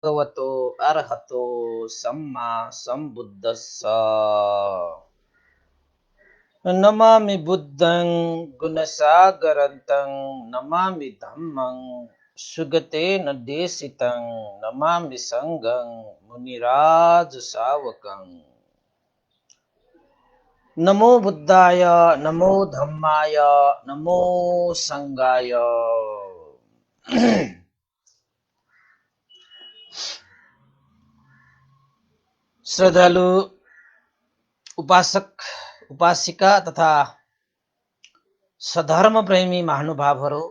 भगवतो अर्हतो सम्मा सम्बुद्धस्स। नमामि बुद्धं गुणसागरन्तं नमामि धम्मं सुगतेन देशितं नमामि संघं मुनिराज सावकं। नमो बुद्धाय नमो धम्माय नमो संघाय। श्रद्धालु उपासक उपासिका तथा सधर्म प्रेमी महानुभावहरू,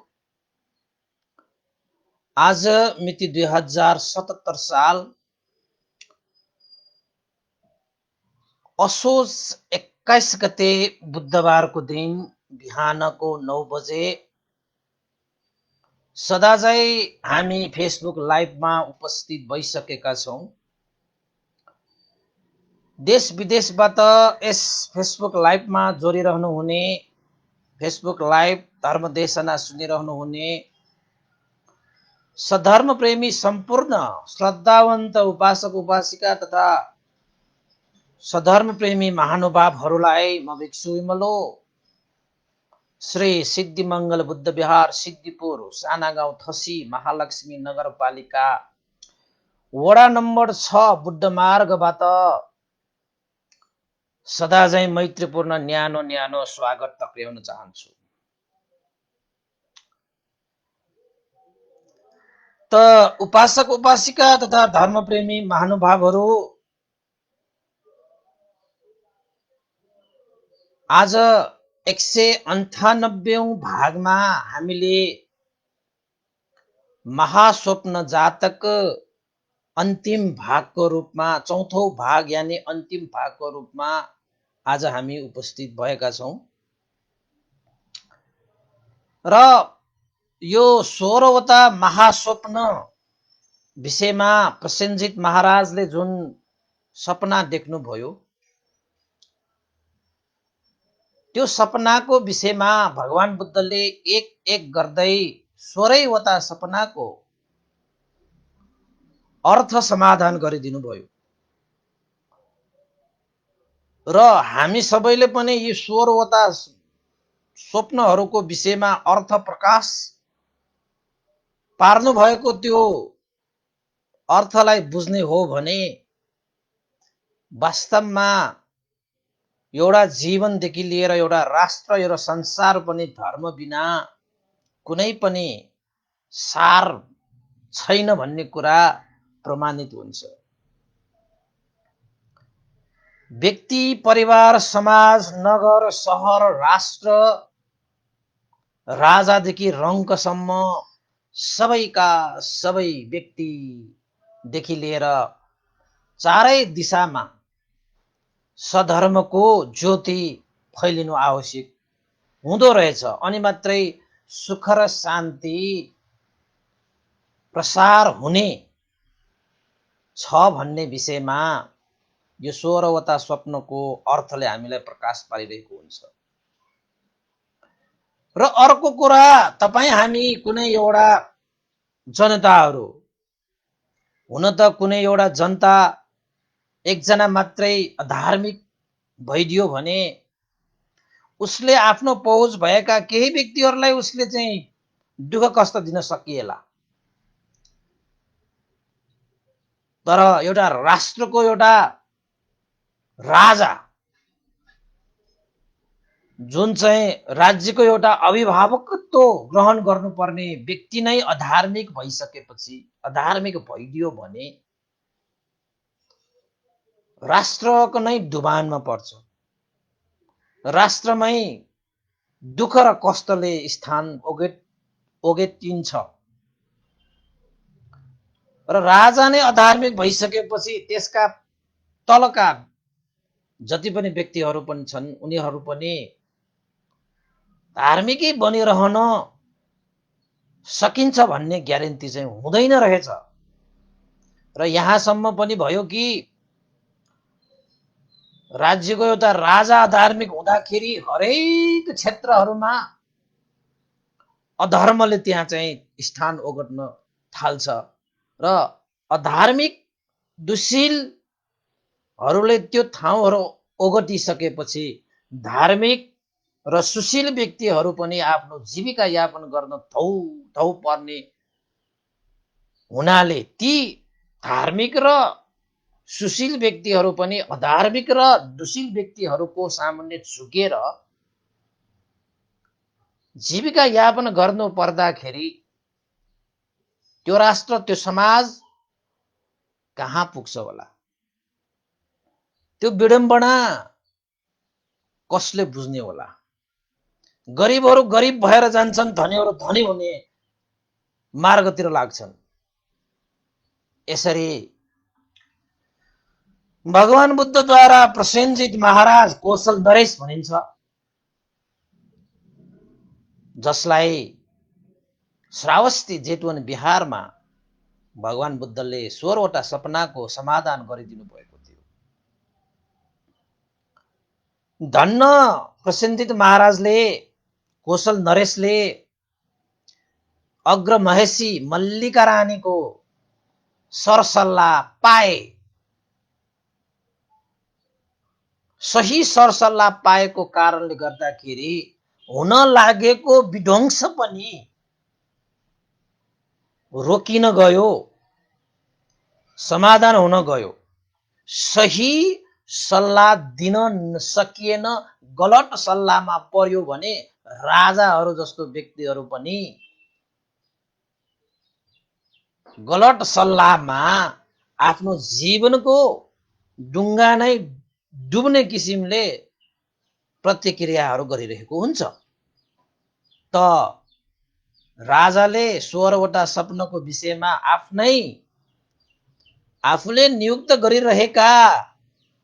आज मिति 2077 साल असोज 21 गते बुधबारको दिन बिहानको 9 बजे सदाझै हामी फेसबुक लाइभमा उपस्थित भइसकेका छौं। देश विदेशबाट यस फेसबुक लाइभमा जोडिरहनु हुने, फेसबुक लाइभ धर्मदेशना सुनिरहनु हुने सधर्म प्रेमी सम्पूर्ण श्रद्धावन्त उपासक उपासिका तथा सधर्म प्रेमी महानुभावहरूलाई म भिक्षु विमलो श्री सिद्धिमंगल बुद्ध विहार सिद्धिपुर साना गाउँ थसी महालक्ष्मी नगरपालिका वडा नम्बर 6 बुद्ध मार्गबाट सदाझै मैत्रीपूर्ण न्यानो न्यानो स्वागत टक्र्याउन चाहन्छु। त उपासक उपासिका तथा धर्मप्रेमी महानुभावहरू, आज 198औं भागमा हामीले महास्वप्न जातक अन्तिम भागको रूपमा, चौथो भाग यानी अन्तिम भागको रूपमा आज हामी उपस्थित भएका छौं। र यो 16वटा महास्वप्न विषयमा प्रसेनजित महाराजले जुन सपना देख्नुभयो, त्यो सपनाको विषयमा भगवान बुद्धले एक एक गर्दै 16वटा सपनाको अर्थ समाधान गरिदिनु भयो। र हामी सबैले पनि यी 16वटा स्वप्नहरूको विषयमा अर्थ प्रकाश पार्नु भएको त्यो अर्थलाई बुझ्ने हो भने वास्तवमा एउटा जीवनदेखि लिएर एउटा राष्ट्र, एउटा संसार पनि धर्म बिना कुनै पनि सार छैन भन्ने कुरा प्रमाणित हुन्छ। व्यक्ति, परिवार, समाज, नगर, सहर, राष्ट्र, राजादेखि रङ्कसम्म सबैका सबै व्यक्तिदेखि लिएर चारै दिशामा सधर्मको ज्योति फैलिनु आवश्यक हुँदो रहेछ। अनि मात्रै सुख र शान्ति प्रसार हुने छ भन्ने विषयमा यो 16वटा स्वप्नको अर्थले हामीलाई प्रकाश पारिरहेको हुन्छ। र अर्को कुरा, तपाईँ हामी कुनै एउटा जनताहरू, हुन त कुनै एउटा जनता एकजना मात्रै अधार्मिक भइदियो भने उसले आफ्नो पहुँच भएका केही व्यक्तिहरूलाई उसले चाहिँ दुःख कष्ट दिन सकिएला। तर एउटा राष्ट्रको एउटा राजा, जुन चाहिँ राज्यको एउटा अभिभावकत्व ग्रहण गर्नुपर्ने व्यक्ति नै अधार्मिक भइसकेपछि, अधार्मिक भइदियो भने राष्ट्रको नै डुबानमा पर्छ। राष्ट्रमै दुःख र कष्टले स्थान ओगेटिन्छ। र राजा नै अधार्मिक भइसकेपछि त्यसका तलका जति पनि व्यक्तिहरू पनि छन् उनीहरू पनि धार्मिकै बनिरहन सकिन्छ भन्ने ग्यारेन्टी चाहिँ हुँदैन रहेछ। र यहाँसम्म पनि भयो कि राज्यको एउटा राजा अधार्मिक हुँदाखेरि हरेक क्षेत्रहरूमा अधर्मले त्यहाँ चाहिँ स्थान ओगट्न थाल्छ। र अधार्मिक दुशीलहरूले त्यो ठाउँहरू ओगटिसकेपछि धार्मिक र सुशील व्यक्तिहरू पनि आफ्नो जीविका यापन गर्न थौ पर्ने हुनाले ती धार्मिक र सुशील व्यक्तिहरू पनि अधार्मिक र दुशील व्यक्तिहरूको सामुन्ने झुकेर जीविका यापन गर्नु पर्दाखेरि त्यो राष्ट्र त्यो समाज कहाँ पुग्छ होला? त्यो विडम्बना कसले बुझ्ने होला? गरिबहरू गरिब भएर जान्छन्, धनीहरू धनी हुने मार्गतिर लाग्छन्। यसरी भगवान बुद्धद्वारा प्रसेनजित महाराज कौशल नरेश भनिन्छ, जसलाई श्रावस्ती जेतवन बिहारमा भगवान बुद्धले 16 वटा सपनाको समाधान गरिदिनु भएको थियो। धन्न प्रसेनजित महाराजले, कौशल नरेशले अग्रमहेशी मल्लिका रानीको सरसल्लाह पाए। सही सरसल्लाह पाएको कारणले गर्दाखेरि हुन लागेको विध्वंस पनि रोकिन गयो, समाधान हुन गयो। सही सल्लाह दिन सकिएन, गलत सल्लाहमा पर्यो भने राजाहरू जस्तो व्यक्तिहरू पनि गलत सल्लाहमा आफ्नो जीवनको डुङ्गा नै डुब्ने किसिमले प्रतिक्रियाहरू गरिरहेको हुन्छ। त राजाले 16 वटा सपनाको विषयमा आफूले नियुक्त गरिरहेका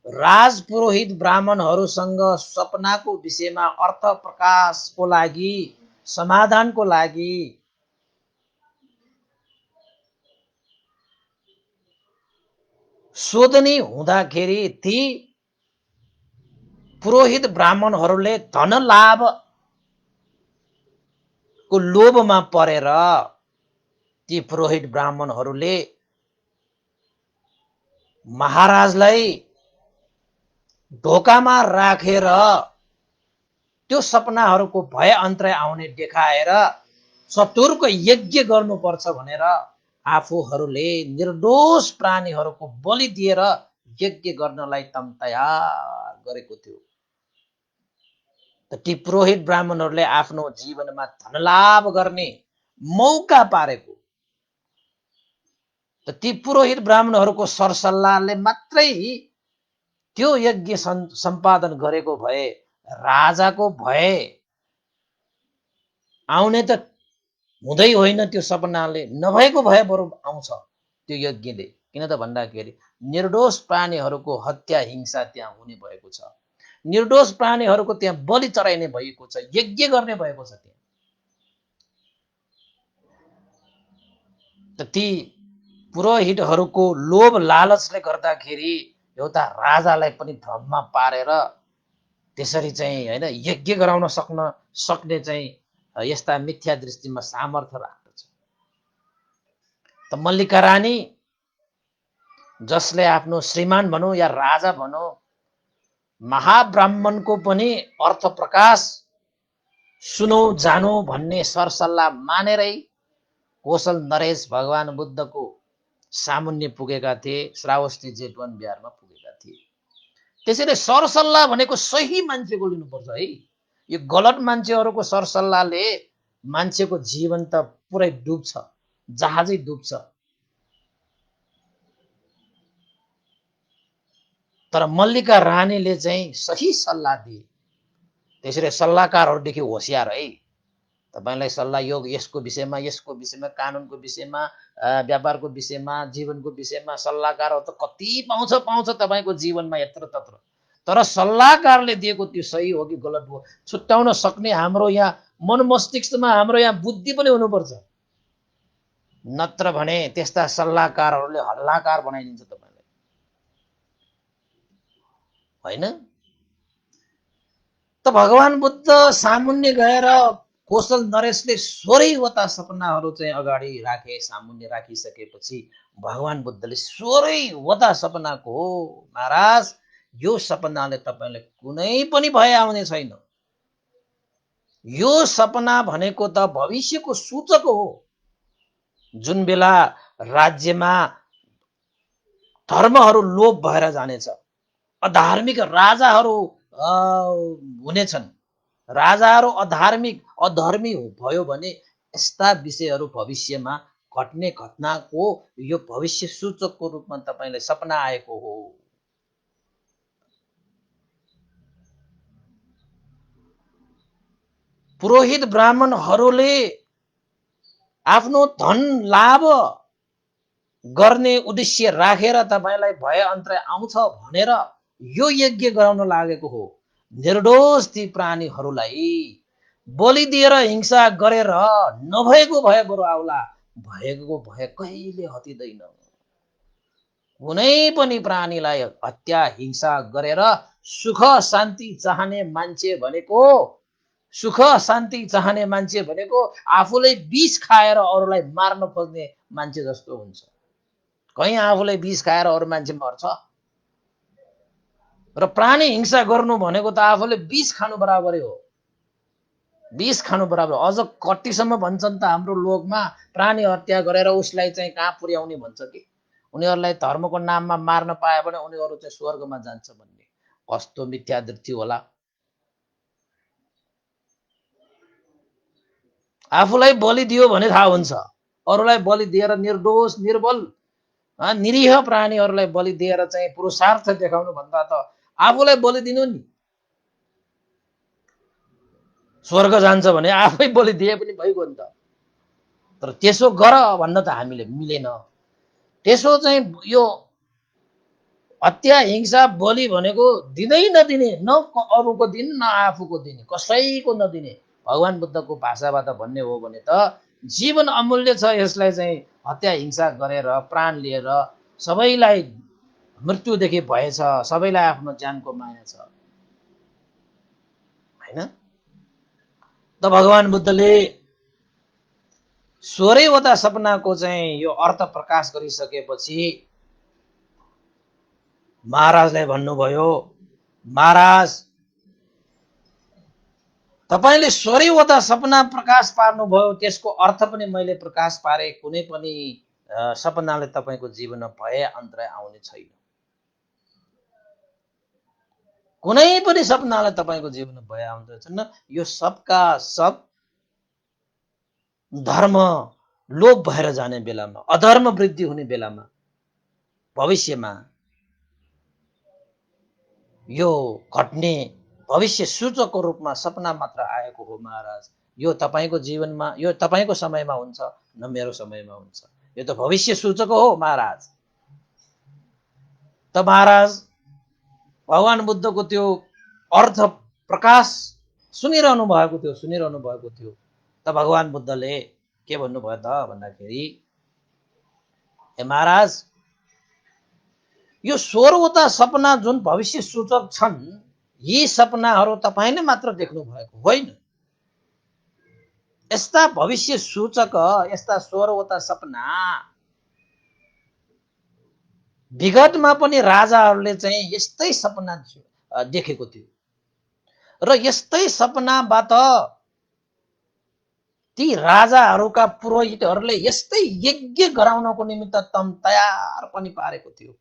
राजपुरोहित ब्राह्मणहरूसँग सपनाको विषयमा अर्थ प्रकाशको लागि, समाधानको लागि सोधनी हुँदाखेरि ती पुरोहित ब्राह्मणहरूले धन लाभको लोभमा परेर ती पुरोहित ब्राह्मणहरूले महाराजलाई ढोकामा राखेर त्यो सपनाहरूको भय अन्तराय आउने देखाएर चतुरको यज्ञ गर्नुपर्छ भनेर आफूहरूले निर्दोष प्राणीहरूको बलि दिएर यज्ञ गर्नलाई तम तयार गरेको थियो। ती पुरोहित ब्राह्मणहरूले आफ्नो जीवनमा धनलाभ गर्ने मौका पारेको। ती पुरोहित ब्राह्मणहरूको सरसल्लाहले मात्रै त्यो यज्ञ सम्पादन गरेको भए राजाको भय आउने त हुँदै होइन, त्यो सपनाले नभएको भए बरु आउँछ त्यो यज्ञले। किन त भन्दाखेरि निर्दोष प्राणीहरूको हत्या हिंसा त्यहाँ हुने भएको छ, निर्दोष प्राणीहरूको त्यहाँ बलि चढाइने भएको छ, यज्ञ गर्ने भएको छ त्यहाँ। ती पुरोहितहरूको लोभ लालचले गर्दाखेरि एउटा राजालाई पनि भ्रममा पारेर त्यसरी चाहिँ हैन यज्ञ गराउन सक्ने चाहिँ यस्ता मिथ्या दृष्टिमा सामर्थ्य राख्दछ। त मल्लिका रानी, जसले आफ्नो श्रीमान भनौँ या राजा भनौँ, महाब्राह्मणको पनि अर्थ प्रकाश सुनौ जानो भन्ने सरसल्लाह मानेरै कौशल नरेश भगवान बुद्धको सामुन्ने पुगेका थिए, श्रावस्ती जेतवन बिहारमा पुगेका थिए। त्यसैले सरसल्लाह भनेको सही मान्छेको लिनुपर्छ है। यो गलत मान्छेहरूको सरसल्लाहले मान्छेको जीवन त पुरै डुब्छ, जहाजै डुब्छ। तर मल्लिका रानीले चाहिँ सही सल्लाह दिए। त्यसैले सल्लाहकारहरूदेखि होशियार है। तपाईलाई सल्लाह यसको विषयमा, कानुनको विषयमा, व्यापारको विषयमा, जीवनको विषयमा सल्लाहकारहरू त कति पाउँछ तपाईको जीवनमा यत्र तत्र। तर सल्लाहकारले दिएको त्यो सही हो कि गलत हो छुट्याउन सक्ने हाम्रो यहाँ मन मस्तिष्कमा, हाम्रो यहाँ बुद्धि पनि हुनुपर्छ। नत्र भने त्यस्ता सल्लाहकारहरूले हल्लाकार बनाइदिन्छ तपाईलाई, होइन? त भगवान बुद्ध सामुन्ने गएर कौशल नरेशले 16वटा सपनाहरू चाहिँ अगाडि राखे, सामुन्ने राखिसकेपछि भगवान बुद्धले 16वटा सपनाको हो महाराज, यो सपनाले तपाईँलाई कुनै पनि भय आउने छैन। यो सपना भनेको त भविष्यको सूचक हो। जुन बेला राज्यमा धर्महरू लोप भएर जानेछ, अधार्मिक राजाहरू हुनेछन्, राजाहरू अधर्मी भयो भने यस्ता विषयहरू भविष्यमा घट्ने घटनाको यो भविष्य सूचकको रूपमा तपाईलाई सपना आएको हो। पुरोहित ब्राह्मणहरूले आफ्नो धन लाभ गर्ने उद्देश्य राखेर तपाईलाई भय अन्तराय आउँछ भनेर यो यज्ञ गराउन लागेको हो। निर्दोष ती प्राणीहरूलाई बलि दिएर हिंसा गरेर नभएको भय बरु आउला, भएको भय कहिले हटिँदैन। कुनै पनि प्राणीलाई हत्या हिंसा गरेर सुख शान्ति चाहने मान्छे भनेको आफूले विष खाएर अरूलाई मार्न खोज्ने मान्छे जस्तो हुन्छ। कहीँ आफूले विष खाएर अरू मान्छे मर्छ र प्राणी हिंसा गर्नु भनेको त आफूले विष खानु बराबरै हो। विष खानु बराबर। अझ कतिसम्म भन्छन् त हाम्रो लोकमा प्राणी हत्या गरेर उसलाई चाहिँ कहाँ पुर्याउने भन्छ कि उनीहरूलाई धर्मको नाममा मार्न पायो भने उनीहरू चाहिँ स्वर्गमा जान्छ भन्ने। कस्तो मिथ्या दृष्टि होला। आफूलाई बलि दियो भने थाहा हुन्छ, अरूलाई बलि दिएर निर्दोष निर्बल निरीह प्राणीहरूलाई बलि दिएर चाहिँ पुरुषार्थ देखाउनु भन्दा त आफूलाई बलि दिनु नि। स्वर्ग जान्छ भने आफै बलि दिए पनि भइगयो नि त। तर त्यसो गर भन्न त हामीले मिलेन। त्यसो चाहिँ यो हत्या हिंसा बलि भनेको दिँदै नदिने, न अरूको दिन न आफूको दिने, कसैको नदिने। भगवान बुद्धको भाषाबाट भन्ने हो भने त जीवन अमूल्य छ, यसलाई चाहिँ हत्या हिंसा गरेर प्राण लिएर सबैलाई मृत्युदेखि भय छ, सबैलाई आफ्नो ज्यानको माया छ हैन। त भगवान बुद्धले 16वटा सपनाको चाहिँ यो अर्थ प्रकाश गरिसकेपछि महाराजलाई भन्नुभयो, महाराज तपाईले 16वटा सपना प्रकाश पार्नुभयो, त्यसको अर्थ पनि मैले प्रकाश पारे। कुनै पनि सपनाले तपाईको जीवनमा भय अन्तराय आउने छैन। कुनै पनि सपनाले तपाईको जीवनमा भय आउने छैन। यो सबका सब धर्म लोप भएर जाने बेलामा, अधर्म वृद्धि हुने बेलामा, भविष्यमा यो घट्ने भविष्य सूचकको रूपमा सपना मात्र आएको हो महाराज। यो तपाईको जीवनमा, यो तपाईको समयमा हुन्छ, न मेरो समयमा हुन्छ। यो त भविष्य सूचक हो महाराज। त महाराज भगवान बुद्धको त्यो अर्थ प्रकाश सुनिरहनु भएको थियो। त भगवान बुद्धले के भन्नुभयो त भन्दाखेरि, हे महाराज यो 16वटा सपना जुन भविष्य सूचक छन्, यी सपनाहरू तपाईले मात्र देख्नु भएको होइन। यस्ता भविष्य सूचक, यस्ता 16वटा सपना विगतमा पनि राजाहरूले चाहिँ यस्तै सपना देखेको थियो र यस्तै सपनाबाट ती राजाहरूका पुरोहितहरूले यस्तै यज्ञ गराउनको निमित्त तम तयार पनि पारेको थियो।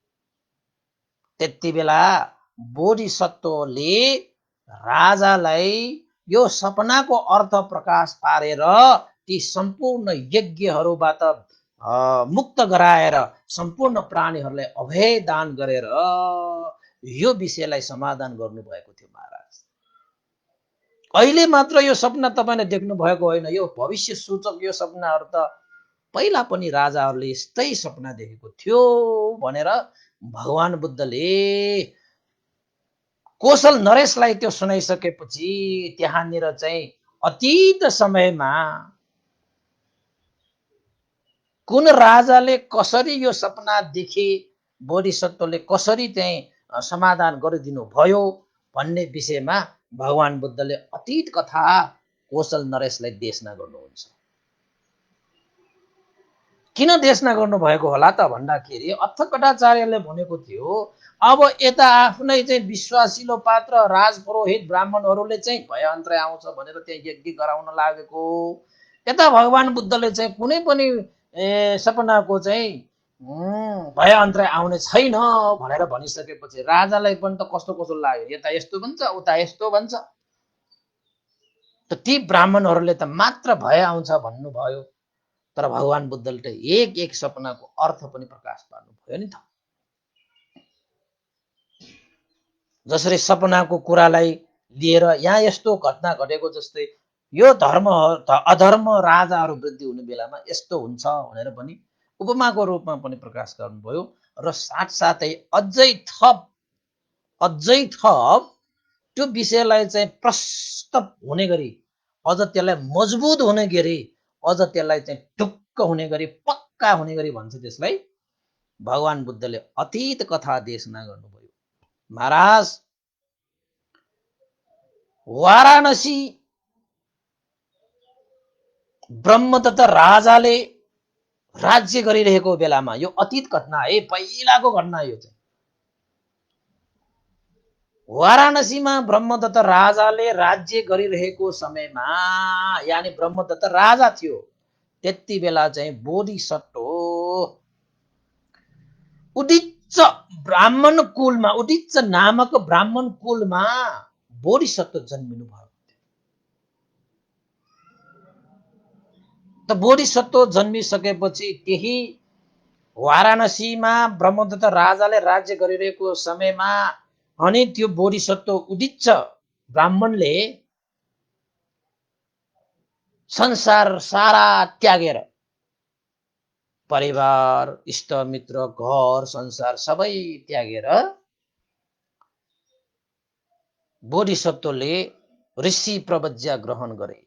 त्यति बेला बोधिसत्वले राजालाई यो सपनाको अर्थ प्रकाश पारेर ती सम्पूर्ण यज्ञहरूबाट मुक्त गराएर सम्पूर्ण प्राणीहरूलाई अभय दान गरेर यो विषयलाई समाधान गर्नुभएको थियो महाराज। अहिले मात्र यो सपना तपाईले देख्नु भएको होइन, यो भविष्य सूचक यो सपनाहरू त पहिला पनि राजाहरूले यस्तै सपना देखेको थियो भनेर भगवान बुद्धले कौशल नरेशलाई त्यो सुनाइसकेपछि त्यहाँनिर चाहिँ अतीत समयमा कुन राजाले कसरी यो सपना देखे, बोधिसत्वले कसरी चाहिँ समाधान गरिदिनु भयो भन्ने विषयमा भगवान बुद्धले अतीत कथा कोशल नरेशलाई देशना गर्नुहुन्छ। किन देशना गर्नु भएको होला त भन्दाखेरि अथकटाचार्यले भनेको थियो अब यता आफ्नै चाहिँ विश्वासिलो पात्र राजपुरोहित ब्राह्मणहरूले चाहिँ भयअन्तरै आउँछ भनेर त्यहाँ यज्ञ गराउन लागेको, यता भगवान बुद्धले चाहिँ कुनै पनि सपनाको चाहिँ भयअन्तरै आउने छैन भनेर भनिसकेपछि राजालाई पनि त कस्तो कस्तो लाग्यो, यता यस्तो भन्छ उता यस्तो भन्छ। त ती ब्राह्मणहरूले त मात्र भय आउँछ भन्नुभयो, तर भगवान बुद्धले त एक एक सपनाको अर्थ पनि प्रकाश पार्नुभयो नि त। जसरी सपनाको कुरालाई लिएर यहाँ यस्तो घटना घटेको जस्तै यो धर्म अधर्म राजाहरू वृद्धि हुने बेलामा यस्तो हुन्छ भनेर पनि उपमाको रूपमा पनि प्रकाश गर्नुभयो। र साथसाथै अझै थप त्यो विषयलाई चाहिँ प्रष्ट हुने गरी, अझ त्यसलाई मजबुत हुने गरी, अझ त्यसलाई चाहिँ ढुक्क हुने गरी, पक्का हुने गरी भन्छ त्यसलाई भगवान बुद्धले अतीत कथा देशना गर्नुभयो। महाराज वाराणसी ब्रह्मदत्त राजाले राज्य गरिरहेको बेलामा, यो अतीत घटना है, पहिलाको घटना यो चाहिँ। वाराणसीमा ब्रह्मदत्त राजाले राज्य गरिरहेको समयमा, यानी ब्रह्मदत्त राजा थियो त्यति बेला चाहिँ बोधिसत्व उदिच्च ब्राह्मण कुलमा, उदिच्च नामक ब्राह्मण कुलमा बोधिसत्व जन्मिनु भयो। त बोधिसत्व जन्मिसकेपछि त्यही वाराणसीमा ब्रह्मदत्त राजाले राज्य गरिरहेको समयमा अनि त्यो बोधिसत्व उदिच्च ब्राह्मणले संसार सारा त्यागेर, परिवार इष्टमित्र घर संसार सबै त्यागेर बोधिसत्वले ऋषि प्रवज्या ग्रहण गरे।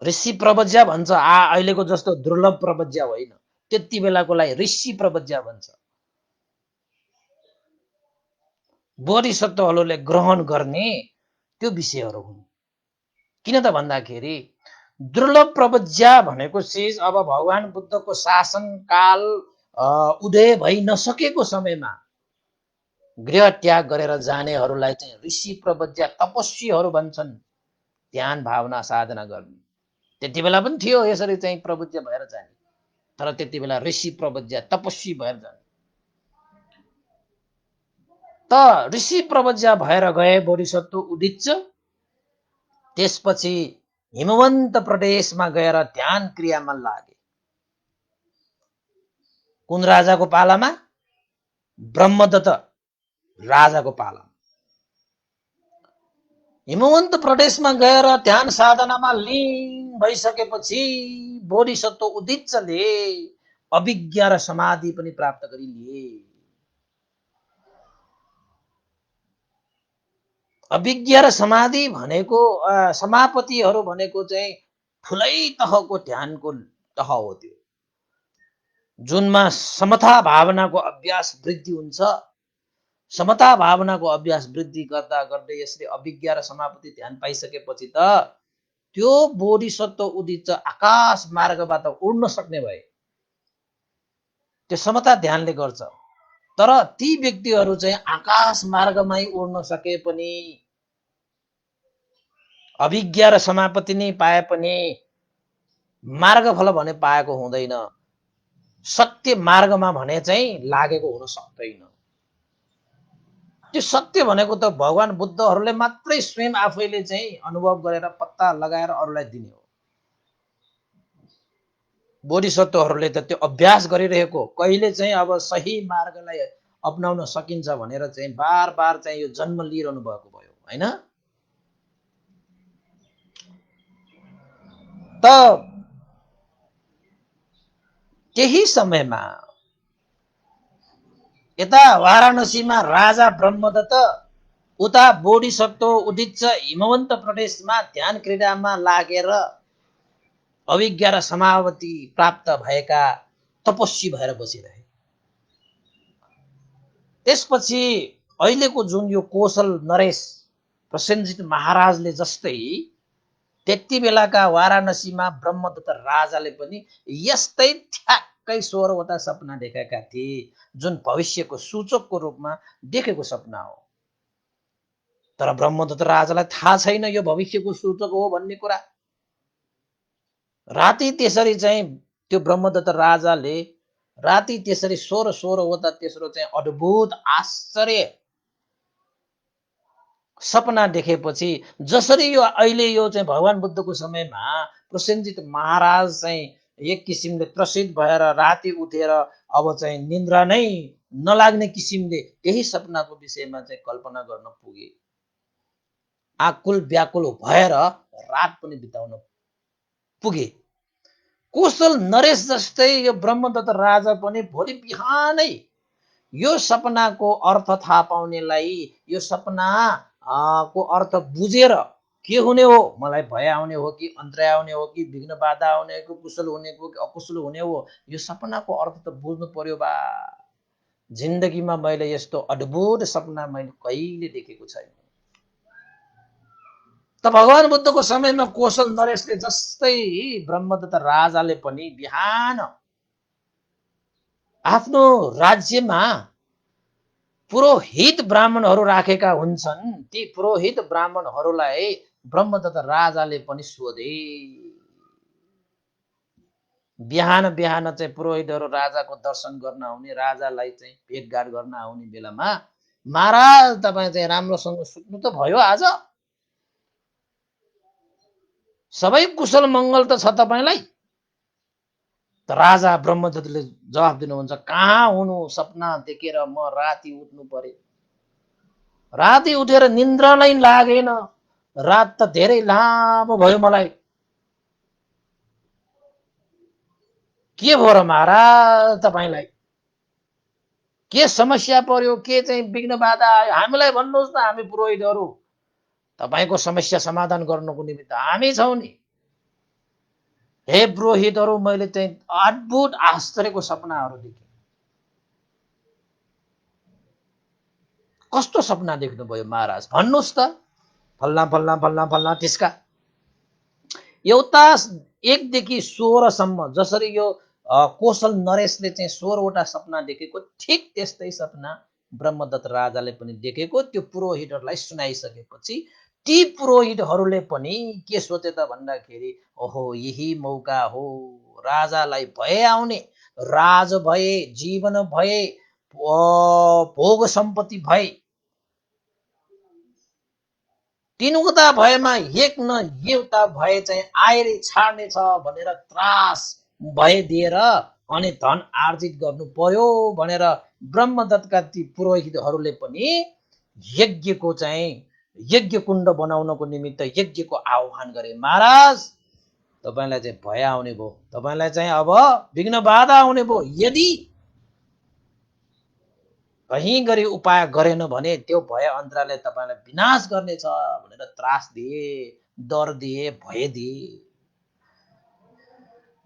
ऋषि प्रवज्या भन्छ, अहिलेको जस्तो दुर्लभ प्रवज्या होइन, त्यति बेलाकोलाई ऋषि प्रवज्या भन्छ। बोधिसत्वहरूले ग्रहण गर्ने त्यो विषयहरू हुन्। किन त भन्दाखेरि दुर्लभ प्रवज्या भनेको चिज अब भगवान बुद्धको शासनकाल उदय भइ नसकेको समयमा गृह त्याग गरेर जानेहरूलाई चाहिँ ऋषि प्रवज्या तपस्वीहरू भन्छन्, ध्यान भावना साधना गर्ने। त्यति बेला पनि थियो यसरी चाहिँ प्रवज्या भएर जाने, तर त्यति बेला ऋषि प्रवज्या तपस्वी भएर जाने। त ऋषि प्रवज्या भएर गए बोधिसत्व उदिच्च। त्यसपछि हिमवन्त प्रदेशमा गएर ध्यान क्रियामा लागे। कुन राजाको पालामा? ब्रह्मदत्त राजाको पालामा। हिमवन्त प्रदेशमा गएर ध्यान साधनामा लीन भइसकेपछि बोधिसत्व उदिच्चले अभिज्ञा र समाधि पनि प्राप्त गरिलिए। अभिज्ञा र समाधि भनेको समापतिहरू भनेको चाहिँ ठुलै तहको ध्यानको तह हो त्यो, जुनमा समता भावनाको अभ्यास वृद्धि हुन्छ। समता भावनाको अभ्यास वृद्धि गर्दा गर्दै यसले अभिज्ञा र समापति ध्यान पाइसकेपछि त त्यो बोधिसत्व उदिच्च आकाश मार्गबाट उड्न सक्ने भए। त्यो समता ध्यानले गर्छ। तर ती व्यक्तिहरू चाहिँ आकाश मार्गमै उड्न सके पनि, अभिज्ञा र समापति नै पाए पनि मार्गफल भने पाएको हुँदैन, सत्य मार्गमा भने चाहिँ लागेको हुन सक्दैन। त्यो सत्य भनेको त भगवान बुद्धहरूले मात्रै स्वयं आफैले चाहिँ अनुभव गरेर पत्ता लगाएर अरूलाई दिने हो। बोधिसत्वहरूले त त्यो अभ्यास गरिरहेको, कहिले चाहिँ अब सही मार्गलाई अपनाउन सकिन्छ भनेर चाहिँ बार बार चाहिँ यो जन्म लिइरहनु भएको भयो होइन। त त्यही समयमा यता वाराणसीमा राजा ब्रह्मदत्त, उता बोधिसत्व उदिच्च हिमवन्त प्रदेशमा ध्यान क्रियामा लागेर अभिज्ञा र समापति प्राप्त भएका तपस्वी भएर बसिरहे। त्यसपछि अहिलेको जुन यो कोशल नरेश प्रसेनजित महाराजले जस्तै त्यति बेलाका वाराणसीमा ब्रह्मदत्त राजाले पनि यस्तै ठ्याक्कै 16वटा सपना देखेका थिए, जुन भविष्यको सूचकको रूपमा देखेको सपना हो। तर ब्रह्मदत्त राजालाई थाहा छैन यो भविष्यको सूचक हो भन्ने कुरा। राति त्यसरी चाहिँ त्यो ब्रह्मदत्त राजाले राति त्यसरी 16वटा तेस्रो चाहिँ अद्भुत आश्चर्य सपना देखेपछि, जसरी यो अहिले यो चाहिँ भगवान बुद्धको समयमा प्रसेनजित महाराज चाहिँ एक किसिमले त्रसित भएर राति उठेर अब चाहिँ निन्द्रा नै नलाग्ने किसिमले त्यही सपनाको विषयमा चाहिँ कल्पना गर्न पुगे, आकुल व्याकुल भएर रात पनि बिताउन पुगे। कुशल नरेश जस्तै यो ब्रह्मदत्त राजा पनि भोलि बिहानै यो सपनाको अर्थ थाहा पाउनेलाई, यो सपना को अर्थ बुझेर के हुने हो, मलाई भय आउने हो कि अन्तराय आउने हो कि विघ्न बाधा आउने हो कि कुशल हुने हो कि अकुशल हुने हो, यो सपनाको अर्थ त बुझ्नु पर्यो बा। जिन्दगीमा मैले यस्तो अद्भुत सपना मैले कहिले देखेको छैन। त भगवान बुद्धको समयमा कौशल नरेशले जस्तै ब्रह्मदत्त राजाले पनि बिहान आफ्नो राज्यमा पुरोहित ब्राह्मणहरू राखेका हुन्छन्। ती पुरोहित ब्राह्मणहरूलाई ब्रह्मदत्त राजाले पनि सोधे। बिहान बिहान चाहिँ पुरोहितहरू राजाको दर्शन गर्न आउने, राजालाई चाहिँ भेटघाट गर्न आउने बेलामा, महाराज तपाईँ चाहिँ राम्रोसँग सुत्नु त भयो, आज सबै कुशल मङ्गल त छ तपाईँलाई? त राजा ब्रह्मदत्तले जवाफ दिनुहुन्छ, कहाँ हुनु, सपना देखेर म राति उठ्नु पर्यो, राति उठेर निन्द्रालाई लागेन, रात त धेरै लामो भयो मलाई, के भयो र महाराज तपाईँलाई, के समस्या पर्यो, के चाहिँ विघ्न बाधा आयो, हामीलाई भन्नुहोस् न, हामी पुरोहितहरू तपाईँको समस्या समाधान गर्नको निमित्त हामी छौँ नि। हे पुरोहितहरू, मैले चाहिँ अद्भुत आश्चर्यको सपनाहरू देखेँ। कस्तो सपना देख्नुभयो महाराज, भन्नुहोस् त। फल्ना फल्ना फल्ना फल्ना त्यसका एउटा 1 देखि 16 सम्म, जसरी यो कौशल नरेशले चाहिँ 16वटा सपना देखेको, ठिक त्यस्तै सपना ब्रह्मदत्त राजाले पनि देखेको। त्यो पुरोहितहरूलाई सुनाइसकेपछि ती पुरोहितहरूले पनि के सोचे त भन्दाखेरि, ओहो यही मौका हो, राजालाई भए आउने, राज भए, जीवन भए, भोग सम्पत्ति भए, तीनवटा भएमा एक न एउटा भए चाहिँ आएर छाड्ने छ भनेर त्रास भए दिएर अनि धन आर्जित गर्नु पर्यो भनेर ब्रह्मदत्तका ती पुरोहितहरूले पनि यज्ञको चाहिँ यज्ञ कुण्ड बनाउनको निमित्त यज्ञको आह्वान गरे। महाराज तपाईलाई चाहिँ भय आउने भयो, तपाईलाई चाहिँ अब विघ्न बाधा आउने भयो, यदि कहीँ गरी उपाय गरेन भने त्यो भय अन्तराले तपाईलाई विनाश गर्नेछ भनेर त्रास दिए, डर दिए, भय दिए।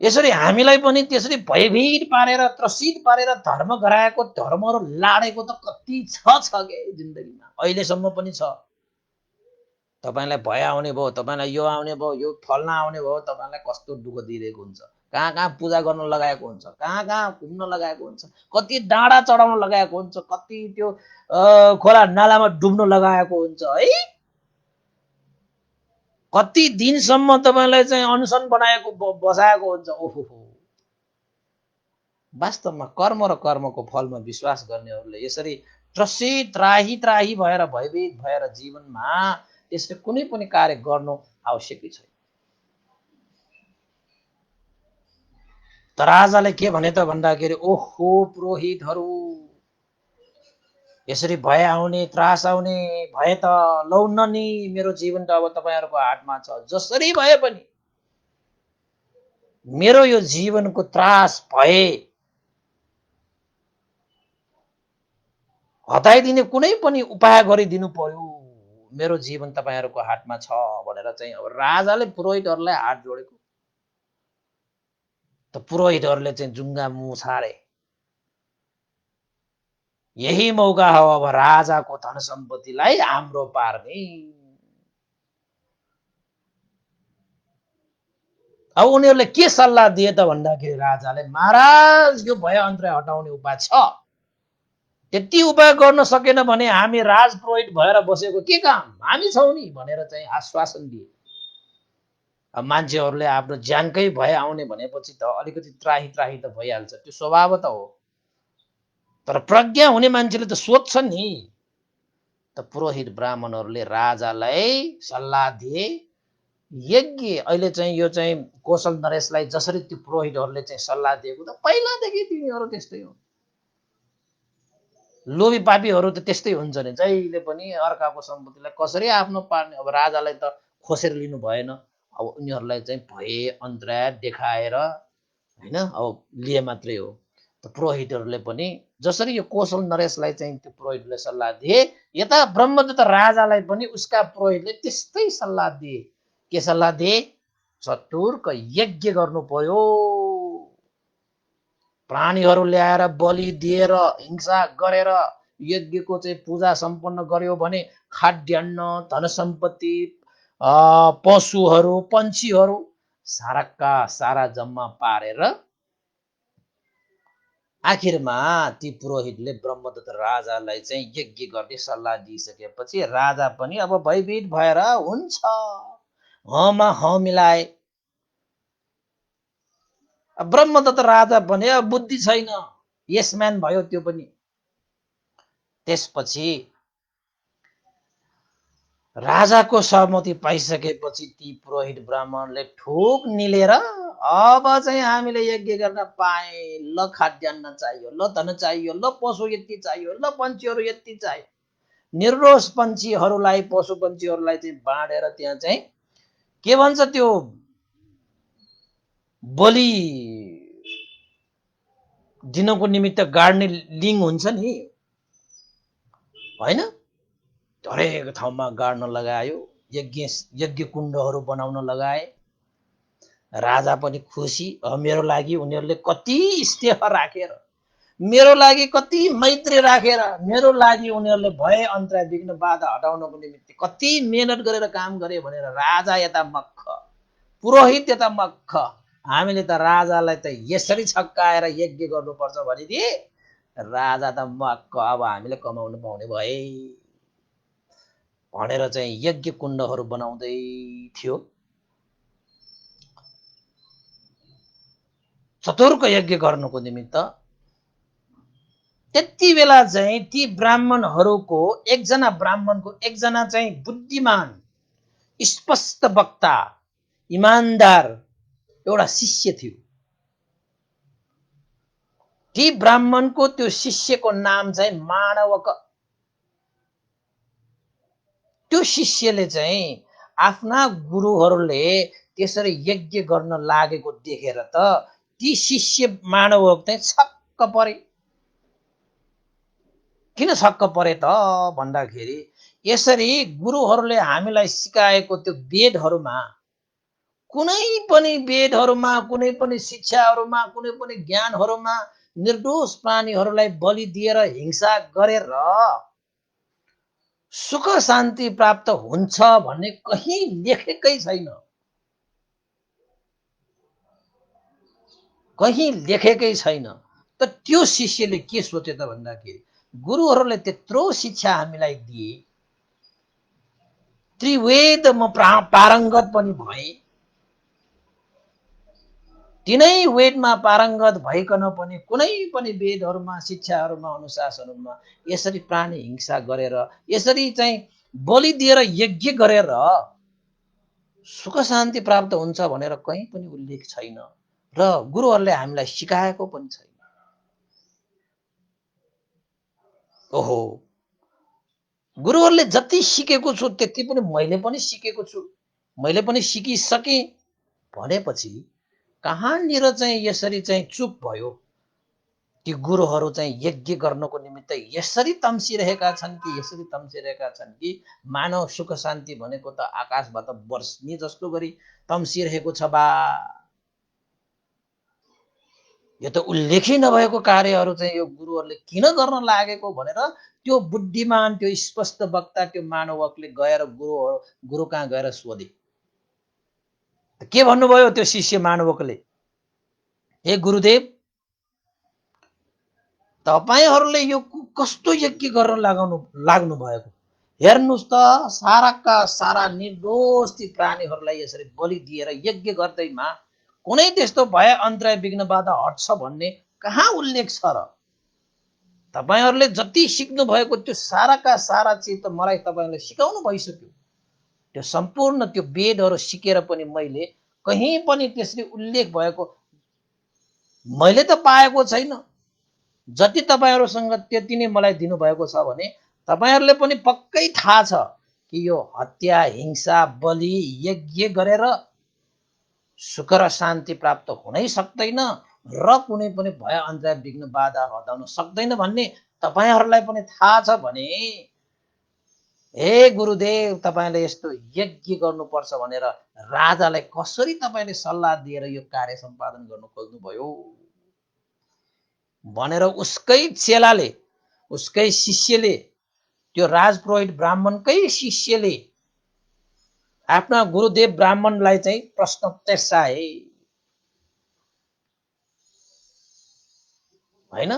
यसरी हामीलाई पनि त्यसरी भयभीत पारेर, त्रसित पारेर धर्म गराएको, धर्महरू लाडेको त कति छ के जिन्दगीमा, अहिलेसम्म पनि छ। तपाईलाई भय आउने भयो, तपाईलाई यो आउने भयो, यो फल्न आउने भयो, तपाईलाई कस्तो दुःख दिइरहेको हुन्छ, कहाँ कहाँ पूजा गर्न लगाएको हुन्छ, कहाँ कहाँ घुम्न लगाएको हुन्छ, कति डाँडा चढाउन लगाएको हुन्छ, कति त्यो खोला नालामा डुब्न लगाएको हुन्छ है, कति दिनसम्म तपाईलाई चाहिँ अनसन बनाएको बसाएको हुन्छ। ओहो, वास्तवमा कर्म र कर्मको फलमा विश्वास गर्नेहरूले यसरी त्रसित त्राही त्राही भएर भयभीत भएर जीवनमा त्यसले कुनै पनि कार्य गर्नु आवश्यकै छैन। त राजाले के भने त भन्दाखेरि, ओहो पुरोहितहरू, यसरी भय आउने, त्रास आउने भए त लौन नि, मेरो जीवन त अब तपाईहरुको हातमा छ, जसरी भए पनि मेरो यो जीवनको त्रास भए हटाइदिने कुनै पनि उपाय गरिदिनु पर्यो, मेरो जीवन तपाईहरुको हातमा छ भनेर चाहिँ अब राजाले पुरोहितहरूलाई हात जोडेको। त पुरोहितहरूले चाहिँ जुङ्गा मुह छाडे, यही मौका हो अब राजाको धन सम्पत्तिलाई हाम्रो पार्ने। अब उनीहरूले के सल्लाह दिए त भन्दाखेरि राजाले, महाराज यो भय अन्तराय हटाउने उपाय छ, त्यति उपाय गर्न सकेन भने हामी राजपुरोहित भएर बसेको के काम, हामी छौँ नि भनेर चाहिँ आश्वासन दिए। अब मान्छेहरूले आफ्नो ज्यानकै भय आउने भनेपछि त अलिकति त्राही त्राही त भइहाल्छ, त्यो स्वभाव त हो। तर प्रज्ञा हुने मान्छेले त सोध्छ नि। त पुरोहित ब्राह्मणहरूले राजालाई सल्लाह दिए, यज्ञ अहिले चाहिँ यो चाहिँ कौशल नरेशलाई जसरी त्यो पुरोहितहरूले चाहिँ सल्लाह दिएको त पहिलादेखि तिनीहरू त्यस्तै हो। लोभी पापीहरू त त्यस्तै हुन्छ नि, जहिले पनि अर्काको सम्पत्तिलाई कसरी आफ्नो पार्ने। अब राजालाई त खोसेर लिनु भएन, अब उनीहरूलाई चाहिँ भए अन्तराय देखाएर होइन अब लिए मात्रै हो। त पुरोहितहरूले पनि जसरी यो कौशल नरेशलाई चाहिँ त्यो पुरोहितले सल्लाह दिए, यता ब्रह्मदत्त राजालाई पनि उसका पुरोहितले त्यस्तै सल्लाह दिए। के सल्लाह दिए? चतुर्क यज्ञ गर्नु पर्यो, प्राणीहरू ल्याएर बलि दिएर हिंसा गरेर यज्ञको चाहिँ पूजा सम्पन्न गर्यो भने खाद्यान्न, धन सम्पत्ति, पशुहरू, पन्छीहरू साराका सारा जम्मा पारेर आखिरमा ती पुरोहितले ब्रह्मदत्त राजालाई चाहिँ यज्ञ गर्ने सल्लाह दिइसकेपछि राजा पनि अब भयभीत भएर हुन्छ हमा ह मिलाए। ब्रह्मदत्त राजा पनि अब बुद्धि छैन, यसम्यान भयो त्यो पनि। त्यसपछि राजाको सहमति पाइसकेपछि ती पुरोहित ब्राह्मणले ठोक निलेर अब चाहिँ हामीले यज्ञ गर्न पाए, ल खाद्यान्न चाहियो, ल धन चाहियो, ल पशु यति चाहियो, ल पन्छीहरू यति चाहियो। निर्दोष पन्छीहरूलाई, पशु पन्छीहरूलाई चाहिँ बाँडेर त्यहाँ चाहिँ के भन्छ त्यो बलि दिनको निमित्त गाड्ने लिङ हुन्छ नि होइन, हरेक ठाउँमा गाड्न लगायो, यज्ञ कुण्डहरू बनाउन लगाए। राजा पनि खुसी, मेरो लागि उनीहरूले कति स्नेह राखेर, मेरो लागि कति मैत्री राखेर, मेरो लागि उनीहरूले भए अन्तराय विघ्न बाधा हटाउनको निमित्त कति मेहनत गरेर काम गरे भनेर राजा यता मक्ख, पुरोहित यता मक्ख। हामीले त राजालाई त यसरी छक्काएर यज्ञ गर्नुपर्छ भनिदिए, राजा त मक्क, अब हामीले कमाउनु पाउने भए भनेर चाहिँ यज्ञ कुण्डहरू बनाउँदै थियो। चतुर्क यज्ञ गर्नको निमित्त त्यति बेला चाहिँ ती ब्राह्मणहरूको एकजना चाहिँ बुद्धिमान, स्पष्ट वक्ता, इमानदार एउटा शिष्य थियो। ती ब्राह्मणको त्यो शिष्यको नाम चाहिँ माणवक। त्यो शिष्यले चाहिँ आफ्ना गुरुहरूले त्यसरी यज्ञ गर्न लागेको देखेर त ती शिष्य माणवक चाहिँ छक्क परे। किन छक्क परे त भन्दाखेरि यसरी गुरुहरूले हामीलाई सिकाएको त्यो वेदहरूमा, कुनै पनि वेदहरूमा, कुनै पनि शिक्षाहरूमा, कुनै पनि ज्ञानहरूमा निर्दोष प्राणीहरूलाई बलि दिएर हिंसा गरेर सुख शान्ति प्राप्त हुन्छ भन्ने कहीँ लेखेकै छैन, कहीँ लेखेकै छैन। त त्यो शिष्यले के सोचे त भन्दाखेरि गुरुहरूले त्यत्रो शिक्षा हामीलाई दिए, त्रिवेद म पारङ्गत पनि भए, तिनै वेदमा पारङ्गत भइकन पनि कुनै पनि वेदहरूमा, शिक्षाहरूमा, अनुशासनहरूमा यसरी प्राणी हिंसा गरेर, यसरी चाहिँ बलि दिएर यज्ञ गरेर सुख शान्ति प्राप्त हुन्छ भनेर कहीँ पनि उल्लेख छैन र गुरुहरूले हामीलाई सिकाएको पनि छैन। ओहो, गुरुहरूले जति सिकेको छु त्यति पनि मैले पनि सिकेको छु, मैले पनि सिकिसकेँ भनेपछि कहाँनिर चाहिँ यसरी चाहिँ चुप भयो? ती गुरुहरू चाहिँ यज्ञ गर्नको निमित्त यसरी तम्सिरहेका छन् कि यसरी तम्सिरहेका छन् कि मानव सुख शान्ति भनेको त आकाशबाट बर्स्ने जस्तो गरी तम्सिरहेको छ बा। यो त उल्लेखै नभएको कार्यहरू चाहिँ यो गुरुहरूले किन गर्न लागेको भनेर त्यो बुद्धिमान, त्यो स्पष्ट वक्ता, त्यो मानवकले गएर गुरु कहाँ गएर सोधे। के भन्नुभयो त्यो शिष्य मानवकले? हे गुरुदेव, तपाईहरूले यो कस्तो यज्ञ गर्न लाग्नु भएको? हेर्नुस् त, साराका सारा निर्दोष ती प्राणीहरूलाई यसरी बलि दिएर यज्ञ गर्दैमा कुनै त्यस्तो भय अन्तराय विघ्न बाधा हट्छ भन्ने कहाँ उल्लेख छ र? तपाईहरूले जति सिक्नु भएको त्यो साराका सारा चिज त मलाई तपाईहरूले सिकाउनु भइसक्यो। त्यो सम्पूर्ण त्यो वेदहरू सिकेर पनि मैले कहीँ पनि त्यसरी उल्लेख भएको मैले त पाएको छैन। जति तपाईहरूसँग त्यति नै मलाई दिनुभएको छ भने तपाईहरूले पनि पक्कै थाहा छ कि यो हत्या, हिंसा, बलि, यज्ञ गरेर सुख र शान्ति प्राप्त हुनै सक्दैन र कुनै पनि भय अन्तराय विघ्न बाधा हटाउन सक्दैन भन्ने तपाईहरूलाई पनि थाहा छ भने हे गुरुदेव, तपाईँले यस्तो यज्ञ गर्नुपर्छ भनेर राजालाई कसरी तपाईँले सल्लाह दिएर यो कार्य सम्पादन गर्नु खोज्नुभयो भनेर उसकै चेलाले, उसकै शिष्यले, त्यो राजपुरोहित ब्राह्मणकै शिष्यले आफ्ना गुरुदेव ब्राह्मणलाई चाहिँ प्रश्न तेर्साए, हैन?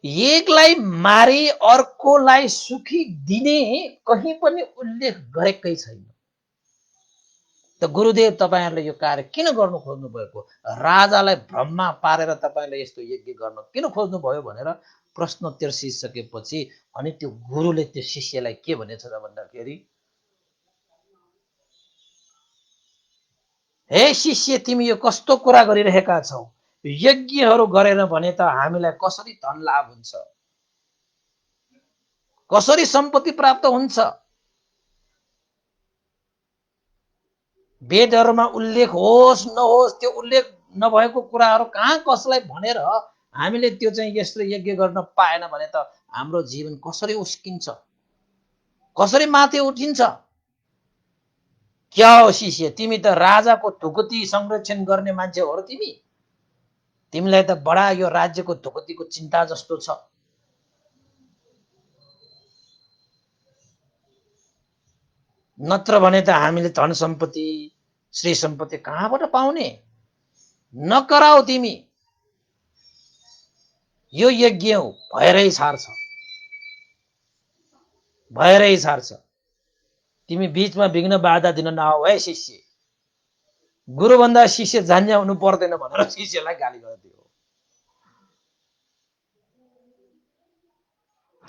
एकलाई मारी अर्कोलाई सुखी दिने कहीँ पनि उल्लेख गरेकै छैन। त गुरुदेव, तपाईहरूले यो कार्य किन गर्नु खोज्नु भएको? राजालाई भ्रममा पारेर तपाईले यस्तो यज्ञ गर्न किन खोज्नु भयो भनेर प्रश्न तेर्सिसकेपछि अनि त्यो गुरुले त्यो शिष्यलाई के भनेछ त भन्दाखेरि, हे शिष्य, तिमी यो कस्तो कुरा गरिरहेका छौ? यज्ञहरू गरेन भने त हामीलाई कसरी धन लाभ हुन्छ, कसरी सम्पत्ति प्राप्त हुन्छ? वेदहरूमा उल्लेख होस् नहोस्, त्यो उल्लेख नभएको कुराहरू कहाँ कसलाई भनेर हामीले त्यो चाहिँ यस्तो यज्ञ गर्न पाएन भने त हाम्रो जीवन कसरी उस्किन्छ, कसरी माथि उठिन्छ? क्या हो शिष्य, तिमी त राजाको ढुकुटी संरक्षण गर्ने मान्छे हो र तिमीलाई त बडा यो राज्यको ढुकुटीको चिन्ता जस्तो छ। नत्र भने त हामीले धन सम्पत्ति, श्री सम्पत्ति कहाँबाट पाउने? नकराऊ तिमी, यो यज्ञ भएरै छाड्छ, भएरै छाड्छ। तिमी बीचमा विघ्न बाधा दिन नआऊ है शिष्य। गुरुभन्दा शिष्य जान्ने हुनु पर्दैन भनेर शिष्यलाई गाली गरिदियो।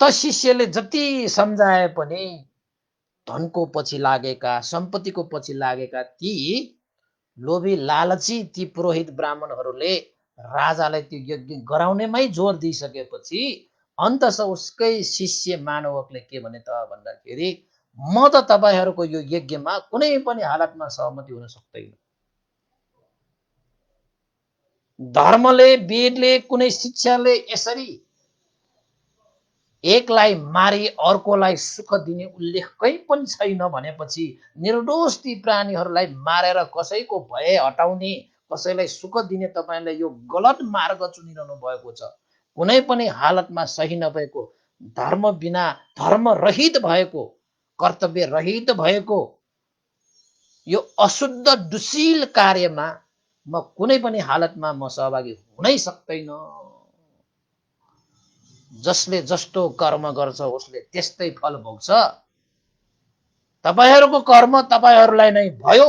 त शिष्यले जति सम्झाए पनि धनको पछि लागेका, सम्पत्तिको पछि लागेका ती लोभी लालची ती पुरोहित ब्राह्मणहरूले राजालाई त्यो यज्ञ गराउनेमै जोड दिइसकेपछि अन्ततः उसकै शिष्य मानवकले के भने त भन्दाखेरि, म त तपाईहरूको यो यज्ञमा कुनै पनि हालतमा सहमति हुन सक्दैन। धर्मले, वेदले, कुनै शिक्षाले यसरी एकलाई मारी अर्कोलाई सुख दिने उल्लेख कहीँ पनि छैन भनेपछि निर्दोष ती प्राणीहरूलाई मारेर कसैको भय हटाउने, कसैलाई सुख दिने तपाईले यो गलत मार्ग चुनिरहनु भएको छ। कुनै पनि हालतमा सही नभएको, धर्म बिना, धर्म रहित भएको, कर्तव्य रहित भएको यो अशुद्ध दुशील कार्यमा म कुनै पनि हालतमा म सहभागी हुनै सक्दैन। जसले जस्तो कर्म गर्छ उसले त्यस्तै फल भोग्छ। तपाईहरूको कर्म तपाईहरूलाई नै भयो,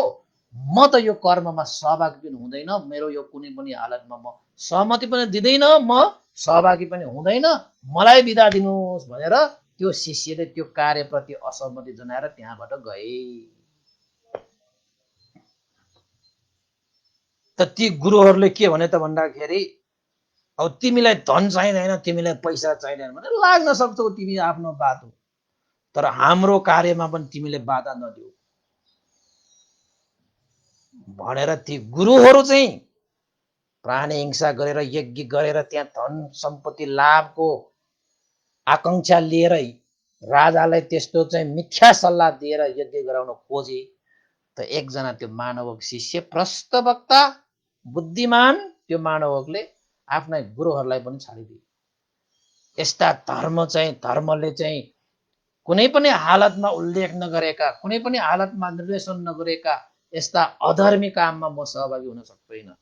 म त यो कर्ममा सहभागी पनि हुँदैन। मेरो यो कुनै पनि हालतमा म सहमति पनि दिँदैन, म सहभागी पनि हुँदैन, मलाई बिदा दिनुहोस् भनेर त्यो शिष्यले त्यो कार्यप्रति असहमति जनाएर त्यहाँबाट गए। त ती गुरुहरूले के भने त भन्दाखेरि, अब तिमीलाई धन चाहिँदैन, तिमीलाई पैसा चाहिँदैन भने लाग्न सक्छौ तिमी आफ्नो बाटो, तर हाम्रो कार्यमा पनि तिमीले बाधा नदिऊ भनेर ती गुरुहरू चाहिँ प्राणी हिंसा गरेर, यज्ञ गरेर, त्यहाँ धन सम्पत्ति लाभको आकांक्षा लिएरै राजालाई त्यस्तो चाहिँ मिथ्या सल्लाह दिएर यज्ञ गराउन खोजे। त एकजना त्यो मानवक शिष्य, प्रष्टवक्ता, बुद्धिमान त्यो मानवकले आफ्ना गुरुहरूलाई पनि छाडिदिए। यस्ता धर्मले चाहिँ कुनै पनि हालतमा उल्लेख नगरेका, कुनै पनि हालतमा निर्देशन नगरेका यस्ता अधर्मी काममा म सहभागी हुन सक्दैन।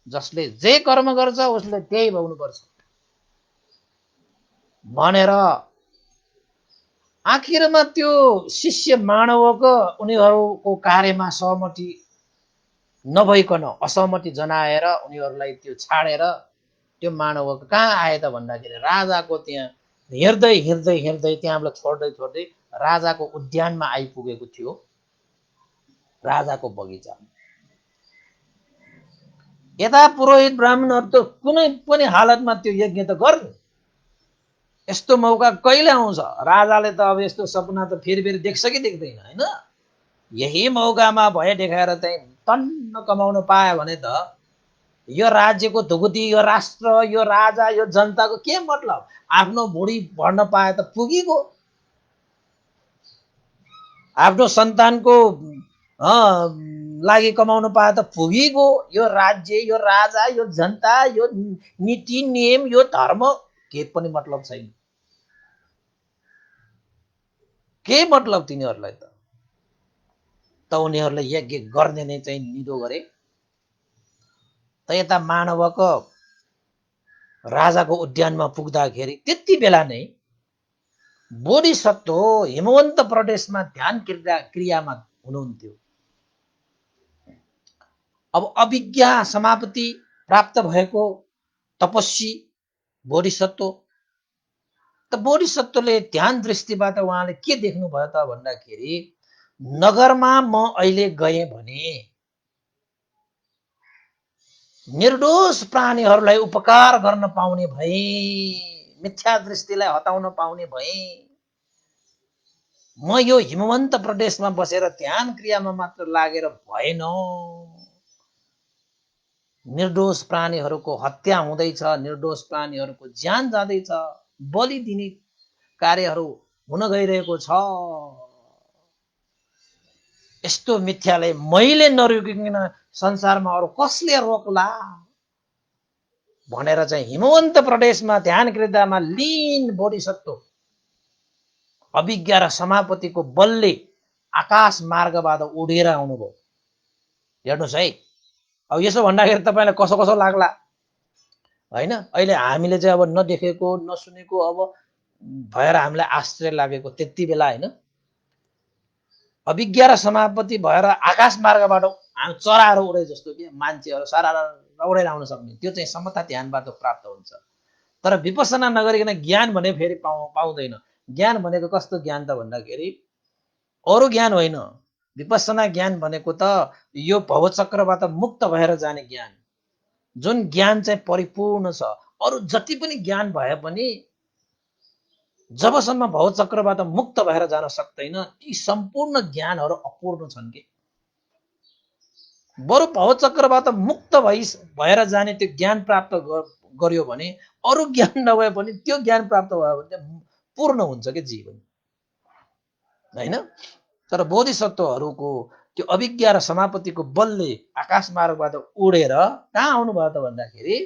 जसले जे कर्म गर्छ उसले त्यही भोग्नुपर्छ भनेर आखिरमा त्यो शिष्य मानवको उनीहरूको कार्यमा सहमति नभइकन असहमति जनाएर उनीहरूलाई त्यो छाडेर त्यो मानवको कहाँ आए त भन्दाखेरि राजाको त्यहाँ हिँड्दै हिँड्दै हिँड्दै त्यहाँबाट छोड्दै छोड्दै राजाको उद्यानमा आइपुगेको थियो। राजाको बगैँचा। यता पुरोहित ब्राह्मणहरू त कुनै पनि हालतमा त्यो यज्ञ त गर्ने। यस्तो मौका कहिले आउँछ? राजाले त अब यस्तो सपना त फेरि फेरि देख्छ कि देख्दैन होइन? यही मौकामा भए देखाएर चाहिँ तन्न कमाउन पायो भने त यो राज्यको धुकुती, यो राष्ट्र, यो राजा, यो जनताको के मतलब? आफ्नो भुँडी भर्न पाए त पुगेको। आफ्नो सन्तानको लागि कमाउन पाए त पुगेको। यो राज्य, यो राजा, यो जनता, यो नीति नियम, यो धर्म के पनि मतलब छैन। के मतलब तिनीहरूलाई त उनीहरूले यज्ञ गर्ने नै चाहिँ निदो गरे। त यता मानवको राजाको उद्यानमा पुग्दाखेरि त्यति बेला नै बोधिसत्व हिमवन्त प्रदेशमा ध्यान क्रियामा हुनुहुन्थ्यो। अब अभिज्ञा समापति प्राप्त भएको तपस्वी बोधिसत्व। त बोधिसत्वले ध्यान दृष्टिबाट उहाँले के देख्नुभयो त भन्दाखेरि नगरमा म अहिले गएँ भने निर्दोष प्राणीहरूलाई उपकार गर्न पाउने भए, मिथ्या दृष्टिलाई हटाउन पाउने भए, म यो हिमवन्त प्रदेशमा बसेर ध्यान क्रियामा मात्र लागेर भएन। निर्दोष प्राणीहरूको हत्या हुँदैछ, निर्दोष प्राणीहरूको ज्यान जाँदैछ, बलि दिने कार्यहरू हुन गइरहेको छ। यस्तो मिथ्यालाई मैले नरोकिकन संसारमा अरू कसले रोक्ला भनेर चाहिँ हिमवन्त प्रदेशमा ध्यान क्रियामा लीन बोधिसत्व अभिज्ञा र समापतिको बलले आकाश मार्गबाट उडेर आउनुभयो। हेर्नुहोस् है, अब यसो भन्दाखेरि तपाईँलाई कसो कसो लाग्ला होइन? अहिले हामीले चाहिँ अब नदेखेको नसुनेको अब भएर हामीलाई आश्चर्य लागेको त्यति बेला होइन? अभिज्ञा र समापति भएर आकाश मार्गबाट चराहरू उडे जस्तो कि मान्छेहरू सारा उडेर आउन सक्ने त्यो चाहिँ समता ध्यानबाट प्राप्त हुन्छ। तर विपसना नगरिकन ज्ञान भने फेरि पाउँदैन। ज्ञान भनेको कस्तो ज्ञान त भन्दाखेरि अरू ज्ञान होइन। विपसना ज्ञान भनेको त यो भवचक्रबाट मुक्त भएर जाने ज्ञान, जुन ज्ञान चाहिँ परिपूर्ण छ। अरू जति पनि ज्ञान भए पनि जबसम्म भवचक्रबाट मुक्त भएर जान सक्दैन ती सम्पूर्ण ज्ञानहरू अपूर्ण छन् कि। बरु भवचक्रबाट मुक्त भएर जाने त्यो ज्ञान प्राप्त गर्यो भने अरू ज्ञान नभए पनि त्यो ज्ञान प्राप्त भयो भने पूर्ण हुन्छ कि जीवन होइन? तर बोधिसत्वहरूको त्यो अभिज्ञा र समापतिको बलले आकाश मार्गबाट उडेर कहाँ आउनुभयो त भन्दाखेरि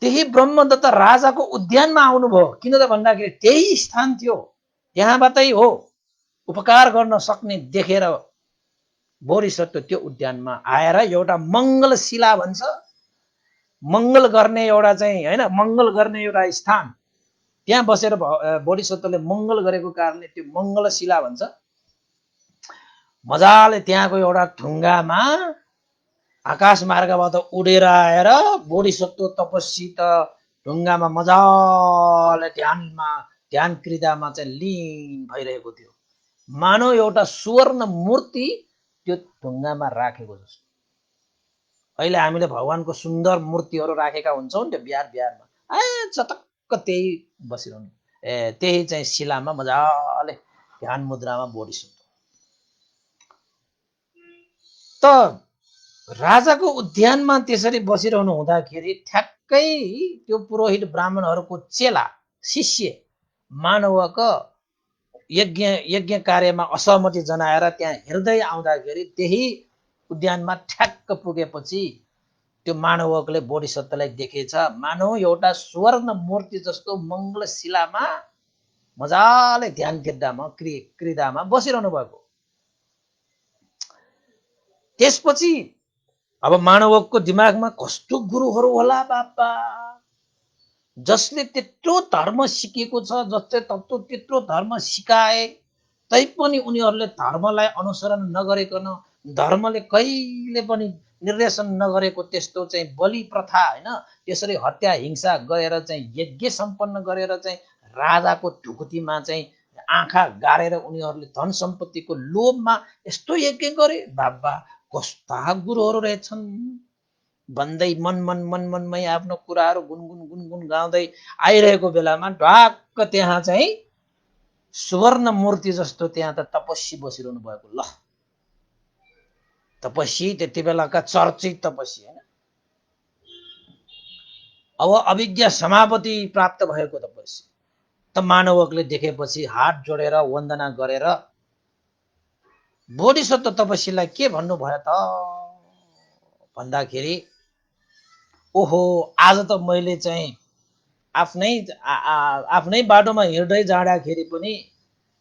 त्यही ब्रह्मदत्त राजाको उद्यानमा आउनुभयो। किन त भन्दाखेरि त्यही स्थान थियो, त्यहाँबाटै हो उपकार गर्न सक्ने देखेर बोधिसत्व त्यो उद्यानमा आएर एउटा मङ्गलशिला भन्छ, मङ्गल गर्ने एउटा चाहिँ होइन, मङ्गल गर्ने एउटा स्थान, त्यहाँ बसेर बोधिसत्वले मङ्गल गरेको कारणले त्यो मङ्गलशिला भन्छ। मजाले त्यहाँको एउटा ढुङ्गामा आकाश मार्गबाट उडेर आएर बोधिसत्व तपस्वी त ढुङ्गामा मजाले ध्यान क्रियामा चाहिँ लीन भइरहेको थियो। मानव एउटा सुवर्ण मूर्ति त्यो ढुङ्गामा राखेको जस्तो। अहिले हामीले भगवानको सुन्दर मूर्तिहरू राखेका हुन्छौँ नि बिहारमा, चटक्क त्यही बसिरहनु, त्यही चाहिँ शिलामा मजाले ध्यान मुद्रामा बोधिसत्व। त राजाको उद्यानमा त्यसरी बसिरहनु हुँदाखेरि ठ्याक्कै त्यो पुरोहित ब्राह्मणहरूको चेला शिष्य मानवको यज्ञ कार्यमा असहमति जनाएर त्यहाँ हिँड्दै आउँदाखेरि त्यही उद्यानमा ठ्याक्क पुगेपछि त्यो मानवकले बोधिसत्वलाई देखेछ। मानव एउटा स्वर्ण मूर्ति जस्तो मङ्गलशिलामा मजाले ध्यान क्रियामा बसिरहनु भएको। त्यसपछि अब मानवको दिमागमा कस्तो गुरुहरू होला बाबा, जसले त्यत्रो धर्म सिकेको छ, जसले त्यत्रो धर्म सिकाए तैपनि उनीहरूले धर्मलाई अनुसरण नगरिकन, धर्मले कहिले पनि निर्देशन नगरेको त्यस्तो चाहिँ बलि प्रथा होइन, त्यसरी हत्या हिंसा गरेर चाहिँ यज्ञ सम्पन्न गरेर चाहिँ राजाको ढुकुटीमा चाहिँ आँखा गाडेर उनीहरूले धन सम्पत्तिको लोभमा यस्तो यज्ञ गरे। बाबा कस्ता गुरुहरू रहेछन् भन्दै मनमै आफ्नो कुराहरू गुनगुन गाउँदै आइरहेको बेलामा ढ्वाक्क त्यहाँ चाहिँ सुवर्ण मूर्ति जस्तो त्यहाँ त तपस्वी बसिरहनु भएको। ल तपस्वी त्यति बेलाका चर्चित तपस्वी होइन, अब अभिज्ञ समापति प्राप्त भएको तपस्वी त मानवकले देखेपछि हात जोडेर वन्दना गरेर बोधिसत्व तपस्वीलाई के भन्नुभयो त भन्दाखेरि, ओहो आज त मैले चाहिँ आफ्नै बाटोमा हिँड्दै जाँदाखेरि पनि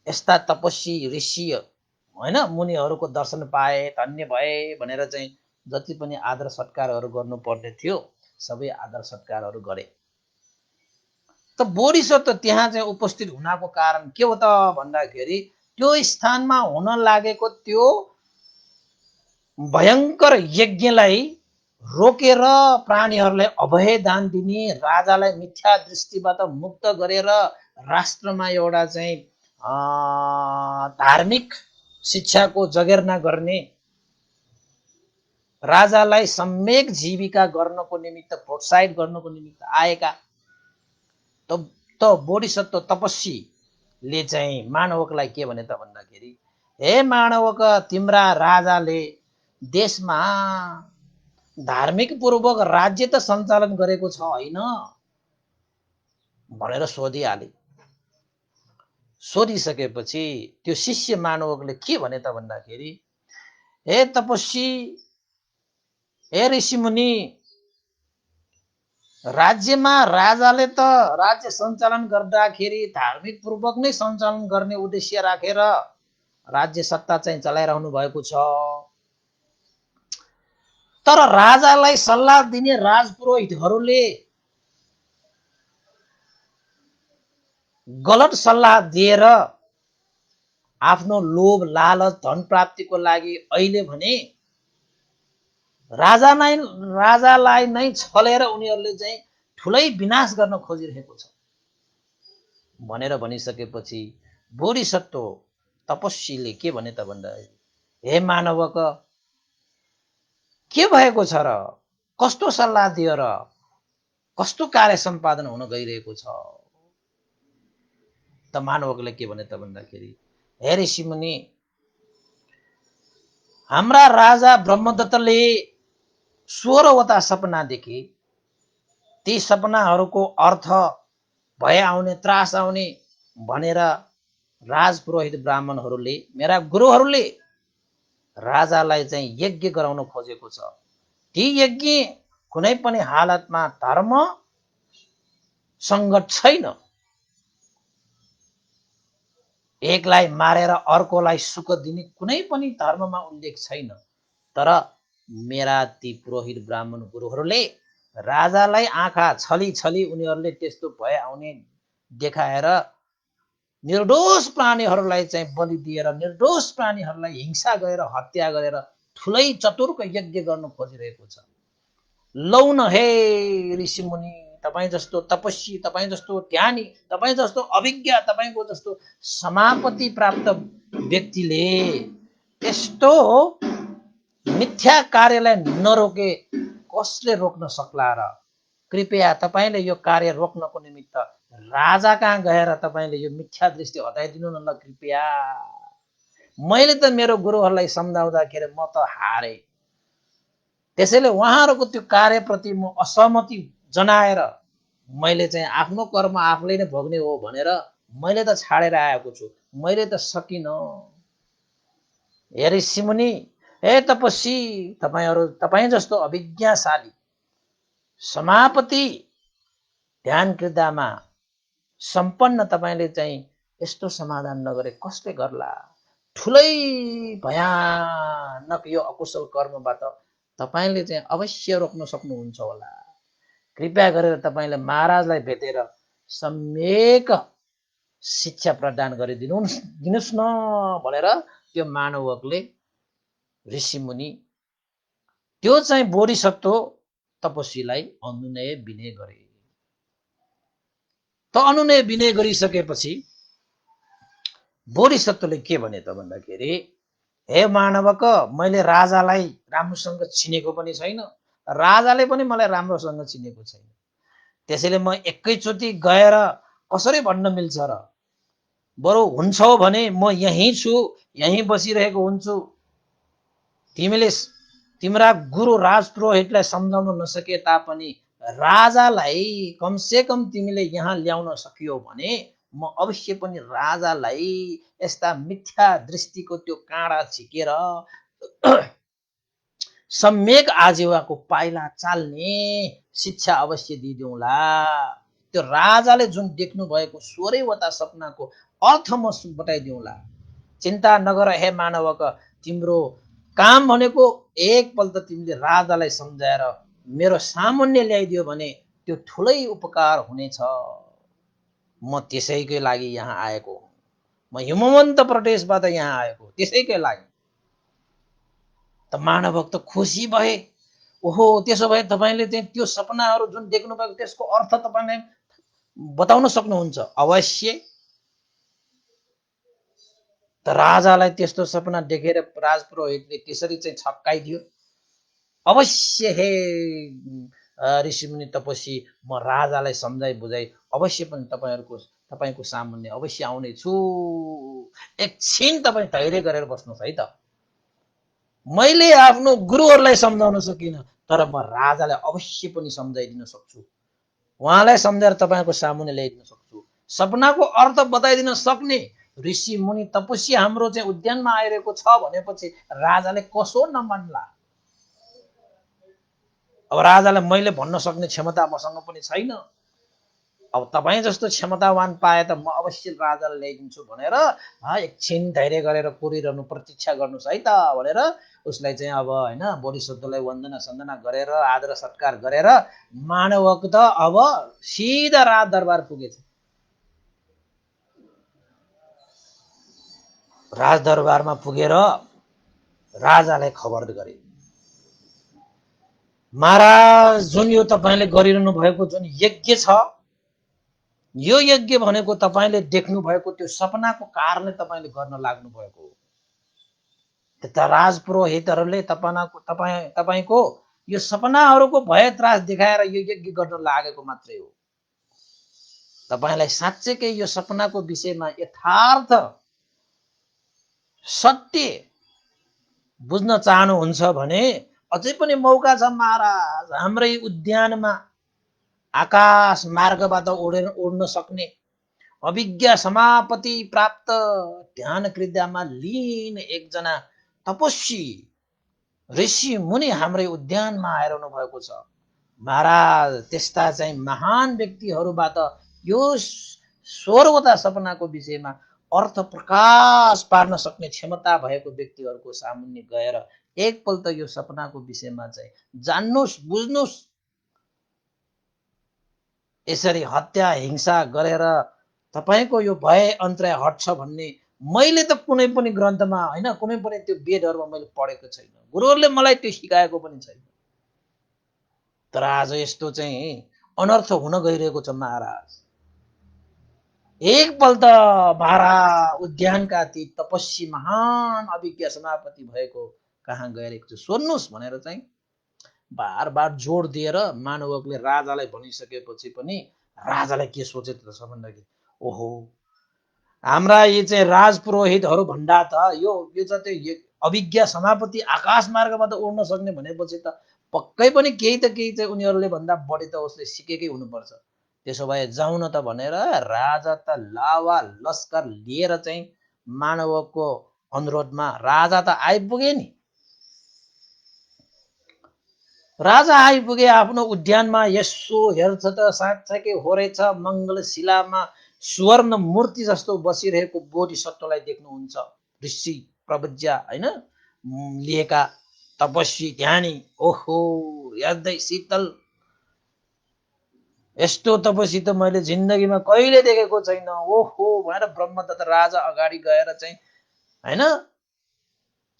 यस्ता तपस्वी ऋषि होइन मुनिहरूको दर्शन पाए, धन्य भए भनेर चाहिँ जति पनि आदर सत्कारहरू गर्नुपर्ने थियो सबै आदर सत्कारहरू गरे। त बोधिसत्व त्यहाँ चाहिँ उपस्थित हुनको कारण के हो त भन्दाखेरि त्यो स्थानमा हुन लागेको त्यो भयङ्कर यज्ञलाई रोकेर प्राणीहरूलाई अभय दान दिने, राजालाई मिथ्या दृष्टिबाट मुक्त गरेर राष्ट्रमा एउटा चाहिँ धार्मिक शिक्षाको जगेर्ना गर्ने, राजालाई सम्यक जीविका गर्नको निमित्त प्रोत्साहित गर्नको निमित्त आएका त बोधिसत्व तपस्वीले चाहिँ मानवकलाई के भने त भन्दाखेरि, हे मानवक तिम्रा राजाले देशमा धार्मिक पूर्वक राज्य त सञ्चालन गरेको छ होइन भनेर सोधिहाले। सोधिसकेपछि त्यो शिष्य मानवकले के भने त भन्दाखेरि, हे तपस्वी, हे ऋषिमुनि, राज्यमा राजाले त राज्य सञ्चालन गर्दाखेरि धार्मिक पूर्वक नै सञ्चालन गर्ने उद्देश्य राखेर राज्य सत्ता चाहिँ चलाइरहनु भएको छ, तर राजालाई सल्लाह दिने राजपुरोहितहरूले गलत सल्लाह दिएर आफ्नो लोभ लालच धन प्राप्तिको लागि अहिले भने राजालाई नै छलेर उनीहरूले चाहिँ ठुलै विनाश गर्न खोजिरहेको छ भनेर भनिसकेपछि बोधिसत्व तपस्वीले के भने त भन्दाखेरि, हे मानवक के भएको छ र, कस्तो सल्लाह दियो र, कस्तो कार्य सम्पादन हुन गइरहेको छ त मानवकले के भने त भन्दाखेरि, हे ऋषिमुनि, हाम्रा राजा ब्रह्मदत्तले 16वटा सपना देखे, ती सपनाहरूको अर्थ भय आउने त्रास आउने भनेर राजपुरोहित ब्राह्मणहरूले, मेरा गुरुहरूले राजालाई चाहिँ यज्ञ गराउन खोजेको छ। ती यज्ञ कुनै पनि हालतमा धर्म सङ्गत छैन, एकलाई मारेर अर्कोलाई सुख दिने कुनै पनि धर्ममा उल्लेख छैन, तर मेरा ती पुरोहित ब्राह्मण गुरुहरूले राजालाई आँखा छली उनीहरूले त्यस्तो भय आउने देखाएर निर्दोष प्राणीहरूलाई चाहिँ बलि दिएर निर्दोष प्राणीहरूलाई हिंसा गरेर हत्या गरेर ठुलै चतुरको यज्ञ गर्न खोजिरहेको छ। लौ न हे ऋषिमुनि, तपाईँ जस्तो तपस्वी, तपाईँ जस्तो ज्ञानी, तपाईँ जस्तो अभिज्ञ, तपाईँको जस्तो समापति प्राप्त व्यक्तिले त्यस्तो मिथ्या कार्यलाई नरोके कसले रोक्न सक्ला र? कृपया तपाईँले यो कार्य रोक्नको निमित्त राजा कहाँ गएर तपाईँले यो मिथ्या दृष्टि हटाइदिनु न ल कृपया। मैले त मेरो गुरुहरूलाई सम्झाउँदाखेरि म त हारे, त्यसैले उहाँहरूको त्यो कार्यप्रति म असहमति जनाएर मैले चाहिँ आफ्नो कर्म आफूले नै भोग्ने हो भनेर मैले त छाडेर आएको छु, मैले त सकिनँ। हे ऋषिमुनि, हे तपस्वी, तपाईँ जस्तो अभिज्ञाशाली समापति ध्यान कृदामा सम्पन्न तपाईँले चाहिँ यस्तो समाधान नगरे कसले गर्ला? ठुलै भयानक यो अकुशल कर्मबाट तपाईले चाहिँ अवश्य रोक्न सक्नुहुन्छ होला। कृपया गरेर तपाईले महाराजलाई भेटेर सम्यक शिक्षा प्रदान दिनुस् न भनेर त्यो मानवकले ऋषिमुनि त्यो चाहिँ बोधिसत्व तपस्वीलाई अनुनय विनय गरे। त अनुनय विनय गरिसकेपछि बोधिसत्वले के भने त भन्दाखेरि, हे मानवक, मैले राजालाई राम्रोसँग चिनेको पनि छैन, राजाले पनि मलाई राम्रोसँग चिनेको छैन, त्यसैले म एकैचोटि गएर कसरी भन्न मिल्छ र? बरु हुन्छ भने म यहीँ छु, यहीँ बसिरहेको हुन्छु। तिमीले तिम्रा गुरु राजपुरोहितलाई सम्झाउन नसके तापनि राजालाई कमसे कम तिमीले यहाँ ल्याउन सकियो भने म अवश्य पनि राजालाई यस्ता मिथ्या दृष्टिको त्यो काँडा झिकेर सम्यक आजीवाको पाइला चाल्ने शिक्षा अवश्य दिइदिउँला। त्यो राजाले जुन देख्नु भएको 16वटा सपनाको अर्थ म बताइदिउँला। चिन्ता नगर हे मानवक, तिम्रो काम भनेको एकपल्ट तिमीले राजालाई सम्झाएर मेरो सामुन्ने ल्याइदियो भने त्यो ठुलै उपकार हुनेछ। म त्यसैकै लागि यहाँ आएको हुँ। म हिमवन्त प्रदेशबाट यहाँ आएको, त्यसैकै लागि। त मानवक त खुसी भए। ओहो, त्यसो भए तपाईले चाहिँ त्यो सपनाहरू जुन देख्नु भएको त्यसको अर्थ तपाईले बताउन सक्नुहुन्छ? अवश्य। त राजालाई त्यस्तो सपना देखेर राजपुरोहितले त्यसरी चाहिँ छक्काइदियो। अवश्य हे ऋषिमुनि तपस्वी, म राजालाई सम्झाइ बुझाइ अवश्य पनि तपाईको सामुन्ने अवश्य आउने छु। एकछिन तपाईँ धैर्य गरेर बस्नुहोस् है त। मैले आफ्नो गुरुहरूलाई सम्झाउन सकिनँ, तर म राजालाई अवश्य पनि सम्झाइदिन सक्छु। उहाँलाई सम्झाएर तपाईको सामुन्ने ल्याइदिन सक्छु। सपनाको अर्थ बताइदिन सक्ने ऋषि मुनि तपस्वी हाम्रो चाहिँ उद्यानमा आइरहेको छ भनेपछि राजाले कसो नमान्ला? अब राजालाई मैले भन्न सक्ने क्षमता मसँग पनि छैन। अब तपाईँ जस्तो क्षमतावान पाए त म अवश्य राजालाई ल्याइदिन्छु भनेर एकछिन धैर्य गरेर कुरिरहनु, प्रतीक्षा गर्नुहोस् है त भनेर उसलाई चाहिँ अब होइन बोधिसत्वलाई वन्दना सन्दना गरेर आदर सत्कार गरेर मानवक त अब सिधा राजदरबार पुगेछ। राजदरबारमा पुगेर राजालाई खबर गरे, महाराज, जुन यो तपाईले गरिरहनु भएको जुन यज्ञ छ, यो यज्ञ भनेको तपाईले देख्नु भएको त्यो सपनाको कारणले तपाईले गर्न लाग्नु भएको हो। त्यता राजपुरोहितहरूले तपाईको यो सपनाहरूको भय त्रास देखाएर यो यज्ञ गर्न लागेको मात्रै हो। तपाईलाई साँच्चैकै यो सपनाको विषयमा यथार्थ सत्य बुझ्न चाहनुहुन्छ भने अझै पनि मौका छ महाराज। हाम्रै उद्यानमा आकाश मार्गबाट उड्न सक्ने अभिज्ञ समापति प्राप्त ध्यान क्रियामा लीन एकजना तपस्वी ऋषि मुनि हाम्रै उद्यानमा आइरहनु भएको छ। महाराज, त्यस्ता चाहिँ महान व्यक्तिहरूबाट यो 16वटा सपनाको विषयमा अर्थ प्रकाश पार्न सक्ने क्षमता भएको व्यक्तिहरूको सामुन्ने गएर एकपल्ट यो सपनाको विषयमा चाहिँ जान्नुहोस्, बुझ्नुहोस्। यसरी हत्या हिंसा गरेर तपाईको यो भय अन्तराय हट्छ भन्ने मैले त कुनै पनि ग्रन्थमा होइन, कुनै पनि त्यो वेदहरूमा मैले पढेको छैन। गुरुहरूले मलाई त्यो सिकाएको पनि छैन। तर आज यस्तो चाहिँ अनर्थ हुन गइरहेको छ महाराज। एकपल्ट महाराज उद्यानका ती तपस्वी महान अभिज्ञ समापति भएको कहाँ गएर एकचोटि सोध्नुहोस् भनेर चाहिँ बार बार जोड दिएर मानवकले राजालाई भनिसकेपछि पनि राजालाई के सोचे त भन्दाखेरि, ओहो, हाम्रा यी चाहिँ राजपुरोहितहरू भन्दा त यो चाहिँ अभिज्ञ समापति आकाश मार्गबाट उड्न सक्ने भनेपछि त पक्कै पनि केही त केही चाहिँ उनीहरूले भन्दा बढी त उसले सिकेकै हुनुपर्छ। त्यसो भए जाउँ न त भनेर राजा त लावा लस्कर लिएर चाहिँ मानवकको अनुरोधमा राजा त आइपुगे नि। राजा आइपुगे आफ्नो उद्यानमा। यसो हेर्छ त साँच्चैकै हो रहेछ, मङ्गलशिलामा सुवर्ण मूर्ति जस्तो बसिरहेको बोधिसत्वलाई देख्नुहुन्छ। ऋषि प्रवज्या हैन लिएका तपस्वी ध्यानी, ओहो हेर्दै शीतल, यस्तो तपस्वी त मैले जिन्दगीमा कहिले देखेको छैन, ओहो भनेर ब्रह्मदत्त राजा अगाडि गएर चाहिँ हैन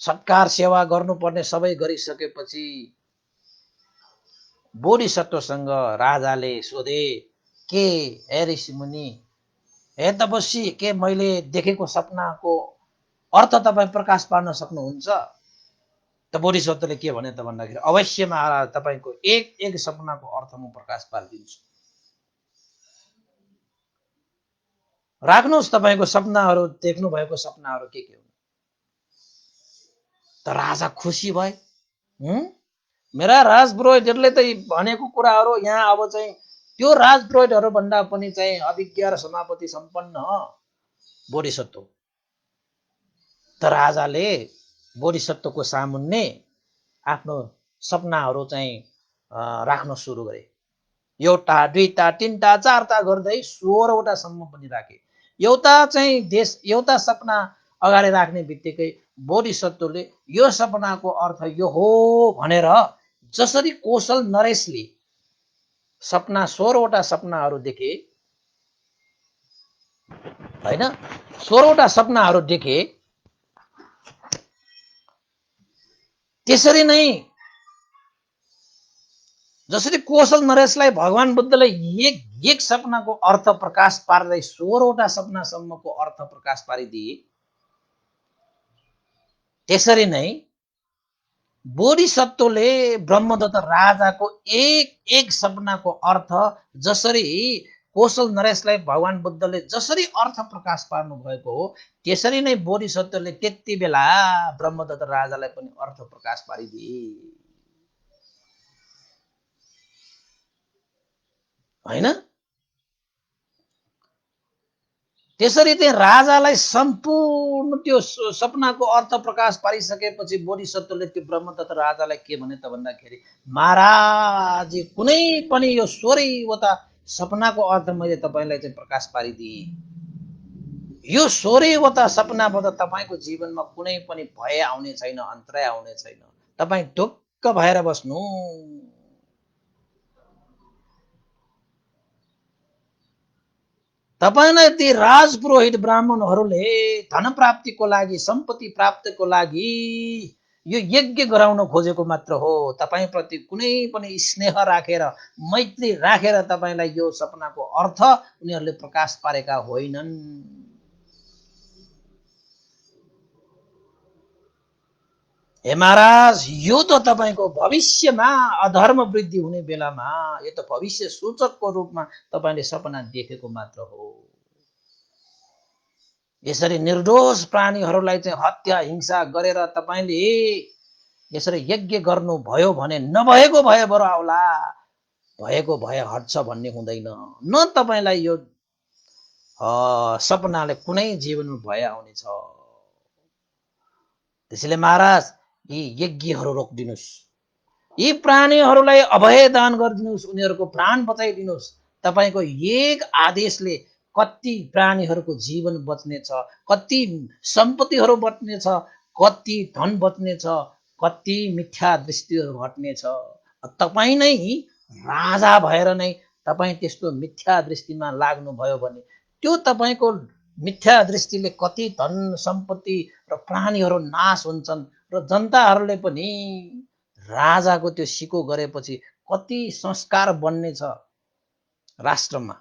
सत्कार सेवा गर्नुपर्ने सबै गरिसकेपछि बोधिसत्वसँग राजाले सोधे, के हे ऋषिमुनि, हे तपस्वी, के मैले देखेको सपनाको अर्थ तपाईँ प्रकाश पार्न सक्नुहुन्छ? त बोधिसत्वले के भने त भन्दाखेरि, अवश्य महाराज, तपाईँको एक एक सपनाको अर्थ म प्रकाश पारिदिन्छु। राख्नुहोस् तपाईँको सपनाहरू, देख्नु भएको सपनाहरू के हुन्। त राजा खुसी भए। मेरा राजपुरोहितहरूले त भनेको कुराहरू यहाँ अब चाहिँ त्यो राजपुरोहितहरू भन्दा पनि चाहिँ अभिज्ञ र समापति सम्पन्न बोधिसत्व। त राजाले बोधिसत्वको सामुन्ने आफ्नो सपनाहरू चाहिँ राख्न सुरु गरे। एउटा, दुईटा, तीनटा, चारटा गर्दै 16वटासम्म पनि राखे। एउटा सपना अगाडि राख्ने बित्तिकै बोधिसत्वले यो सपनाको अर्थ यो हो भनेर, जसरी कौशल नरेशले सपना 16वटा सपनाहरू देखे हैन, 16वटा सपनाहरू देखे, त्यसरी नै जसरी कौशल नरेशलाई भगवान बुद्धले एक सपनाको अर्थ प्रकाश पार्दै 16वटा सपनासम्मको अर्थ प्रकाश पारिदिए, त्यसरी नै बोधिसत्वले ब्रह्मदत्त राजाको एक एक सपनाको अर्थ जसरी कौशल नरेशलाई भगवान बुद्धले जसरी अर्थ प्रकाश पार्नु भएको हो, त्यसरी नै बोधिसत्वले त्यति बेला ब्रह्मदत्त राजालाई पनि अर्थ प्रकाश पारिदिए हैन। त्यसरी चाहिँ राजालाई सम्पूर्ण त्यो सपनाको अर्थ प्रकाश पारिसकेपछि बोधिसत्वले त्यो ब्रह्मदत्त राजालाई के भने त भन्दाखेरि, महाराज, कुनै पनि यो 16वटा सपनाको अर्थ मैले तपाईँलाई चाहिँ प्रकाश पारिदिएँ। यो 16वटा सपनाबाट तपाईँको जीवनमा कुनै पनि भय आउने छैन, अन्तराय आउने छैन। तपाईँ ढुक्क भएर बस्नु। तपाईलाई ती राजपुरोहित ब्राह्मणहरूले धन प्राप्तिको लागि, सम्पत्ति प्राप्तिको लागि यो यज्ञ गराउन खोजेको मात्र हो। तपाईप्रति कुनै पनि स्नेह राखेर, मैत्री राखेर तपाईलाई यो सपनाको अर्थ उनीहरूले प्रकाश पारेका होइनन्। हे महाराज, यो त तपाईको भविष्यमा अधर्म वृद्धि हुने बेलामा यो त भविष्य सूचकको रूपमा तपाईले सपना देखेको मात्र हो। यसरी निर्दोष प्राणीहरूलाई चाहिँ हत्या हिंसा गरेर तपाईले यसरी यज्ञ गर्नु भयो भने नभएको भए बरु आउला, भएको भए हट्छ भन्ने हुँदैन। न तपाईलाई यो सपनाले कुनै जीवनमा भय आउनेछ। त्यसैले महाराज, यी यज्ञहरू रोकिदिनुस्, यी प्राणीहरूलाई अभय दान गरिदिनुस्, उनीहरूको प्राण बचाइदिनुस्। तपाईको एक आदेशले कति प्राणीहरूको जीवन बच्नेछ, कति सम्पत्तिहरू बच्नेछ, कति धन बच्नेछ, कति मिथ्या दृष्टिहरू हट्नेछ। तपाईँ नै राजा भएर नै तपाईँ त्यस्तो मिथ्या दृष्टिमा लाग्नुभयो भने त्यो तपाईँको मिथ्या दृष्टिले कति धन सम्पत्ति र प्राणीहरू नाश हुन्छन् र जनताहरूले पनि राजाको त्यो सिको गरेपछि कति संस्कार बन्ने छ राष्ट्रमा।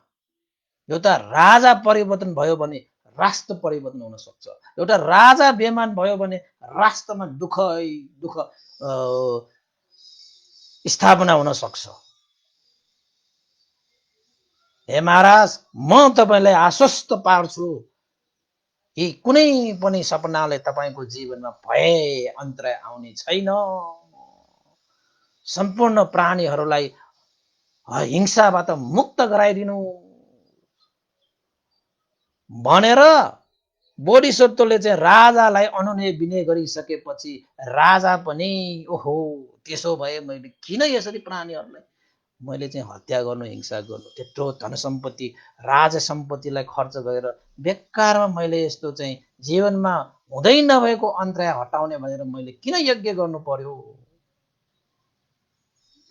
एउटा राजा परिवर्तन भयो भने राष्ट्र परिवर्तन हुन सक्छ। एउटा राजा बेमान भयो भने राष्ट्रमा दुःख स्थापना हुन सक्छ। हे महाराज, म तपाईलाई आश्वस्त पार्छु कि कुनै पनि सपनाले तपाईको जीवनमा भय अन्तराय आउने छैन। सम्पूर्ण प्राणीहरूलाई हिंसाबाट मुक्त गराइदिनु भनेर बोधिसत्वले चाहिँ राजालाई अनुनय विनय गरिसकेपछि राजा पनि ओहो, त्यसो भए मैले किन यसरी प्राणीहरूलाई मैले चाहिँ हत्या गर्नु, हिंसा गर्नु, त्यत्रो धन सम्पत्ति, राज सम्पत्तिलाई खर्च गरेर बेकारमा मैले यस्तो चाहिँ जीवनमा हुँदै नभएको अन्तराय हटाउने भनेर मैले किन यज्ञ गर्नु पर्यो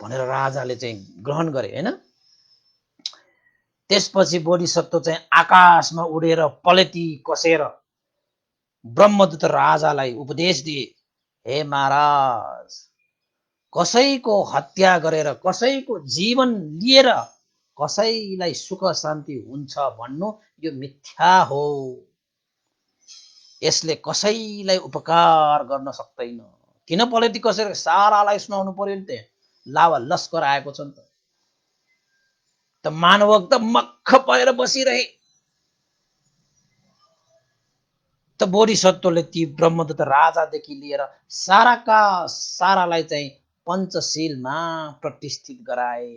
भनेर राजाले चाहिँ ग्रहण गरे हैन। त्यसपछि बोधिसत्व चाहिँ आकाशमा उडेर पलेटी कसेर ब्रह्मदूत राजालाई उपदेश दिए, हे महाराज, कसैको हत्या गरेर कसैको जीवन लिएर कसैलाई सुख शान्ति हुन्छ भन्नु यो मिथ्या हो। यसले कसैलाई उपकार गर्न सक्दैन। किन पलेटी कसेर सारालाई सुनाउनु पर्यो नि? त्यहाँ लावा लस्कर आएको छ नि त मानव एकदम मक्ख परेर बसिरहे। त बोधिसत्वले ती ब्रह्मदूत राजादेखि लिएर साराका सारालाई चाहिँ पञ्चशीलमा प्रतिष्ठित गराए।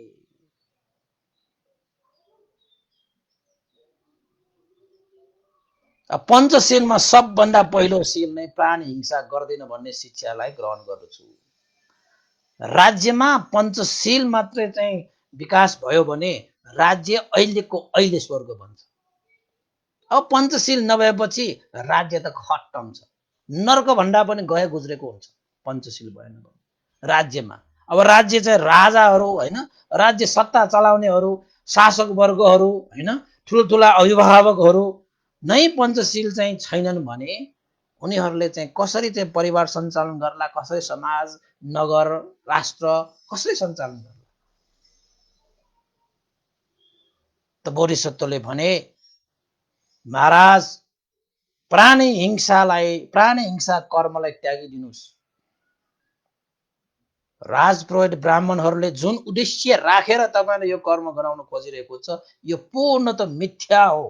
पञ्चशीलमा सबभन्दा पहिलो शील नै प्राणी हिंसा गर्दैन भन्ने शिक्षालाई ग्रहण गर्दछु। राज्यमा पञ्चशील मात्रै चाहिँ विकास भयो भने राज्य अहिलेको अहिले स्वर्ग बन्छ। अब पञ्चशील नभएपछि राज्य त खत्तम छ, नर्क भन्दा पनि गए गुज्रेको हुन्छ पञ्चशील भएन भने राज्यमा। अब राज्य चाहिँ राजाहरू हैन, राज्य सत्ता चलाउनेहरू, शासक वर्गहरू हैन, ठुलठुला अभिभावकहरू नै पञ्चशील चाहिँ छैनन् भने उनीहरूले चाहिँ कसरी चाहिँ परिवार सञ्चालन गर्ला, कसरी समाज, नगर, राष्ट्र कसरी सञ्चालन गर्ला? त बोधिसत्वले भने, महाराज, प्राणी हिंसा कर्मलाई त्यागिदिनुस्। राजपुरोहित ब्राह्मणहरूले जुन उद्देश्य राखेर तपाईले यो कर्म गराउन खोजिरहेको छ यो पूर्णत मिथ्या हो।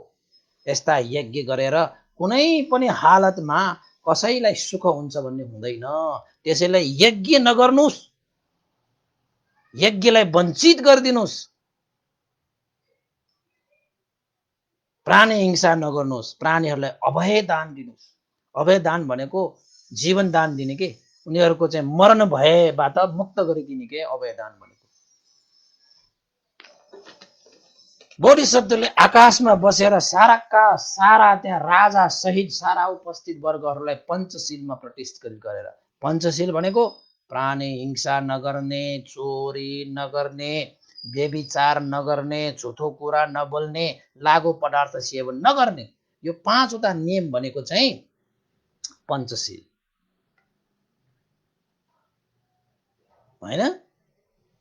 यस्ता यज्ञ गरेर कुनै पनि हालतमा कसैलाई सुख हुन्छ भन्ने हुँदैन। त्यसैले यज्ञ नगर्नुस्, यज्ञलाई वञ्चित गरिदिनुस्, प्राणी हिंसा नगर्नुस्, प्राणीहरूलाई अभय दान दिनुस्। अभय दान भनेको जीवन दान दिने के, उनीहरूको चाहिँ मरण भएबाट मुक्त गरिदिने के अभय दान भनेको। बोधिसत्वले आकाशमा बसेर साराका सारा त्यहाँ राजा सहित सारा उपस्थित वर्गहरूलाई पञ्चशीलमा प्रतिष्ठित गरेर, पञ्चशील भनेको प्राणी हिंसा नगर्ने, चोरी नगर्ने, व्यभिचार नगर्ने, झुठो कुरा नबोल्ने, लागु पदार्थ सेवन नगर्ने, यो पाँचवटा नियम भनेको चाहिँ पञ्चशील हैन।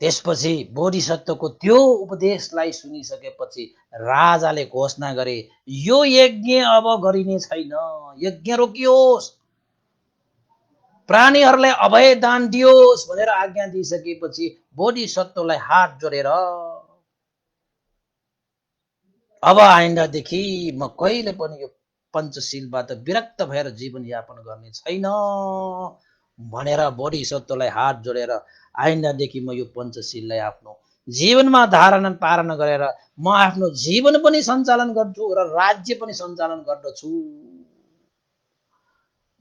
त्यसपछि बोधिसत्वको त्यो उपदेशलाई सुनिसकेपछि राजाले घोषणा गरे, यो यज्ञ अब गरिने छैन, यज्ञ रोकियोस्, प्राणीहरूलाई अभय दान दियोस् भनेर आज्ञा दिइसकेपछि बोधिसत्वलाई हात जोडेर, अब आइन्दादेखि म कहिले पनि यो पञ्चशीलबाट विरक्त भएर जीवन यापन गर्ने छैन भनेर बोधिसत्वलाई हात जोडेर आइन्दादेखि म यो पञ्चशीललाई आफ्नो जीवनमा धारण पालन गरेर म आफ्नो जीवन पनि सञ्चालन गर्छु र राज्य पनि सञ्चालन गर्दछु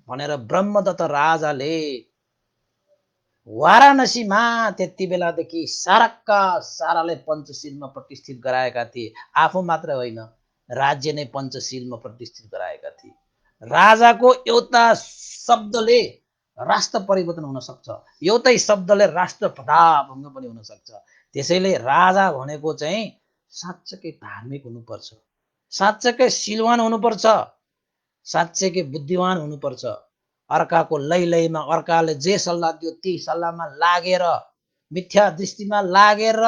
भनेर ब्रह्मदत्त राजाले वाराणसीमा त्यति बेलादेखि साराका साराले पञ्चशीलमा प्रतिष्ठित गराएका थिए। आफू मात्र होइन, राज्य नै पञ्चशीलमा प्रतिष्ठित गराएका थिए। राजाको एउटा शब्दले राष्ट्र परिवर्तन हुन सक्छ, एउटै शब्दले राष्ट्र प्रतापभङ्ग पनि हुन सक्छ। त्यसैले राजा भनेको चाहिँ साँच्चै धार्मिक हुनुपर्छ, साँच्चै शीलवान हुनुपर्छ, साँच्चै बुद्धिमान हुनुपर्छ। अर्काको लैलैमा अर्काले जे सल्लाह दियो त्यही सल्लाहमा लागेर, मिथ्या दृष्टिमा लागेर,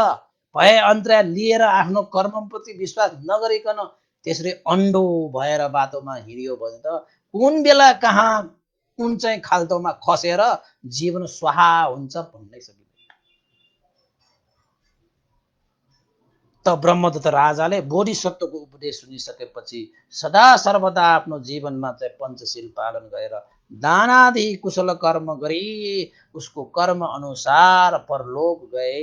भय अन्तराय लिएर आफ्नो कर्मप्रति विश्वास नगरिकन त्यसरी अन्डो भएर बाटोमा हिँडियो भने त कुन बेला कहाँ कुन चाहिँ खाल्टोमा खसेर जीवन स्वाहा हुन्छ भन्नै सकिँदैन। त ब्रह्मदत्त राजाले बोधिसत्वको उपदेश सुनिसकेपछि सदा सर्वदा आफ्नो जीवनमा चाहिँ पञ्चशील पालन गरेर दानादि कुशल कर्म गरी उसको कर्म अनुसार परलोक गए।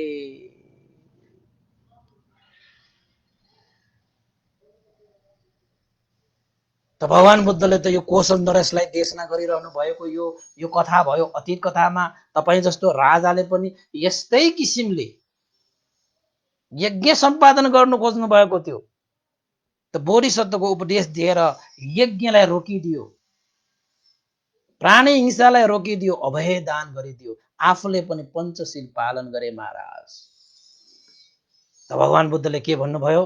त भगवान बुद्धले त यो कौशल नरेशलाई देशना गरिरहनु भएको यो कथा भयो। अतीत कथामा तपाईँ जस्तो राजाले पनि यस्तै किसिमले यज्ञ सम्पादन गर्नु खोज्नु भएको थियो। त बोधिसत्वको उपदेश दिएर यज्ञलाई रोकिदियो। प्राणी हिंसालाई रोकिदियो, अभय दान गरिदियो, आफूले पनि पञ्चशील पालन गरे महाराज। त भगवान बुद्धले के भन्नुभयो?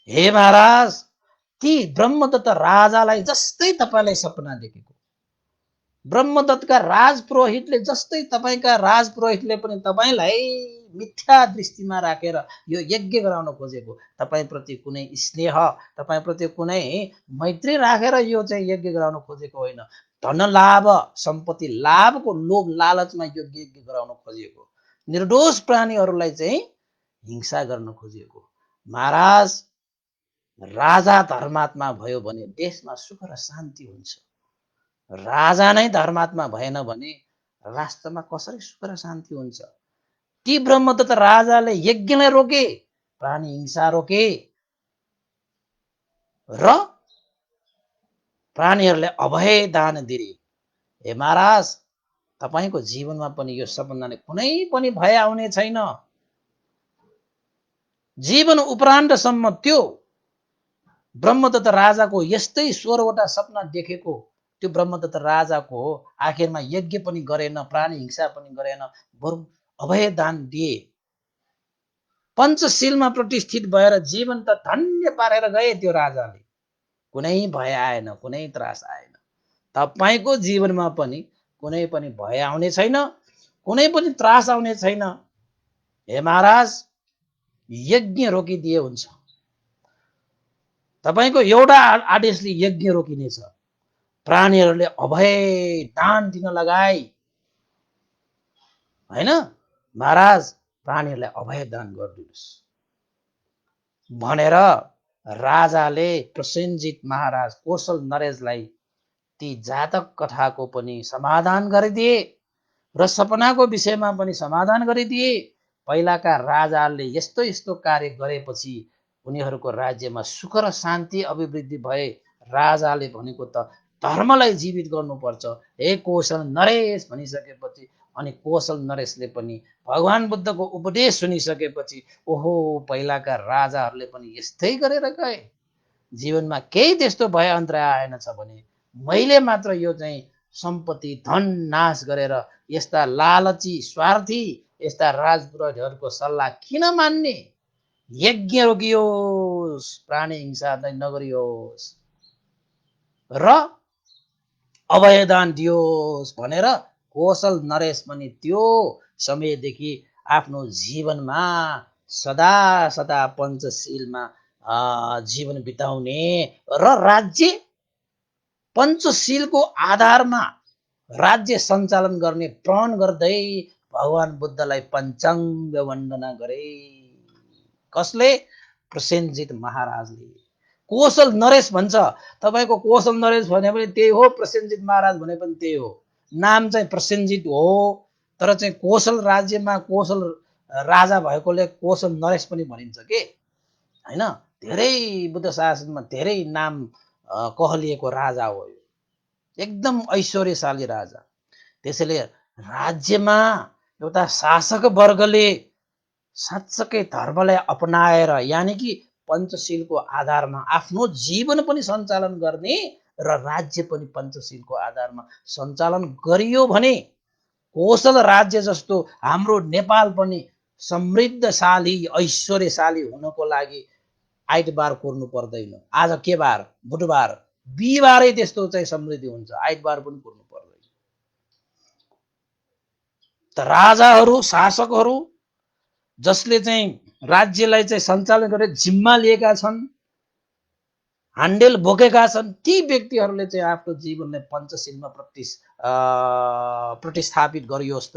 हे महाराज, ती ब्रह्मदत्त राजालाई जस्तै तपाईलाई सपना देखेको, ब्रह्मदत्तका राजपुरोहितले जस्तै तपाईका राजपुरोहितले पनि तपाईलाई मिथ्या दृष्टिमा राखेर यो यज्ञ गराउन खोजेको, तपाईप्रति कुनै स्नेह, तपाईप्रति कुनै मैत्री राखेर यो चाहिँ यज्ञ गराउन खोजेको होइन, धन लाभ सम्पत्ति लाभको लोभ लालचमा यो यज्ञ गराउन खोजेको, निर्दोष प्राणीहरूलाई चाहिँ हिंसा गर्न खोजेको। महाराज, राजा धर्मात्मा भयो भने देशमा सुख र शान्ति हुन्छ, राजा नै धर्मात्मा भएन भने राष्ट्रमा कसरी सुख र शान्ति हुन्छ? ती ब्रह्मदत्त राजाले यज्ञलाई रोके, प्राणी हिंसा रोके र प्राणीहरूलाई अभय दान दिए। हे महाराज, तपाईको जीवनमा पनि यो सपनाले कुनै पनि भय आउने छैन। जीवन उपरान्तसम्म त्यो ब्रह्मदत्त राजाको यस्तै 16वटा सपना देखेको त्यो ब्रह्मदत्त राजाको आखिरमा यज्ञ पनि गरेन, प्राणी हिंसा पनि गरेन, बरु अभय दान दिए, पञ्चशीलमा प्रतिष्ठित भएर जीवन त धन्य पारेर गए त्यो राजाले। कुनै भय आएन, कुनै त्रास आएन। तपाईको जीवनमा पनि कुनै पनि भय आउने छैन, कुनै पनि त्रास आउने छैन। हे महाराज, यज्ञ रोकिदिए हुन्छ। तपाईको एउटा आदेशले यज्ञ रोकिनेछ, प्राणीहरूले अभय दान दिन लगाए हैन। महाराज, प्राणीहरूलाई अभय दान गरिदिनुस् भनेर राजाले प्रसेनजित महाराज कौशल नरेशलाई ती जातक कथाको पनि समाधान गरिदिए र सपनाको विषयमा पनि समाधान गरिदिए। पहिलाका राजाले यस्तो यस्तो कार्य गरेपछि उनीहरूको राज्यमा सुख र शान्ति अभिवृद्धि भए। राजाले भनेको त धर्मलाई जीवित गर्नुपर्छ, हे कौशल नरेश भनिसकेपछि अनि कौशल नरेशले पनि भगवान बुद्धको उपदेश सुनिसकेपछि ओहो, पहिलाका राजाहरूले पनि यस्तै गरेर गए, जीवनमा केही त्यस्तो भय अन्तराय आएन छ भने मैले मात्र यो चाहिँ सम्पत्ति धन नाश गरेर यस्ता लालची स्वार्थी यस्ता राजपुरोहितहरूको सल्लाह किन मान्ने? यज्ञ रोकियोस्, प्राणी हिंसा नगरियोस् र अभयदान दियोस् भनेर कौशल नरेश पनि त्यो समयदेखि आफ्नो जीवनमा सदा सदा पञ्चशीलमा जीवन बिताउने र राज्य पञ्चशीलको आधारमा राज्य सञ्चालन गर्ने प्रण गर्दै भगवान बुद्धलाई पञ्चाङ्ग वन्दना गरे। कसले? प्रसेनजित महाराजले। कौशल नरेश भन्छ, तपाईको कौशल नरेश भने पनि त्यही हो, प्रसेनजित महाराज भने पनि त्यही हो, नाम चाहिँ प्रसेनजित हो, तर चाहिँ कौशल राज्यमा कौशल राजा भएकोले कौशल नरेश पनि भनिन्छ के हैन। धेरै बुद्ध शासनमा धेरै नाम कहलिएको राजा हो, एकदम ऐश्वर्यशाली राजा। त्यसैले राज्यमा एउटा शासक वर्गले साँच्चै धर्मलाई अपनाएर यानि कि पञ्चशीलको आधारमा आफ्नो जीवन पनि सञ्चालन गर्ने र राज्य पनि पञ्चशीलको आधारमा सञ्चालन गरियो भने कौशल राज्य जस्तो हाम्रो नेपाल पनि समृद्धशाली ऐश्वर्यशाली हुनको लागि आइतबार कुर्नु पर्दैन। आज के बार? बुधबार, बिहिबारै त्यस्तो चाहिँ समृद्धि हुन्छ, आइतबार पनि कुर्नु पर्दैन। त राजाहरू शासकहरू जसले चाहिँ राज्यलाई चाहिँ सञ्चालन गरेर जिम्मा लिएका छन्, ह्यान्डल बोकेका छन्, ती व्यक्तिहरूले चाहिँ आफ्नो जीवनलाई पञ्चशीलमा प्रतिस्थापित गरियोस् त,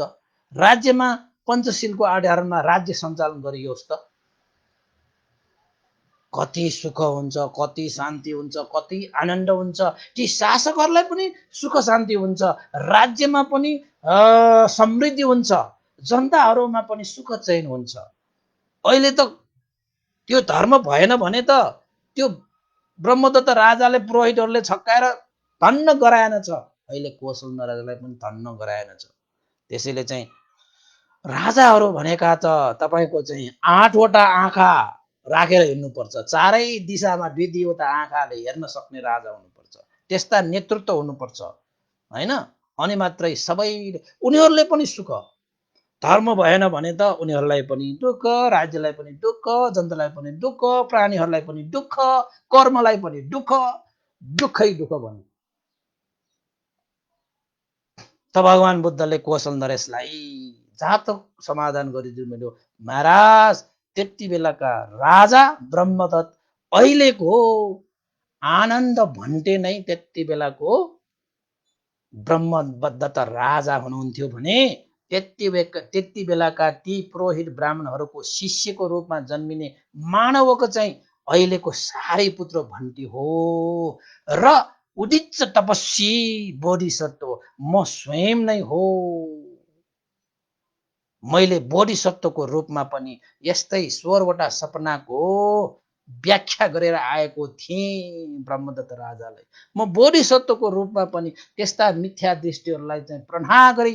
राज्यमा पञ्चशीलको आधारमा राज्य सञ्चालन गरियोस् त, कति सुख हुन्छ, कति शान्ति हुन्छ, कति आनन्द हुन्छ। ती शासकहरूलाई पनि सुख शान्ति हुन्छ, राज्यमा पनि समृद्धि हुन्छ, जनताहरूमा पनि सुख चैन हुन्छ। अहिले त त्यो धर्म भएन भने त त्यो ब्रह्मदत्त राजाले पुरोहितहरूले छक्काएर धन्न गराएन छ, अहिले कौशल नरेशलाई पनि धन्न गराएन छ। त्यसैले चाहिँ राजाहरू भनेका त तपाईको चाहिँ 8वटा आँखा राखेर हिँड्नुपर्छ, चारै दिशामा दुई दुईवटा आँखाले हेर्न सक्ने राजा हुनुपर्छ, त्यस्ता नेतृत्व हुनुपर्छ हैन। अनि मात्रै सबै उनीहरूले पनि सुख, धर्म भएन भने त उनीहरूलाई पनि दुःख, राज्यलाई पनि दुःख, जनतालाई पनि दुःख, प्राणीहरूलाई पनि दुःख, कर्मलाई पनि दुःख, दुःखै दुःख भन्यो। त भगवान बुद्धले कौशल नरेशलाई जातक समाधान गरिदिनु। महाराज त्यति बेलाका राजा ब्रह्मदत्त अहिलेको आनन्द भन्टे नै त्यति बेलाको ब्रह्मदत्त राजा हुनुहुन्थ्यो भने त्यति बेलाका ती पुरोहित ब्राह्मणहरूको शिष्यको रूपमा जन्मिने मानवको चाहिँ अहिलेको सारै पुत्र भन्टी हो र उदित तपस्वी बोधिसत्व म स्वयं नै हो। मैले बोधिसत्वको रूपमा पनि यस्तै 16वटा सपनाको व्याख्या गरेर आएको थिएँ ब्रह्मदत्त राजालाई। म बोधिसत्वको रूपमा पनि त्यस्ता मिथ्या दृष्टिहरूलाई चाहिँ प्रहार गरी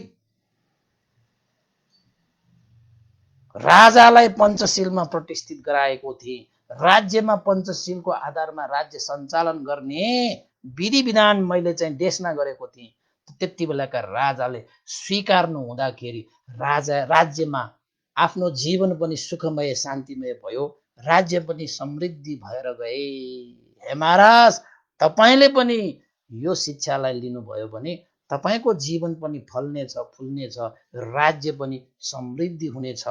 राजालाई पञ्चशीलमा प्रतिष्ठित गराएको थिएँ। राज्यमा पञ्चशीलको आधारमा राज्य सञ्चालन गर्ने विधि विधान मैले चाहिँ देशना गरेको थिएँ। त्यति बेलाका राजाले स्वीकार्नु हुँदाखेरि राज्यमा आफ्नो जीवन पनि सुखमय शान्तिमय भयो, राज्य पनि समृद्धि भएर गए। हे महाराज तपाईले पनि यो शिक्षालाई लिनुभयो भने तपाईको जीवन पनि फल्नेछ, फुल्नेछ, राज्य पनि समृद्धि हुनेछ।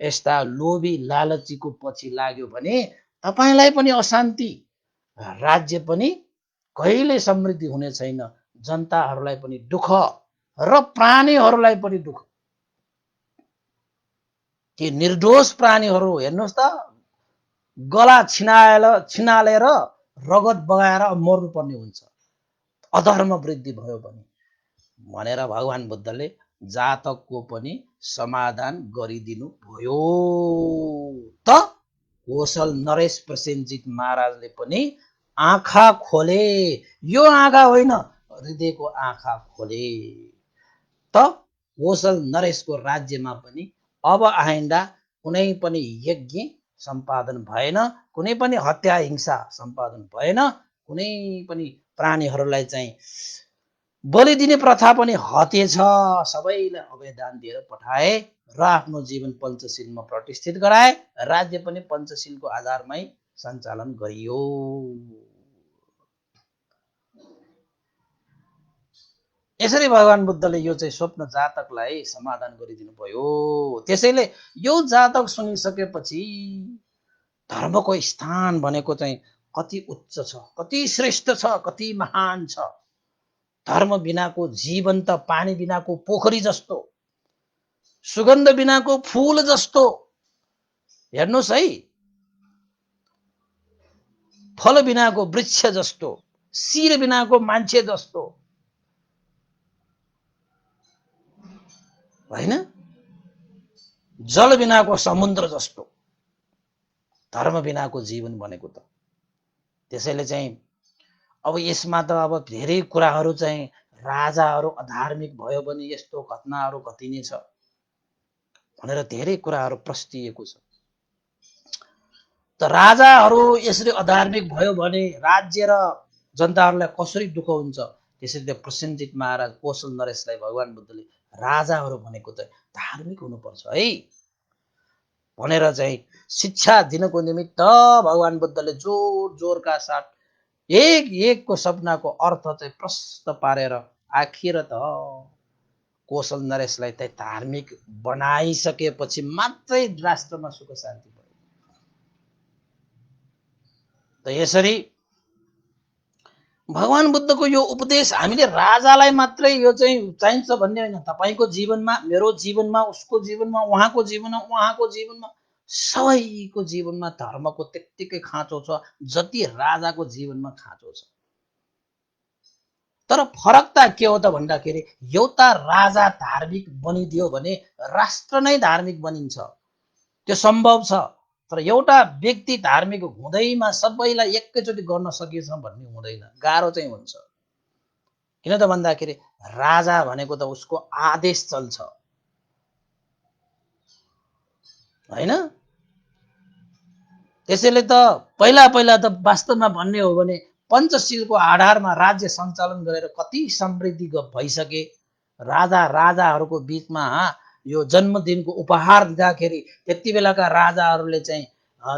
यस्ता लोभी लालचीको पछि लाग्यो भने तपाईलाई पनि अशान्ति, राज्य पनि कहिले समृद्धि हुने छैन, जनताहरूलाई पनि दुःख र प्राणीहरूलाई पनि दुःख। ती निर्दोष प्राणीहरू हेर्नुहोस् त गला छिनालेर रगत बगाएर मर्नुपर्ने हुन्छ अधर्म वृद्धि भयो भनेर भगवान बुद्धले जातकको पनि समाधान गरिदिनु भयो। त कौशल नरेश प्रसेनजित महाराजले पनि आँखा खोले, यो आँखा होइन हृदयको आँखा खोले। त कौशल नरेशको राज्यमा पनि अब आइन्दा कुनै पनि यज्ञ सम्पादन भएन, कुनै पनि हत्या हिंसा सम्पादन भएन, कुनै पनि प्राणीहरूलाई चाहिँ बलि दिने प्रथा पनि हटेछ। सबैलाई अभयदान दिएर पठाए र आफ्नो जीवन पञ्चशीलमा प्रतिष्ठित गराए। राज्य पनि पञ्चशीलको आधारमै सञ्चालन गरियो। यसरी भगवान बुद्धले यो चाहिँ स्वप्न जातकलाई समाधान गरिदिनु भयो। त्यसैले यो जातक सुनिसकेपछि धर्मको स्थान भनेको चाहिँ कति उच्च छ, कति श्रेष्ठ छ, कति महान छ। धर्म बिनाको जीवन त पानी बिनाको पोखरी जस्तो, सुगन्ध बिनाको फूल जस्तो। हेर्नुहोस् है, फल बिनाको वृक्ष जस्तो, शिर बिनाको मान्छे जस्तो हैन, जल बिनाको समुद्र जस्तो धर्म बिनाको जीवन भनेको त। त्यसैले चाहिँ अब यसमा त अब धेरै कुराहरू चाहिँ राजाहरू अधार्मिक भयो भने यस्तो घटनाहरू घटिने छ भनेर धेरै कुराहरू प्रस्टिएको छ। त राजाहरू यसरी अधार्मिक भयो भने राज्य र जनताहरूलाई कसरी दुःख हुन्छ। त्यसैले प्रसेनजित महाराज कौशल नरेशलाई भगवान बुद्धले राजाहरू भनेको चाहिँ धार्मिक हुनुपर्छ है भनेर चाहिँ शिक्षा दिनको निमित्त भगवान बुद्धले जोर जोरका साथ एक एकको सपनाको अर्थ चाहिँ प्रष्ट पारेर आखिर त कौशल नरेशलाई चाहिँ धार्मिक बनाइसकेपछि मात्रै राष्ट्रमा सुख शान्ति भयो। त यसरी भगवान बुद्धको यो उपदेश हामीले राजालाई मात्रै यो चाहिँ चाहिन्छ भन्ने होइन। तपाईको जीवनमा, मेरो जीवनमा, उसको जीवनमा, उहाँको जीवनमा, उहाँको जीवनमा, सबैको जीवनमा धर्मको त्यत्तिकै खाँचो छ जति राजाको जीवनमा खाँचो छ। तर फरक त के हो त भन्दाखेरि एउटा राजा धार्मिक बनिदियो भने राष्ट्र नै धार्मिक बनिन्छ, त्यो सम्भव छ। तर एउटा व्यक्ति धार्मिक हुँदैमा सबैलाई एकैचोटि गर्न सकिन्छ भन्ने हुँदैन, गाह्रो चाहिँ हुन्छ। किन त भन्दाखेरि राजा भनेको त उसको आदेश चल्छ हैन। त्यसैले त पहिला त वास्तवमा भन्ने हो भने पञ्चशीलको आधारमा राज्य सञ्चालन गरेर कति समृद्धि भइसके। राजाहरूको बिचमा यो जन्मदिनको उपहार दिँदाखेरि त्यति बेलाका राजाहरूले चाहिँ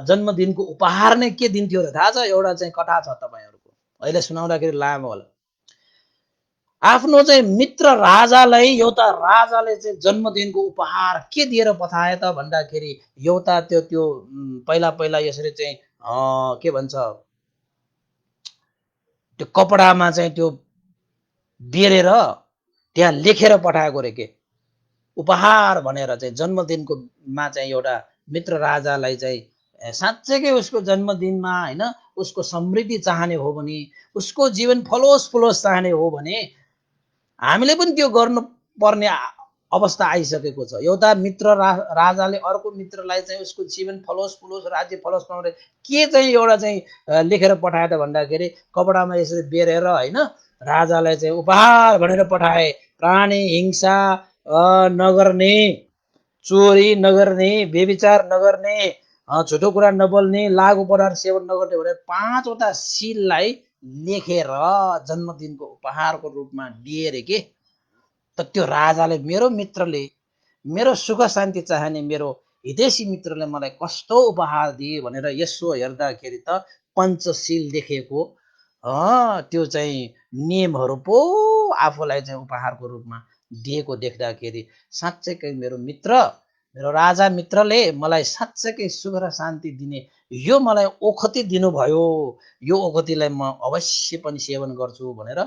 जन्मदिनको उपहार नै के दिन्थ्यो र थाहा छ? एउटा चाहिँ कथा छ तपाईँहरूको, अहिले सुनाउँदाखेरि लामो होला। आफ्नो चाहिँ मित्र राजालाई एउटा राजाले चाहिँ जन्मदिनको उपहार के दिएर पठाए त भन्दाखेरि एउटा त्यो पहिला पहिला यसरी चाहिँ के भन्छ, त्यो कपडामा चाहिँ त्यो बेरेर त्यहाँ लेखेर पठाएको रे के उपहार भनेर चाहिँ जन्मदिनको मा चाहिँ एउटा मित्र राजालाई चाहिँ साँच्चैकै उसको जन्मदिनमा हैन उसको समृद्धि चाहने हो भने, उसको जीवन फलोस् फुलोस् चाहने हो भने हामीले पनि त्यो गर्नु पर्ने अवस्था आइसकेको छ। एउटा मित्र राजाले अर्को मित्रलाई चाहिँ उसको जीवन फलोस् फुलोस् राज्य फलोस् भनेर के चाहिँ एउटा चाहिँ लेखेर पठाए त भन्दाखेरि कपडामा यसरी बेरेर हैन राजालाई चाहिँ उपहार भनेर पठाए। प्राणी हिंसा नगर्ने, चोरी नगर्ने, व्यभिचार नगर्ने, झुटो कुरा नबोल्ने, लागु पदार्थ सेवन नगर्ने भनेर 5वटा सीललाई लेखेर जन्मदिनको उपहारको रूपमा दिए के। त त्यो राजाले मेरो मित्रले, मेरो सुख शान्ति चाहने मेरो हितैषी मित्रले मलाई कस्तो उपहार दिए भनेर यसो हेर्दाखेरि त पञ्चशील लेखेको त्यो चाहिँ नियमहरू पो आफूलाई चाहिँ उपहारको रूपमा दिएको देख्दाखेरि साँच्चैकै मेरो मित्र, मेरो राजा मित्रले मलाई साँच्चैकै सुख र शान्ति दिने यो मलाई ओखती दिनुभयो, यो ओखतीलाई म अवश्य पनि सेवन गर्छु भनेर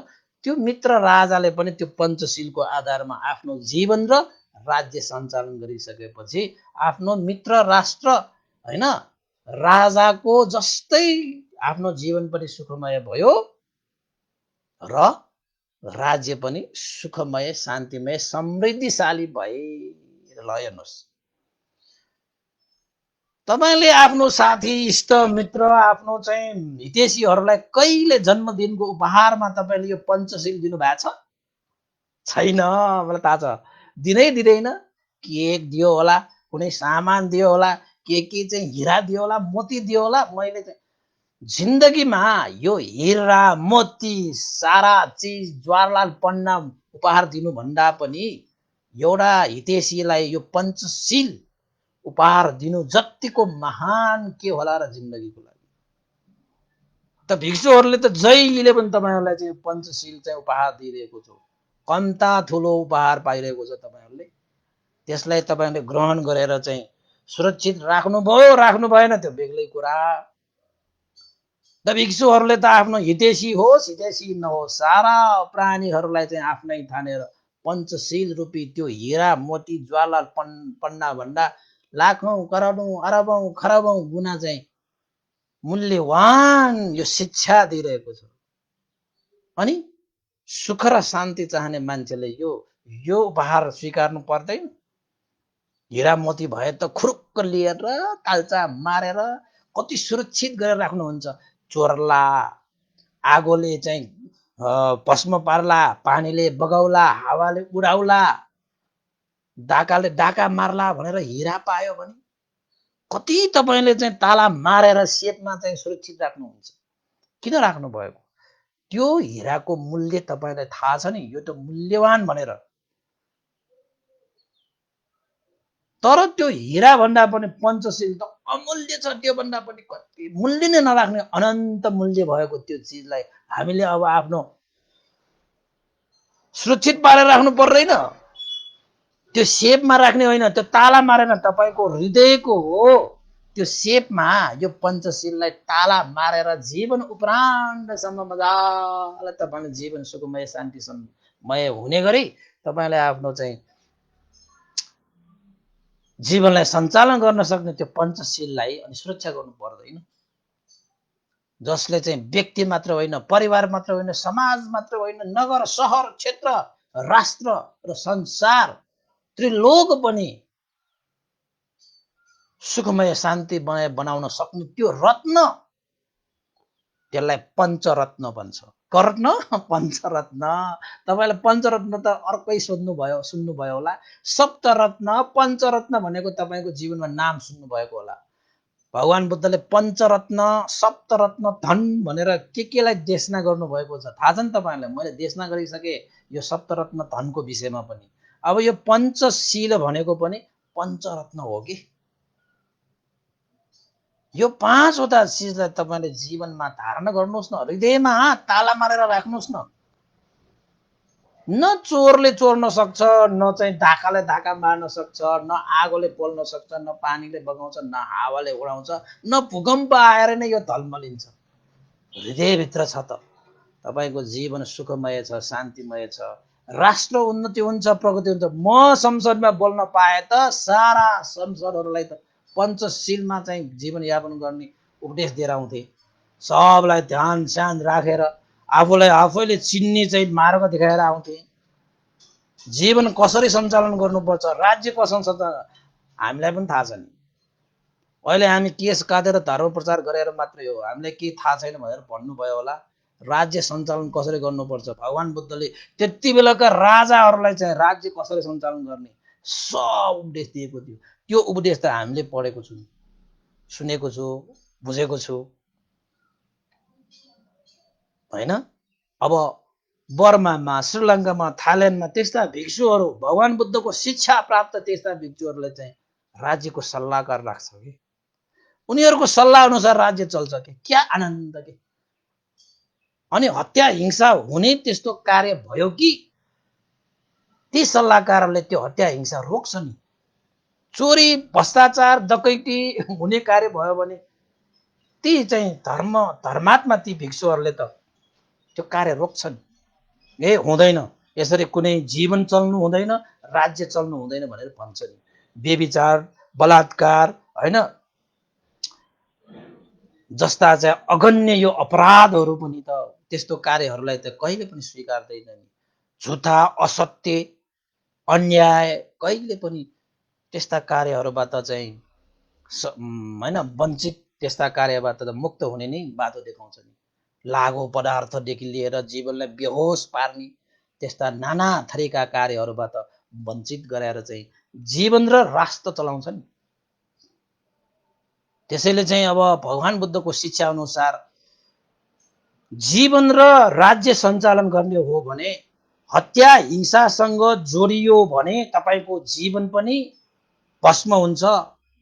त्यो मित्र राजाले पनि त्यो पञ्चशीलको आधारमा आफ्नो जीवन र राज्य सञ्चालन गरिसकेपछि आफ्नो मित्र राष्ट्र हैन राजाको जस्तै आफ्नो जीवन पनि सुखमय भयो र राज्य पनि सुखमय, शान्तिमय, समृद्धिशाली भए। ल हेर्नुहोस्, तपाईले आफ्नो साथी, इष्ट मित्र, आफ्नो चाहिँ हितैषीहरूलाई कहिले जन्मदिनको उपहारमा तपाईले यो पञ्चशील दिनु भएको छ? छैन, मलाई थाहा छ। दिनै दिँदैन, केक दियो होला, कुनै सामान दियो होला, के चाहिँ हिरा दियो होला, मोती दियो होला। मैले चाहिँ जिन्दगीमा यो हिरा मोती सारा चिज जवाहरलाल पन्ना उपहार दिनु भन्दा पनि एउटा हितैषीलाई यो पञ्चशील उपहार दिनु जतिको महान के होला र जिन्दगीको लागि। त भिक्षुहरूले त जहिले पनि तपाईहरुलाई चाहिँ पञ्चशील चाहिँ उपहार दिइरहेको छ। कम्ता ठुलो उपहार पाइरहेको छ तपाईहरुले। त्यसलाई तपाईहरुले ग्रहण गरेर चाहिँ सुरक्षित राख्नुभयो राख्नु भएन त्यो बेग्लै कुरा। त भिक्षुहरूले त आफ्नो हितैषी होस् हितैषी नहोस् सारा प्राणीहरूलाई चाहिँ आफ्नै ठानेर पञ्चशील रूपी त्यो हिरा मोती ज्वालाल पन्ना भन्दा लाखौं करोडौं अरबौं खरबौं गुना चाहिँ मूल्यवान यो शिक्षा दिइरहेको छ। अनि सुख र शान्ति चाहने मान्छेले यो उपहार स्वीकार्नु पर्दैन? हिरा मोती भए त खुरुक्क लिएर तालचा मारेर कति सुरक्षित गरेर राख्नुहुन्छ। चोर्ला, आगोले चाहिँ भस्म पार्ला, पानीले बगाउला, हावाले उडाउला, डाकाले डाका मार्ला भनेर हिरा पायो भने कति तपाईले चाहिँ ताला मारेर सेपमा चाहिँ सुरक्षित राख्नुहुन्छ। किन राख्नु भएको? त्यो हिराको मूल्य तपाईलाई थाहा छ नि, यो त मूल्यवान भनेर। तर त्यो हिरा भन्दा पनि पञ्चशील त अमूल्य छ, त्यो भन्दा पनि कति मूल्य नै नराख्ने अनन्त मूल्य भएको त्यो चिजलाई हामीले अब आफ्नो सुरक्षित पारेर राख्नु पर्दैन? त्यो सेपमा राख्ने होइन, त्यो ताला मारेन, तपाईको हृदयको हो त्यो सेपमा यो पञ्चशीललाई ताला मारेर जीवन उपरान्तसम्म मजाले तपाईले जीवन सुखमय शान्तिमय हुने गरी तपाईले आफ्नो चाहिँ जीवनलाई सञ्चालन गर्न सक्ने त्यो पञ्चशीललाई अनि सुरक्षा गर्नु पर्दैन? जसले चाहिँ व्यक्ति मात्र होइन, परिवार मात्र होइन, समाज मात्र होइन, नगर सहर क्षेत्र राष्ट्र र संसार त्रिलोक पनि सुखमय शान्तिमय बनाउन सक्ने त्यो रत्न, त्यसलाई पञ्चरत्न भन्छ। करत्न पञ्चरत्न। तपाईलाई पञ्चरत्न त अर्कै सुन्नुभयो होला। सप्तरत्न पञ्चरत्न भनेको तपाईको जीवनमा नाम सुन्नुभएको होला। भगवान बुद्धले पञ्चरत्न सप्तरत्न धन भनेर केलाई देशना गर्नुभएको छ थाहा छ नि तपाईँलाई। मैले देशना गरिसके यो सप्तरत्न धनको विषयमा पनि। अब यो पञ्चशील भनेको पनि पञ्चरत्न हो कि। यो पाँचवटा चिजलाई तपाईँले जीवनमा धारण गर्नुहोस् न, हृदयमा ताला मारेर राख्नुहोस् न। न चोरले चोर्न सक्छ, न चाहिँ धाकाले धाका मार्न सक्छ, न आगोले पोल्न सक्छ, न पानीले बगाउँछ, न हावाले उडाउँछ, न भूकम्प आएर नै यो ढलमलिन्छ। हृदयभित्र छ त तपाईँको जीवन सुखमय छ, शान्तिमय छ, राष्ट्र उन्नति हुन्छ, प्रगति हुन्छ। म संसदमा बोल्न पाए त सारा संसदहरूलाई त पञ्चशीलमा चाहिँ जीवनयापन गर्ने उपदेश दिएर आउँथे। सबलाई ध्यान स्यान राखेर आफूलाई आफैले चिन्ने चाहिँ मार्ग देखाएर आउँथे। जीवन कसरी सञ्चालन गर्नुपर्छ, राज्य कसरी सञ्चालन, हामीलाई पनि थाहा छ नि। अहिले हामी केस काटेर धर्म प्रचार गरेर मात्रै हो, हामीलाई के थाहा छैन भनेर भन्नुभयो होला। राज्य सञ्चालन कसरी गर्नुपर्छ भगवान बुद्धले त्यति बेलाका राजाहरूलाई चाहिँ राज्य कसरी सञ्चालन गर्ने सब उपदेश दिएको थियो। त्यो उपदेश त हामीले पढेको छु, सुनेको छु, बुझेको छु हैन। अब बर्मामा, श्रीलङ्कामा, थाइल्यान्डमा त्यस्ता भिक्षुहरू, भगवान बुद्धको शिक्षा प्राप्त त्यस्ता भिक्षुहरूलाई चाहिँ राज्यको सल्लाहकार राख्छ कि उनीहरूको सल्लाह अनुसार राज्य चल्छ कि क्या आनन्द के। अनि हत्या हिंसा हुने त्यस्तो कार्य भयो कि ती सल्लाहकारहरूले त्यो हत्या हिंसा रोक्छ नि। चोरी भ्रष्टाचार डकैती हुने कार्य भयो भने ती चाहिँ धर्मात्मा ती भिक्षुहरूले त त्यो कार्य रोक्छन्। ए हुँदैन, यसरी कुनै जीवन चल्नु हुँदैन, राज्य चल्नु हुँदैन भनेर भन्छ नि। व्यभिचार, बलात्कार हैन जस्ता चाहिँ अगन्य यो अपराधहरू पनि त त्यस्तो कार्यहरूलाई त कहिले पनि स्वीकार्दैन नि। झुठा, असत्य, अन्याय कहिले पनि त्यस्ता कार्यहरूबाट चाहिँ हैन वञ्चित, त्यस्ता कार्यबाट त मुक्त हुने नै बाटो देखाउँछ नि। लागु पदार्थदेखि लिएर जीवनलाई बेहोस पार्ने त्यस्ता नाना थरीका कार्यहरूबाट वञ्चित गराएर चाहिँ जीवन र राष्ट्र चलाउँछ नि। त्यसैले चाहिँ अब भगवान बुद्धको शिक्षा अनुसार जीवन र राज्य सञ्चालन गर्ने हो भने हत्या हिंसासँग जोडियो भने तपाईको जीवन पनि भस्म हुन्छ,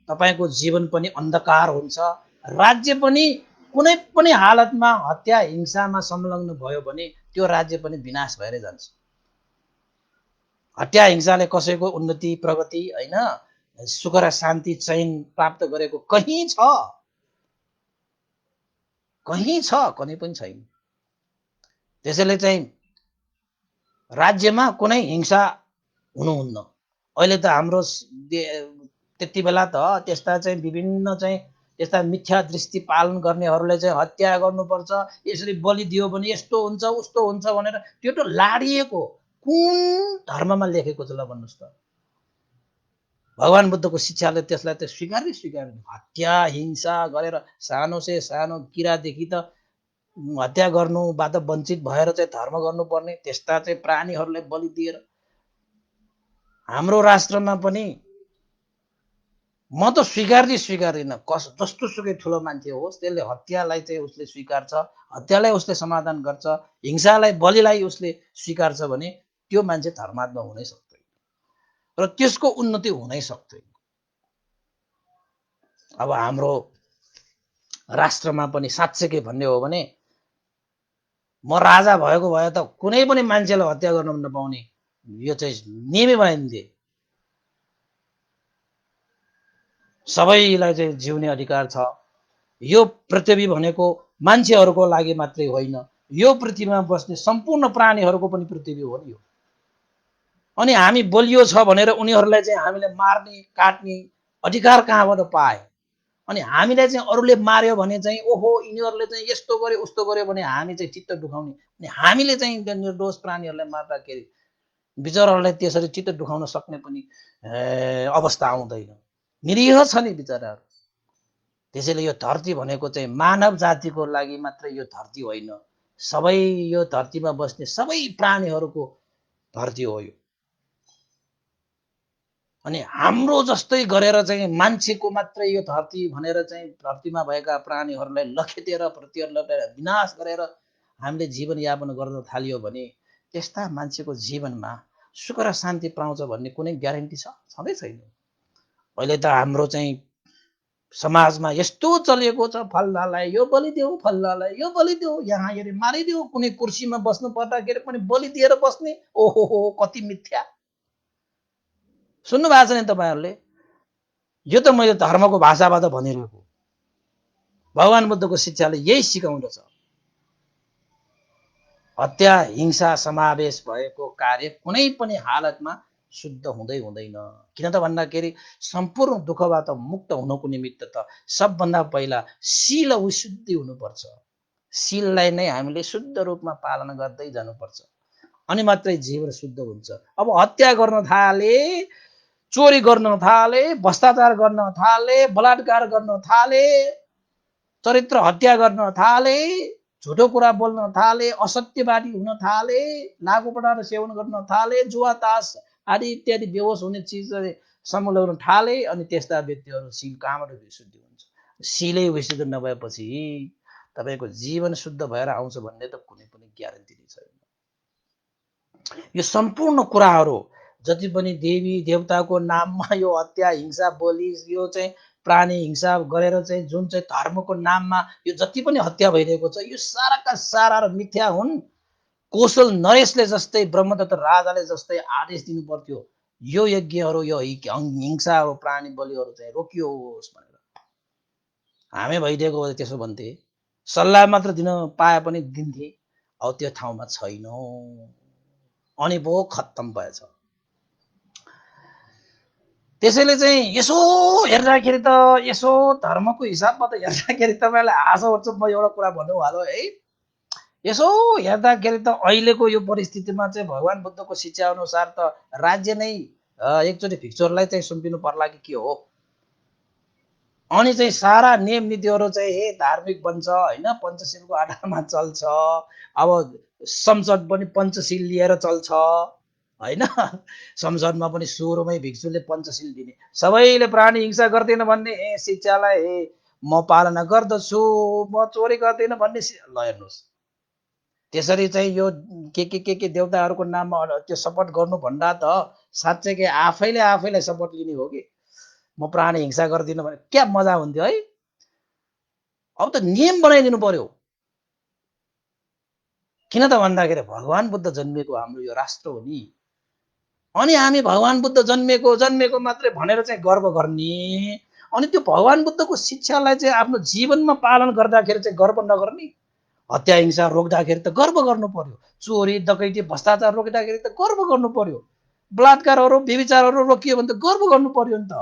तपाईको जीवन पनि अन्धकार हुन्छ, राज्य पनि कुनै पनि हालतमा हत्या हिंसामा संलग्न भयो भने त्यो राज्य पनि विनाश भएर जान्छ। हत्या हिंसाले कसैको उन्नति प्रगति हैन सुख र शान्ति चैन प्राप्त गरेको कहीँ छ? कहीँ छ? कुनै पनि छैन। त्यसैले चाहिँ राज्यमा कुनै हिंसा हुनुहुन्न। अहिले त हाम्रो त्यति बेला त त्यस्ता चाहिँ विभिन्न चाहिँ त्यस्ता मिथ्या दृष्टि पालन गर्नेहरूले चाहिँ हत्या गर्नुपर्छ, यसरी बलि दियो भने यस्तो हुन्छ उस्तो हुन्छ भनेर त्यो त लाडिएको कुन धर्ममा लेखेको छ ल भन्नुहोस् त। भगवान बुद्धको शिक्षाले त्यसलाई त स्वीकार्दैन। हत्या हिंसा गरेर सानो से सानो किरादेखि त हत्या गर्नुबाट वञ्चित भएर चाहिँ धर्म गर्नुपर्ने त्यस्ता चाहिँ प्राणीहरूलाई बलि दिएर हाम्रो राष्ट्रमा पनि म त स्वीकार्दिन। जस्तो सुकै ठुलो मान्छे होस् त्यसले हत्यालाई चाहिँ उसले स्वीकार्छ, हत्यालाई उसले समाधान गर्छ, हिंसालाई बलिलाई उसले स्वीकार्छ भने त्यो मान्छे धर्मात्मा हुनै सक्दैन र त्यसको उन्नति हुनै सक्दैन। अब हाम्रो राष्ट्रमा पनि साँच्चै भन्ने हो भने म राजा भएको भए त कुनै पनि मान्छेलाई हत्या गर्न नपाउने यो चाहिँ नियमै बनाइदिन्थे। सबैलाई चाहिँ जिउने अधिकार छ। यो पृथ्वी भनेको मान्छेहरूको लागि मात्रै होइन, यो पृथ्वीमा बस्ने सम्पूर्ण प्राणीहरूको पनि पृथ्वी हो नि यो। अनि हामी बलियो छ भनेर उनीहरूलाई चाहिँ हामीले मार्ने काट्ने अधिकार कहाँबाट पाए? अनि हामीलाई चाहिँ अरूले मार्यो भने चाहिँ ओहो यिनीहरूले चाहिँ यस्तो गर्यो उस्तो गर्यो भने हामी चाहिँ चित्त दुखाउने, अनि हामीले चाहिँ निर्दोष प्राणीहरूलाई मार्दाखेरि बिचराहरूलाई त्यसरी चित्त दुखाउन सक्ने पनि अवस्था आउँदैन। निरीह छ नि बिचराहरू। त्यसैले यो धरती भनेको चाहिँ मानव जातिको लागि मात्रै यो धरती होइन, सबै यो धरतीमा बस्ने सबै प्राणीहरूको धरती हो यो। अनि हाम्रो जस्तै गरेर चाहिँ मान्छेको मात्रै यो धरती भनेर चाहिँ धरतीमा भएका प्राणीहरूलाई लखेटेर प्रतिहरूलाई विनाश गरेर हामीले जीवनयापन गर्न थालियो भने त्यस्ता मान्छेको जीवनमा सुख र शान्ति पाउँछ भन्ने कुनै ग्यारेन्टी छ? छँदै छैन। अहिले त हाम्रो चाहिँ समाजमा यस्तो चलेको छ, फल्लालाई यो बलिदेऊ, फल्लालाई यो बलिदेऊ, यहाँ हेरे मारिदेऊ, कुनै कुर्सीमा बस्नु पर्दाखेरि पनि बलि दिएर बस्ने। ओहो कति मिथ्या। सुन्नु भएको छ नि तपाईँहरूले? यो त मैले धर्मको भाषाबाट भनिरहेको। भगवान बुद्धको शिक्षाले यही सिकाउँदछ। हत्या हिंसा समावेश भएको कार्य कुनै पनि हालतमा शुद्ध हुँदै हुँदैन। किन त भन्दाखेरि सम्पूर्ण दुःखबाट मुक्त हुनको निमित्त त सबभन्दा पहिला शील विशुद्धि हुनुपर्छ। शीललाई नै हामीले शुद्ध रूपमा पालन गर्दै जानुपर्छ, अनि मात्रै जीवन शुद्ध हुन्छ। अब हत्या गर्न थाले, चोरी गर्न थाले, भ्रष्टाचार गर्न थाले, बलात्कार गर्न थाले, चरित्र हत्या गर्न थाले, झुटो कुरा बोल्न थाले, असत्यवादी हुन थाले, लागु पडाएर सेवन गर्न थाले, जुवा तास आदि इत्यादि बेहोस हुने चिज समूलन थाले, अनि त्यस्ता व्यक्तिहरू शील कहाँबाट विशुद्धि हुन्छ? शीलै विशुद्ध नभएपछि तपाईँको जीवन शुद्ध भएर आउँछ भन्ने त कुनै पनि ग्यारेन्टी नै छैन। यो सम्पूर्ण कुराहरू जति पनि देवी देवताको नाममा यो हत्या हिंसा बलि यो चाहिँ प्राणी हिंसा गरेर चाहिँ जुन चाहिँ धर्मको नाममा यो जति पनि हत्या भइरहेको छ यो साराका सारा मिथ्या हुन्। कौशल नरेशले जस्तै ब्रह्मदत्त राजाले जस्तै आदेश दिनु पर्थ्यो, यो यज्ञहरू यो हिंसाहरू प्राणी बलिहरू चाहिँ रोकियोस् भनेर। हामी भइदिएको त्यसो भन्थे, सल्लाह मात्र दिन पाए पनि दिन्थे। अब त्यो ठाउँमा छैनौँ, अनि पो खत्तम भएछ। त्यसैले चाहिँ यसो हेर्दाखेरि त यसो धर्मको हिसाबमा त हेर्दाखेरि तपाईँलाई हाँसो उठ्छ। म एउटा कुरा भन्नु हालो है, यसो हेर्दाखेरि त अहिलेको यो परिस्थितिमा चाहिँ भगवान बुद्धको शिक्षा अनुसार त राज्य नै एकचोटि भिक्षुरलाई चाहिँ सुम्पिनु पर्ला कि के हो? अनि चाहिँ सारा नियम नीतिहरू चाहिँ हे धार्मिक बन्छ होइन, पञ्चशीलको आधारमा चल्छ। अब संसद पनि पञ्चशील लिएर चल्छ होइन। संसदमा पनि सुरुमै भिक्षुले पञ्चशील दिने, सबैले प्राणी हिंसा गर्दैन भन्ने शिक्षालाई म पालना गर्दछु, म चोरी गर्दैन भन्ने। ल हेर्नुहोस्, त्यसरी चाहिँ यो के देवताहरूको नाममा त्यो शपथ गर्नु भन्दा त साँच्चै के आफैलाई शपथ लिने हो कि म प्राणी हिंसा गर्दिनँ भने क्या मजा हुन्थ्यो है। अब त नियम बनाइदिनु पर्यो। किन त भन्दाखेरि भगवान बुद्ध जन्मेको हाम्रो यो राष्ट्र हो नि, अनि हामी भगवान बुद्ध जन्मेको मात्रै भनेर चाहिँ गर्व गर्ने, अनि त्यो भगवान बुद्धको शिक्षालाई चाहिँ आफ्नो जीवनमा पालन गर्दाखेरि चाहिँ गर्व नगर्ने। हत्या हिंसा रोक्दाखेरि त गर्व गर्नु पर्यो, चोरी डकैती भ्रष्टाचार रोक्दाखेरि त गर्व गर्नु पर्यो, बलात्कारहरू व्यभिचारहरू रोकियो भने त गर्व गर्नु पर्यो नि त,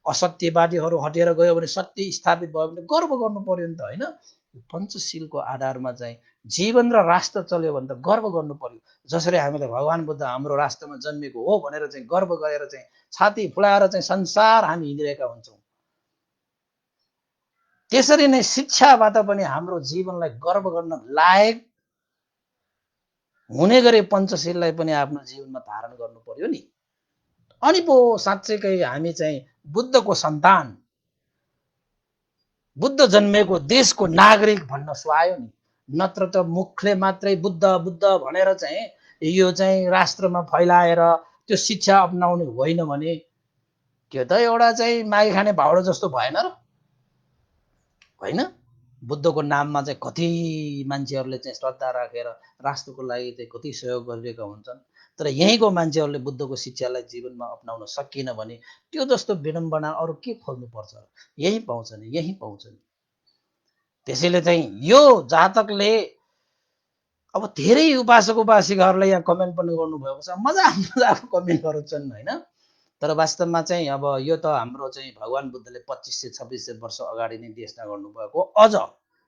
असत्यवादीहरू हटेर गयो भने सत्य स्थापित भयो भने गर्व गर्नु पर्यो नि त होइन। पञ्चशीलको आधारमा चाहिँ जीवन र राष्ट्र चल्यो भने त गर्व गर्नु पर्यो। जसरी हामीले भगवान बुद्ध हाम्रो राष्ट्रमा जन्मेको हो भनेर चाहिँ गर्व गरेर चाहिँ छाती फुलाएर चाहिँ संसार हामी हिँडिरहेका हुन्छौँ। त्यसरी नै शिक्षाबाट पनि हाम्रो जीवनलाई गर्व गर्न लायक हुने गरी पञ्चशीललाई पनि आफ्नो जीवनमा धारण गर्नु पर्यो नि। अनि पो साँच्चैकै हामी चाहिँ बुद्धको सन्तान, बुद्ध जन्मेको देशको नागरिक भन्न सुहायो नि। नत्र त मुखले मात्रै बुद्ध बुद्ध भनेर चाहिँ यो चाहिँ राष्ट्रमा फैलाएर त्यो शिक्षा अपनाउने होइन भने त्यो त एउटा चाहिँ मागी खाने भाउडो जस्तो भएन र होइन। बुद्धको नाममा चाहिँ कति मान्छेहरूले चाहिँ श्रद्धा राखेर राष्ट्रको लागि चाहिँ कति सहयोग गरिरहेका हुन्छन्, तर यहीँको मान्छेहरूले बुद्धको शिक्षालाई जीवनमा अपनाउन सकिएन भने त्यो जस्तो विडम्बना अरू के खोज्नुपर्छ? यही पाउँछ नि, यही पाउँछ नि। त्यसैले चाहिँ यो जातकले अब धेरै उपासक उपासिकाहरूलाई यहाँ कमेन्ट पनि गर्नुभएको छ, मजाको कमेन्टहरू छन् होइन। तर वास्तवमा चाहिँ अब यो त हाम्रो चाहिँ भगवान बुद्धले 2500-2600 वर्ष अगाडि नै देशना गर्नुभएको, अझ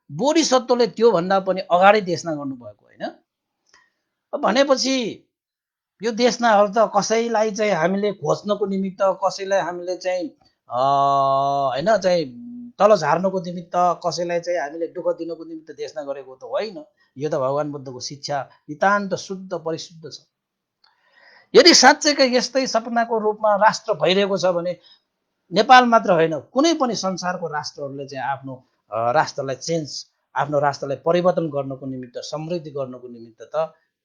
बोधिसत्वले त्योभन्दा पनि अगाडि देशना गर्नुभएको होइन। भनेपछि यो देशनाहरू त कसैलाई चाहिँ हामीले खोज्नको निमित्त, कसैलाई हामीले चाहिँ होइन चाहिँ तल झार्नको निमित्त, कसैलाई चाहिँ हामीले दुःख दिनको निमित्त देशना गरेको त होइन। यो त भगवान बुद्धको शिक्षा नितान्त शुद्ध परिशुद्ध छ। यदि साँच्चैकै यस्तै सपनाको रूपमा राष्ट्र भइरहेको छ भने नेपाल मात्र होइन, कुनै पनि संसारको राष्ट्रहरूले चाहिँ आफ्नो राष्ट्रलाई आफ्नो राष्ट्रलाई परिवर्तन गर्नको निमित्त, समृद्धि गर्नको निमित्त त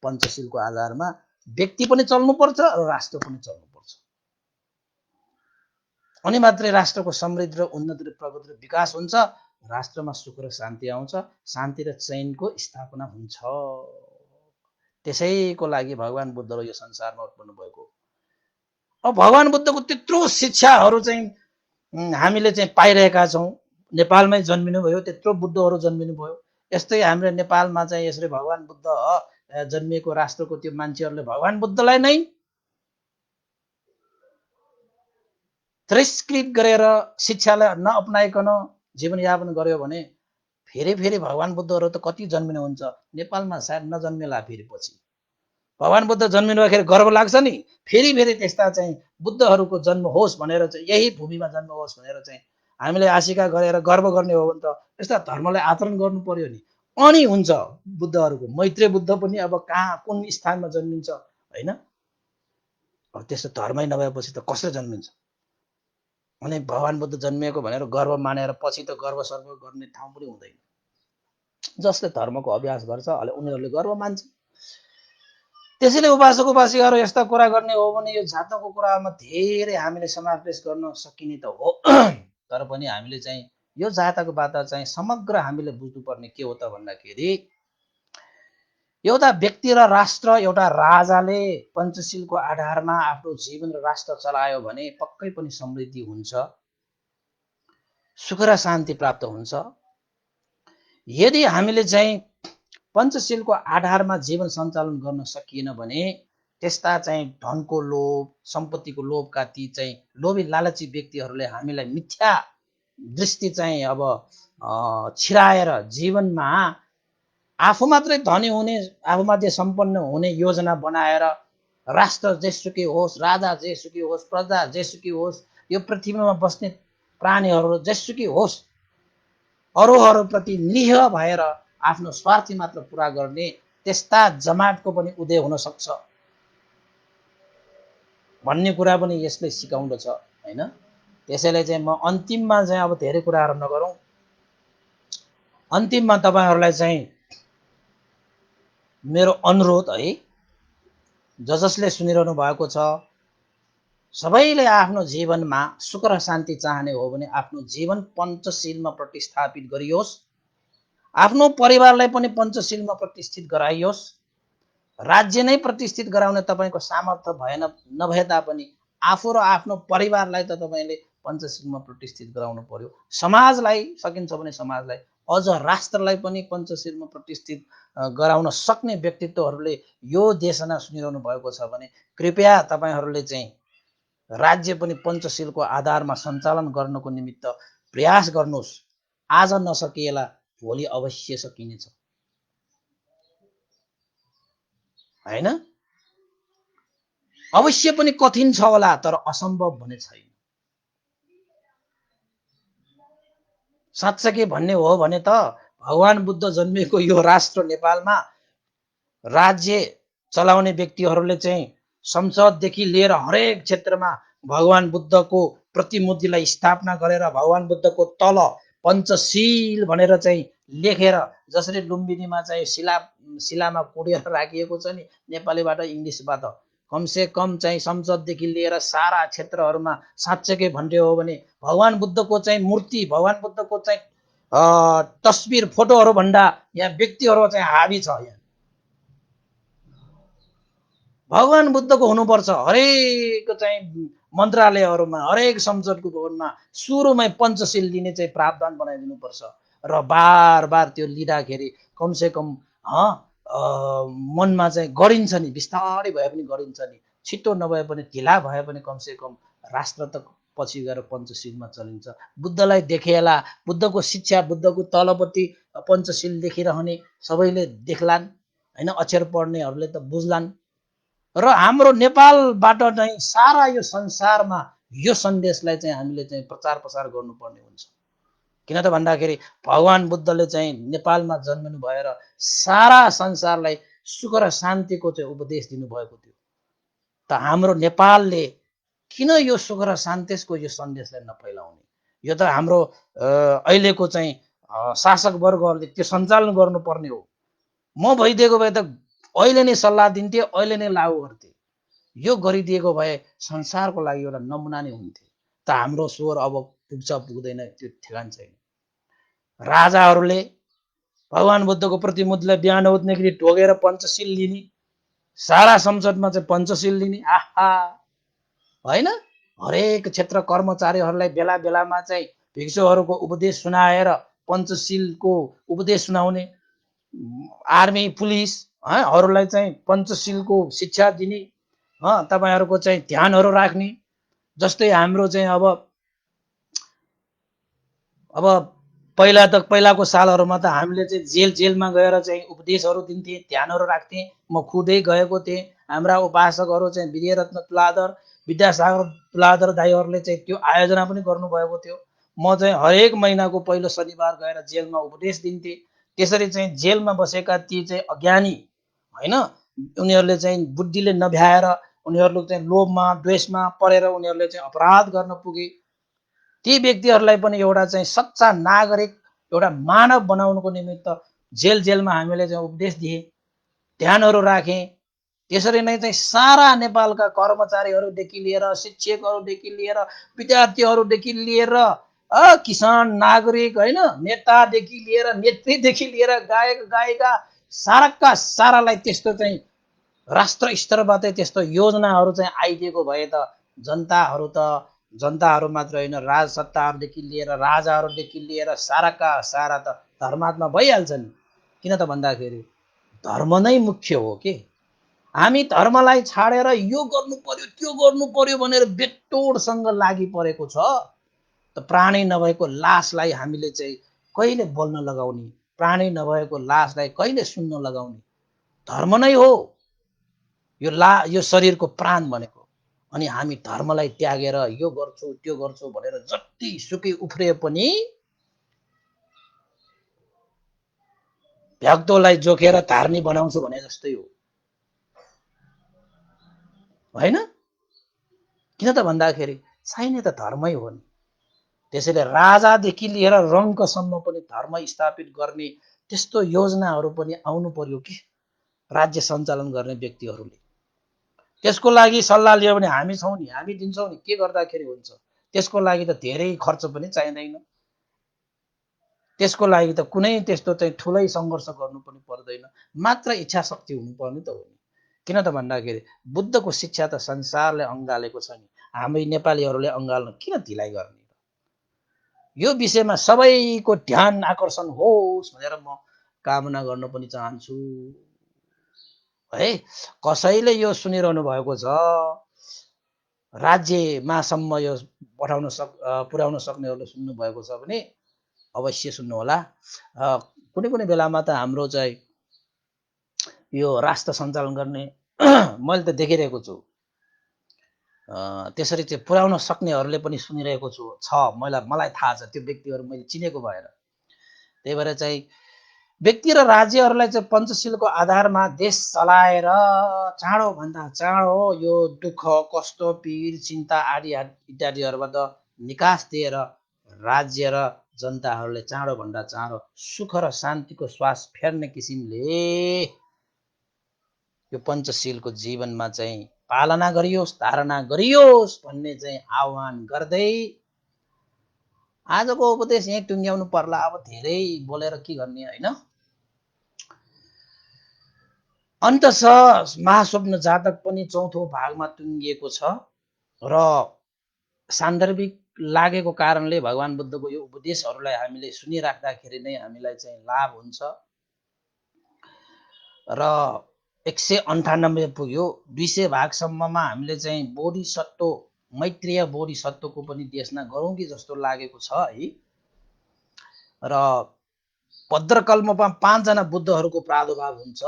पञ्चशीलको आधारमा व्यक्ति पनि चल्नुपर्छ र राष्ट्र पनि चल्नुपर्छ। अनि मात्रै राष्ट्रको समृद्धि र उन्नति र प्रगति र विकास हुन्छ, राष्ट्रमा सुख र शान्ति आउँछ, शान्ति र चैनको स्थापना हुन्छ। त्यसैको लागि भगवान बुद्ध यो संसारमा उत्पन्न भएको। अब भगवान बुद्धको त्यत्रो शिक्षाहरू चाहिँ हामीले चाहिँ पाइरहेका छौँ। नेपालमै जन्मिनु भयो, त्यत्रो बुद्धहरू जन्मिनु भयो। यस्तै हाम्रो नेपालमा चाहिँ यसरी भगवान बुद्ध जन्मिएको राष्ट्रको त्यो मान्छेहरूले भगवान बुद्धलाई नै तिरस्कृत गरेर शिक्षालाई नअपनाइकन जीवनयापन गर्यो भने फेरि भगवान बुद्धहरू त कति जन्मिनु हुन्छ, नेपालमा सायद नजन्मेला। फेरि पछि भगवान बुद्ध जन्मिँदाखेरि गर्व लाग्छ नि, फेरि त्यस्ता चाहिँ बुद्धहरूको जन्म होस् भनेर चाहिँ, यही भूमिमा जन्म होस् भनेर चाहिँ हामीले आशिका गरेर गर्व गर्ने हो भने त यस्ता धर्मलाई आचरण गर्नु पर्यो नि, अनि हुन्छ बुद्धहरूको। मैत्रेय बुद्ध पनि अब कहाँ कुन स्थानमा जन्मिन्छ होइन? अब त्यस्तो धर्मै नभएपछि त कसरी जन्मिन्छ? अनि भगवान बुद्ध जन्मिएको भनेर गर्व मानेर पछि त गर्व सर्व गर्ने ठाउँ पनि हुँदैन। जसले धर्मको अभ्यास गर्छ उनीहरूले गर्व मान्छ। त्यसैले उपासक उपासिकाहरू यस्ता कुरा गर्ने हो भने यो जातकको कुरामा धेरै हामीले समावेश गर्न सकिने त हो, तर पनि हामीले चाहिँ यो जातकबाट चाहिँ समग्र हामीले बुझ्नुपर्ने के हो त भन्दाखेरि, एउटा व्यक्ति र राष्ट्र, एउटा राजाले पञ्चशीलको आधारमा आफ्नो जीवन र राष्ट्र चलायो भने पक्कै पनि समृद्धि हुन्छ, सुख र शान्ति प्राप्त हुन्छ। यदि हामीले चाहिँ पञ्चशीलको आधारमा जीवन सञ्चालन गर्न सकिएन भने त्यस्ता चाहिँ धनको लोभ, सम्पत्तिको लोभका ती चाहिँ लोभी लालची व्यक्तिहरूले हामीलाई मिथ्या दृष्टि चाहिँ अब छिराएर जीवनमा आफू मात्रै धनी हुने, आफू मात्रै सम्पन्न हुने योजना बनाएर राष्ट्र जेसुकै होस्, राजा जेसुकै होस्, प्रजा जेसुकै होस्, यो पृथ्वीमा बस्ने प्राणीहरू जेसुकै होस्, अरूहरूप्रति निह भएर आफ्नो स्वार्थी मात्र पुरा गर्ने त्यस्ता जमातको पनि उदय हुन सक्छ भन्ने कुरा पनि यसले सिकाउँदछ हैन? त्यसैले चाहिँ म अन्तिममा चाहिँ अब धेरै कुराहरू नगरौँ, अन्तिममा तपाईहरुलाई चाहिँ मेरो अनुरोध है, जसले सुनिरहनु भएको छ सबैले आफ्नो जीवनमा सुख र शान्ति चाहने हो भने आफ्नो जीवन पञ्चशीलमा प्रतिस्थापित गरियोस्, आफ्नो परिवारलाई पनि पञ्चशीलमा प्रतिष्ठित गराइयोस्। राज्य नै प्रतिष्ठित गराउने तपाईको सामर्थ्य नभए तापनि आफू र आफ्नो परिवारलाई त तपाईले पञ्चशीलमा प्रतिष्ठित गराउनु पर्यो। समाजलाई सकिन्छ भने समाजलाई, अझ राष्ट्रलाई पनि पञ्चशीलमा प्रतिष्ठित गराउन सक्ने व्यक्तित्वहरूले यो देशना सुनिरहनु भएको छ भने कृपया तपाईहरूले चाहिँ राज्य पनि पञ्चशीलको आधारमा सञ्चालन गर्नको निमित्त प्रयास गर्नुहोस्। आज नसकिएला भोलि अवश्य सकिनेछ हैन? अवश्य पनि कठिन छ होला, तर असम्भव भने छैन। साँच्चै भन्ने हो भने त भगवान बुद्ध जन्मेको यो राष्ट्र नेपालमा राज्य चलाउने व्यक्तिहरूले चाहिँ संसददेखि लिएर हरेक क्षेत्रमा भगवान बुद्धको प्रतिमूर्तिलाई स्थापना गरेर भगवान बुद्धको तल पञ्चशील भनेर चाहिँ लेखेर, जसरी लुम्बिनीमा चाहिँ शिलामा कोडिएर राखिएको छ नि नेपालीबाट इङ्ग्लिसबाट, कमसे कम चाहिँ संसददेखि लिएर सारा क्षेत्रहरूमा साँच्चै भन्ने हो भने भगवान बुद्धको चाहिँ मूर्ति, भगवान बुद्धको चाहिँ तस्बिर, फोटोहरू भन्दा यहाँ व्यक्तिहरू चाहिँ हाबी छ। यहाँ भगवान बुद्धको हुनुपर्छ। हरेक चाहिँ मन्त्रालयहरूमा, हरेक संसदको भवनमा सुरुमै पञ्चशील लिने चाहिँ प्रावधान बनाइदिनुपर्छ र बार बार त्यो लिँदाखेरि कमसे कम मनमा चाहिँ गरिन्छ नि, बिस्तारै भए पनि गरिन्छ नि, छिटो नभए पनि ढिला भए पनि कमसे कम राष्ट्र त पछि गएर पञ्चशीलमा चलिन्छ। बुद्धलाई देखेला, बुद्धको शिक्षा, बुद्धको तलपट्टि पञ्चशील लेखिरहने सबैले देख्लान् हैन, अक्षर पढ्नेहरूले त बुझ्लान्। र हाम्रो नेपालबाट नै सारा यो संसारमा यो सन्देशलाई चाहिँ हामीले चाहिँ प्रचार प्रसार गर्नुपर्ने हुन्छ। किन त भन्दाखेरि भगवान बुद्धले चाहिँ नेपालमा जन्मिनु भएर सारा संसारलाई सुख र शान्तिको चाहिँ उपदेश दिनुभएको थियो। त हाम्रो नेपालले किन यो सुख र शान्तिको यो सन्देशलाई नफैलाउने? यो त हाम्रो अहिलेको चाहिँ शासक वर्गहरूले त्यो सञ्चालन गर्नुपर्ने हो। म भइदिएको भए त अहिले नै सल्लाह दिन्थे, अहिले नै लागू गर्थे। यो गरिदिएको भए संसारको लागि एउटा नमुना नै हुन्थ्यो। त हाम्रो स्वर अब पुग्छ पुग्दैन त्यो ठेगान छैन। राजाहरूले भगवान बुद्धको प्रतिमूर्तिलाई बिहान उठ्नेखेरि ढोगेर पञ्चशील लिने, सारा संसदमा चाहिँ पञ्चशील लिने। आहा, होइन, हरेक क्षेत्र कर्मचारीहरूलाई बेला बेलामा चाहिँ भिक्षुहरूको उपदेश सुनाएर पञ्चशीलको उपदेश सुनाउने, आर्मी पुलिस हरूलाई चाहिँ पञ्चशीलको शिक्षा दिने, तपाईँहरूको चाहिँ ध्यानहरू राख्ने। जस्तै हाम्रो चाहिँ अब पहिलाको सालहरूमा त हामीले चाहिँ जेलमा गएर चाहिँ उपदेशहरू दिन्थे, ध्यानहरू राख्थे। म खुदै गएको थिएँ। हाम्रा उपासकहरू चाहिँ विजयरत्न तुलाधर, विद्यासागर तुलाधर दाईहरूले चाहिँ त्यो आयोजना पनि गर्नुभएको थियो। म चाहिँ हरेक महिनाको पहिलो शनिबार गएर जेलमा उपदेश दिन्थे। त्यसरी चाहिँ जेलमा बसेका ती चाहिँ अज्ञानी, होइन, उनीहरूले चाहिँ बुद्धिले नभ्याएर उनीहरू चाहिँ लोभमा द्वेषमा परेर उनीहरूले चाहिँ अपराध गर्न पुगे। ती व्यक्तिहरूलाई पनि एउटा चाहिँ सच्चा नागरिक, एउटा मानव बनाउनको निमित्त जेलमा हामीले चाहिँ उपदेश दिए, ध्यानहरू राखे। त्यसरी नै चाहिँ सारा नेपालका कर्मचारीहरूदेखि लिएर, शिक्षकहरूदेखि लिएर, विद्यार्थीहरूदेखि लिएर, किसान नागरिक, होइन, नेतादेखि लिएर, नेत्रीदेखि लिएर, गायक गायिका, साराका सारालाई त्यस्तो चाहिँ राष्ट्र स्तरबाटै त्यस्तो योजनाहरू चाहिँ आइदिएको भए त जनताहरू मात्र होइन, राजसत्ताहरूदेखि लिएर, राजाहरूदेखि लिएर साराका सारा त धर्मात्मा भइहाल्छन्। किन त भन्दाखेरि धर्म नै मुख्य हो कि। हामी धर्मलाई छाडेर यो गर्नु पर्यो त्यो गर्नु पर्यो भनेर बेतोडसँग लागि परेको छ। त प्राणी नभएको लासलाई हामीले चाहिँ कहिले बोल्न लगाउने, प्राणी नभएको लासलाई कहिले सुन्न लगाउने? धर्म नै हो यो शरीरको प्राण भनेको। अनि हामी धर्मलाई त्यागेर यो गर्छु त्यो गर्छु भनेर जति सुकै उफ्रिए पनि भक्तोलाई जोखेर धार्नी बनाउँछु भने जस्तै हो, होइन? किन त भन्दाखेरि चाहिने त धर्मै हो नि। त्यसैले राजादेखि लिएर रङ्कसम्म पनि धर्म स्थापित गर्ने त्यस्तो योजनाहरू पनि आउनु पर्यो कि राज्य सञ्चालन गर्ने व्यक्तिहरूले। त्यसको लागि सल्लाह लियो भने हामी छौँ नि, हामी दिन्छौँ नि, के गर्दाखेरि हुन्छ? त्यसको लागि त धेरै खर्च पनि चाहिँदैन। त्यसको लागि त कुनै त्यस्तो चाहिँ ठुलै सङ्घर्ष गर्नु पनि पर्दैन, मात्र इच्छा शक्ति हुनुपर्ने त हो नि। किन त भन्दाखेरि बुद्धको शिक्षा त संसारले अँगालेको छ नि, हामी नेपालीहरूले अँगाल्न किन ढिलाइ गर्ने? यो विषयमा सबैको ध्यान आकर्षण होस् भनेर म कामना गर्न पनि चाहन्छु है। कसैले यो सुनिरहनु भएको छ, राज्यमासम्म यो पुर्याउन सक्नेहरूले सुन्नु भएको छ भने अवश्य सुन्नुहोला। कुनै कुनै बेलामा त हाम्रो चाहिँ यो राष्ट्र सञ्चालन गर्ने मैले त देखिरहेको छु, त्यसरी चाहिँ पुर्याउन सक्नेहरूले पनि सुनिरहेको छु। मलाई थाहा छ, त्यो व्यक्तिहरू मैले चिनेको भएर। त्यही भएर चाहिँ व्यक्ति र राज्यहरूलाई चाहिँ पञ्चशीलको आधारमा देश चलाएर चाँडोभन्दा चाँडो यो दुःख कष्ट पीड चिन्ता आदि इत्यादिहरूबाट निकास दिएर राज्य र जनताहरूले चाँडोभन्दा चाँडो सुख र शान्तिको श्वास फेर्ने किसिमले यो पञ्चशीलको जीवनमा चाहिँ पालना गरियोस्, धारणा गरियोस् भन्ने चाहिँ आह्वान गर्दै आजको उपदेश यहीँ टुङ्ग्याउनु पर्ला। अब धेरै बोलेर के गर्ने, होइन? अन्तश महास्वप्न जातक पनि चौथो भागमा टुङ्गिएको छ र सान्दर्भिक लागेको कारणले भगवान बुद्धको यो उपदेशहरूलाई हामीले सुनिराख्दाखेरि नै हामीलाई चाहिँ लाभ हुन्छ। र 198 पुग्यो, 200 भागसम्ममा हामीले चाहिँ बोधिसत्व, मैत्रेय बोधिसत्वको पनि देशना गरौँ कि जस्तो लागेको छ है। र भद्रकल्पमा 5 जना बुद्धहरूको प्रादुर्भाव हुन्छ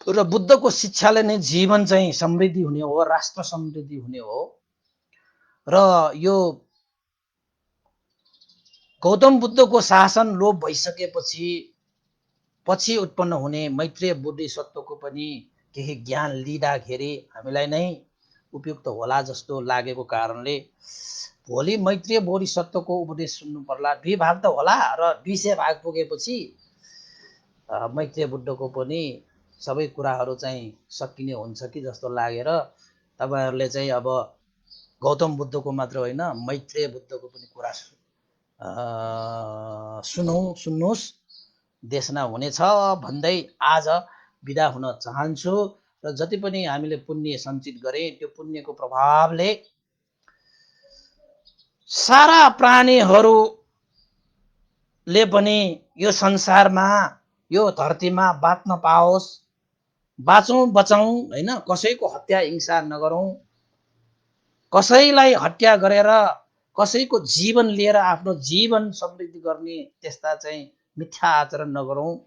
र बुद्धको शिक्षाले नै जीवन चाहिँ समृद्धि हुने हो, राष्ट्र समृद्धि हुने हो। र यो गौतम बुद्धको शासन लोप भइसकेपछि पछि उत्पन्न हुने मैत्रेय बोधिसत्वको पनि केही ज्ञान लिँदाखेरि हामीलाई नै उपयुक्त होला जस्तो लागेको कारणले भोलि मैत्रीय बोधिसत्वको उपदेश सुन्नु पर्ला। 2 भाग त होला र 200 भाग पुगेपछि मैत्रीय बुद्धको पनि सबै कुराहरू चाहिँ सकिने हुन्छ कि जस्तो लागेर तपाईहरुले चाहिँ अब गौतम बुद्धको मात्र होइन मैत्रेय बुद्धको पनि कुरा सुन्नुहोस्, देशना हुनेछ भन्दै आज बिदा हुन चाहन्छु। र जति पनि हामीले पुण्य सञ्चित गरे त्यो पुण्यको प्रभावले सारा प्राणीहरूले पनि यो संसारमा यो धरतीमा बाँच्न पाओस्, बाँचौँ बचौँ हैन, कसैको हत्या हिंसा नगरौँ, कसैलाई हत्या गरेर कसैको जीवन लिएर आफ्नो जीवन समृद्धि गर्ने त्यस्ता चाहिँ मिथ्या आचरण नगरौँ।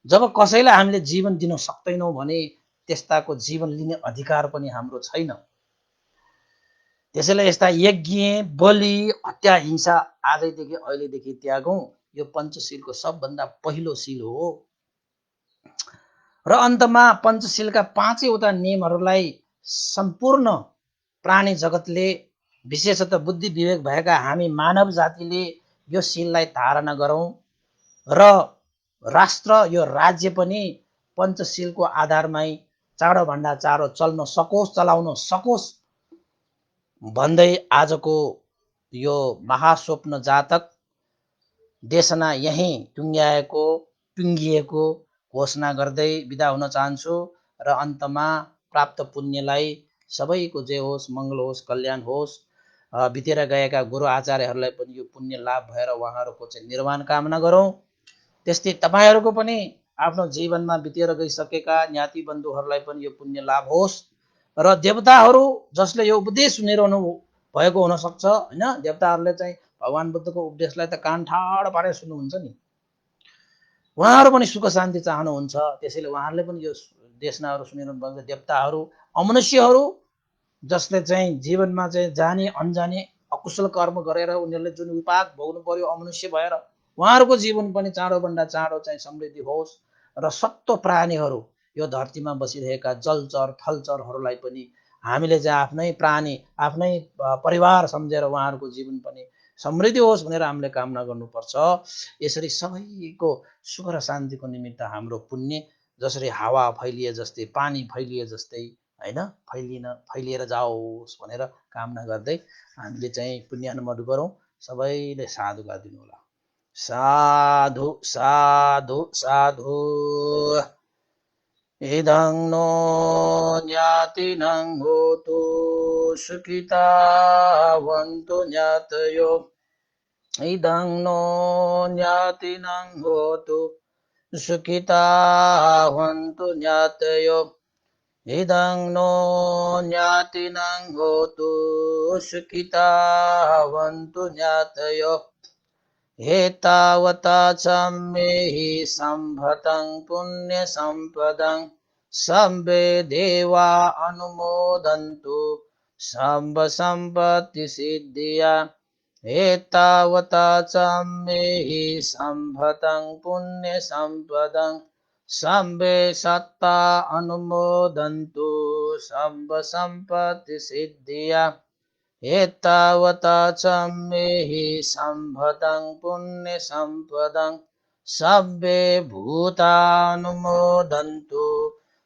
जब कसैलाई हामीले जीवन दिन सक्दैनौँ भने त्यस्ताको जीवन लिने अधिकार पनि हाम्रो छैन। त्यसैले यस्ता यज्ञ बलि हत्या हिंसा आजैदेखि अहिलेदेखि त्यागौँ। यो पञ्चशीलको सबभन्दा पहिलो शील हो। र अन्तमा पञ्चशीलका 5वटा नियमहरूलाई सम्पूर्ण प्राणी जगतले विशेषतः बुद्धि विवेक भएका हामी मानव जातिले यो शीललाई धारणा गरौँ र राष्ट्र यो राज्य पनि पञ्चशीलको आधारमै चाँडोभन्दा चाँडो चल्न सकोस्, चलाउन सकोस् भन्दै आजको यो महास्वप्न जातक देशना यही टुङ्गिएको घोषणा गर्दै बिदा हुन चाहन्छु। र अन्तमा प्राप्त पुण्यलाई सबैको जय होस्, मङ्गल होस्, कल्याण होस्। बितेर गएका गुरु आचार्यहरूलाई पनि यो पुण्य लाभ भएर उहाँहरूको चाहिँ निर्वाण कामना गरौँ। त्यस्तै तपाईहरुको पनि आफ्नो जीवनमा बितेर गइसकेका ज्ञाति बन्धुहरूलाई पनि यो पुण्य लाभ होस्। र देवताहरू जसले यो उपदेश सुनिरहनु भएको हुन सक्छ हैन, देवताहरूले चाहिँ भगवान बुद्धको उपदेशलाई त कान ठाड पारेर सुन्नुहुन्छ नि, उहाँहरू पनि सुख शान्ति चाहनुहुन्छ। त्यसैले उहाँहरूले पनि यो देशनाहरू सुनिरहनु भएको देवताहरू, अमनुष्यहरू जसले चाहिँ जीवनमा चाहिँ जाने अनजाने अकुशल कर्म गरेर उनीहरूले जुन विपाक भोग्नु पर्यो अमनुष्य भएर, उहाँहरूको जीवन पनि चाँडोभन्दा चाँडो चाहिँ समृद्धि होस्। र सत्व प्राणीहरू यो धरतीमा बसिरहेका जलचर थलचरहरूलाई पनि हामीले चाहिँ आफ्नै प्राणी आफ्नै परिवार सम्झेर उहाँहरूको जीवन पनि समृद्धि होस् भनेर हामीले कामना गर्नुपर्छ। यसरी सबैको सुख र शान्तिको निमित्त हाम्रो पुण्य जसरी हावा फैलिए जस्तै, पानी फैलिए जस्तै हैन, फैलिएर जाओस् भनेर कामना गर्दै हामीले चाहिँ पुण्यानुमोदन गरौँ। सबैले साधुवाद दिनु होला। साधु साधु साधु। इदं नो ज्ञातिनं होतु सुखितावन्तु ज्ञातयो। इदं नो ज्ञातिनं होतु सुखितावन्तु ज्ञातयो। इदं नो ज्ञातिनं होतु सुखितावन्तु ज्ञातयो। एतावता च मे हि सम्भतं पुण्यसम्पदं सम्बे देवा अनुमोदन्तु सम्ब सम्पत्तिसिद्धिया। एतावता च मे हि सम्भतं पुण्यसम्पदं सम्बे सत्ता अनुमोदन्तु सम्ब सम्पत्तिसिद्धिया। एतावता च मे हि सम्भतं पुण्यसम्पदं सम्बे भूतानुमोदन्तु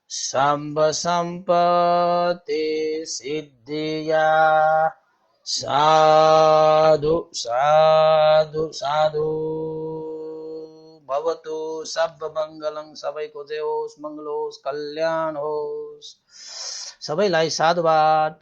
सम्ब सम्पत्तिसिद्धिया। साधु साधु साधु। भवतु सर्वमङ्गलं। सबैको जय होस्, मङ्गल होस्, कल्याण होस्। सबैलाई साधुवाद।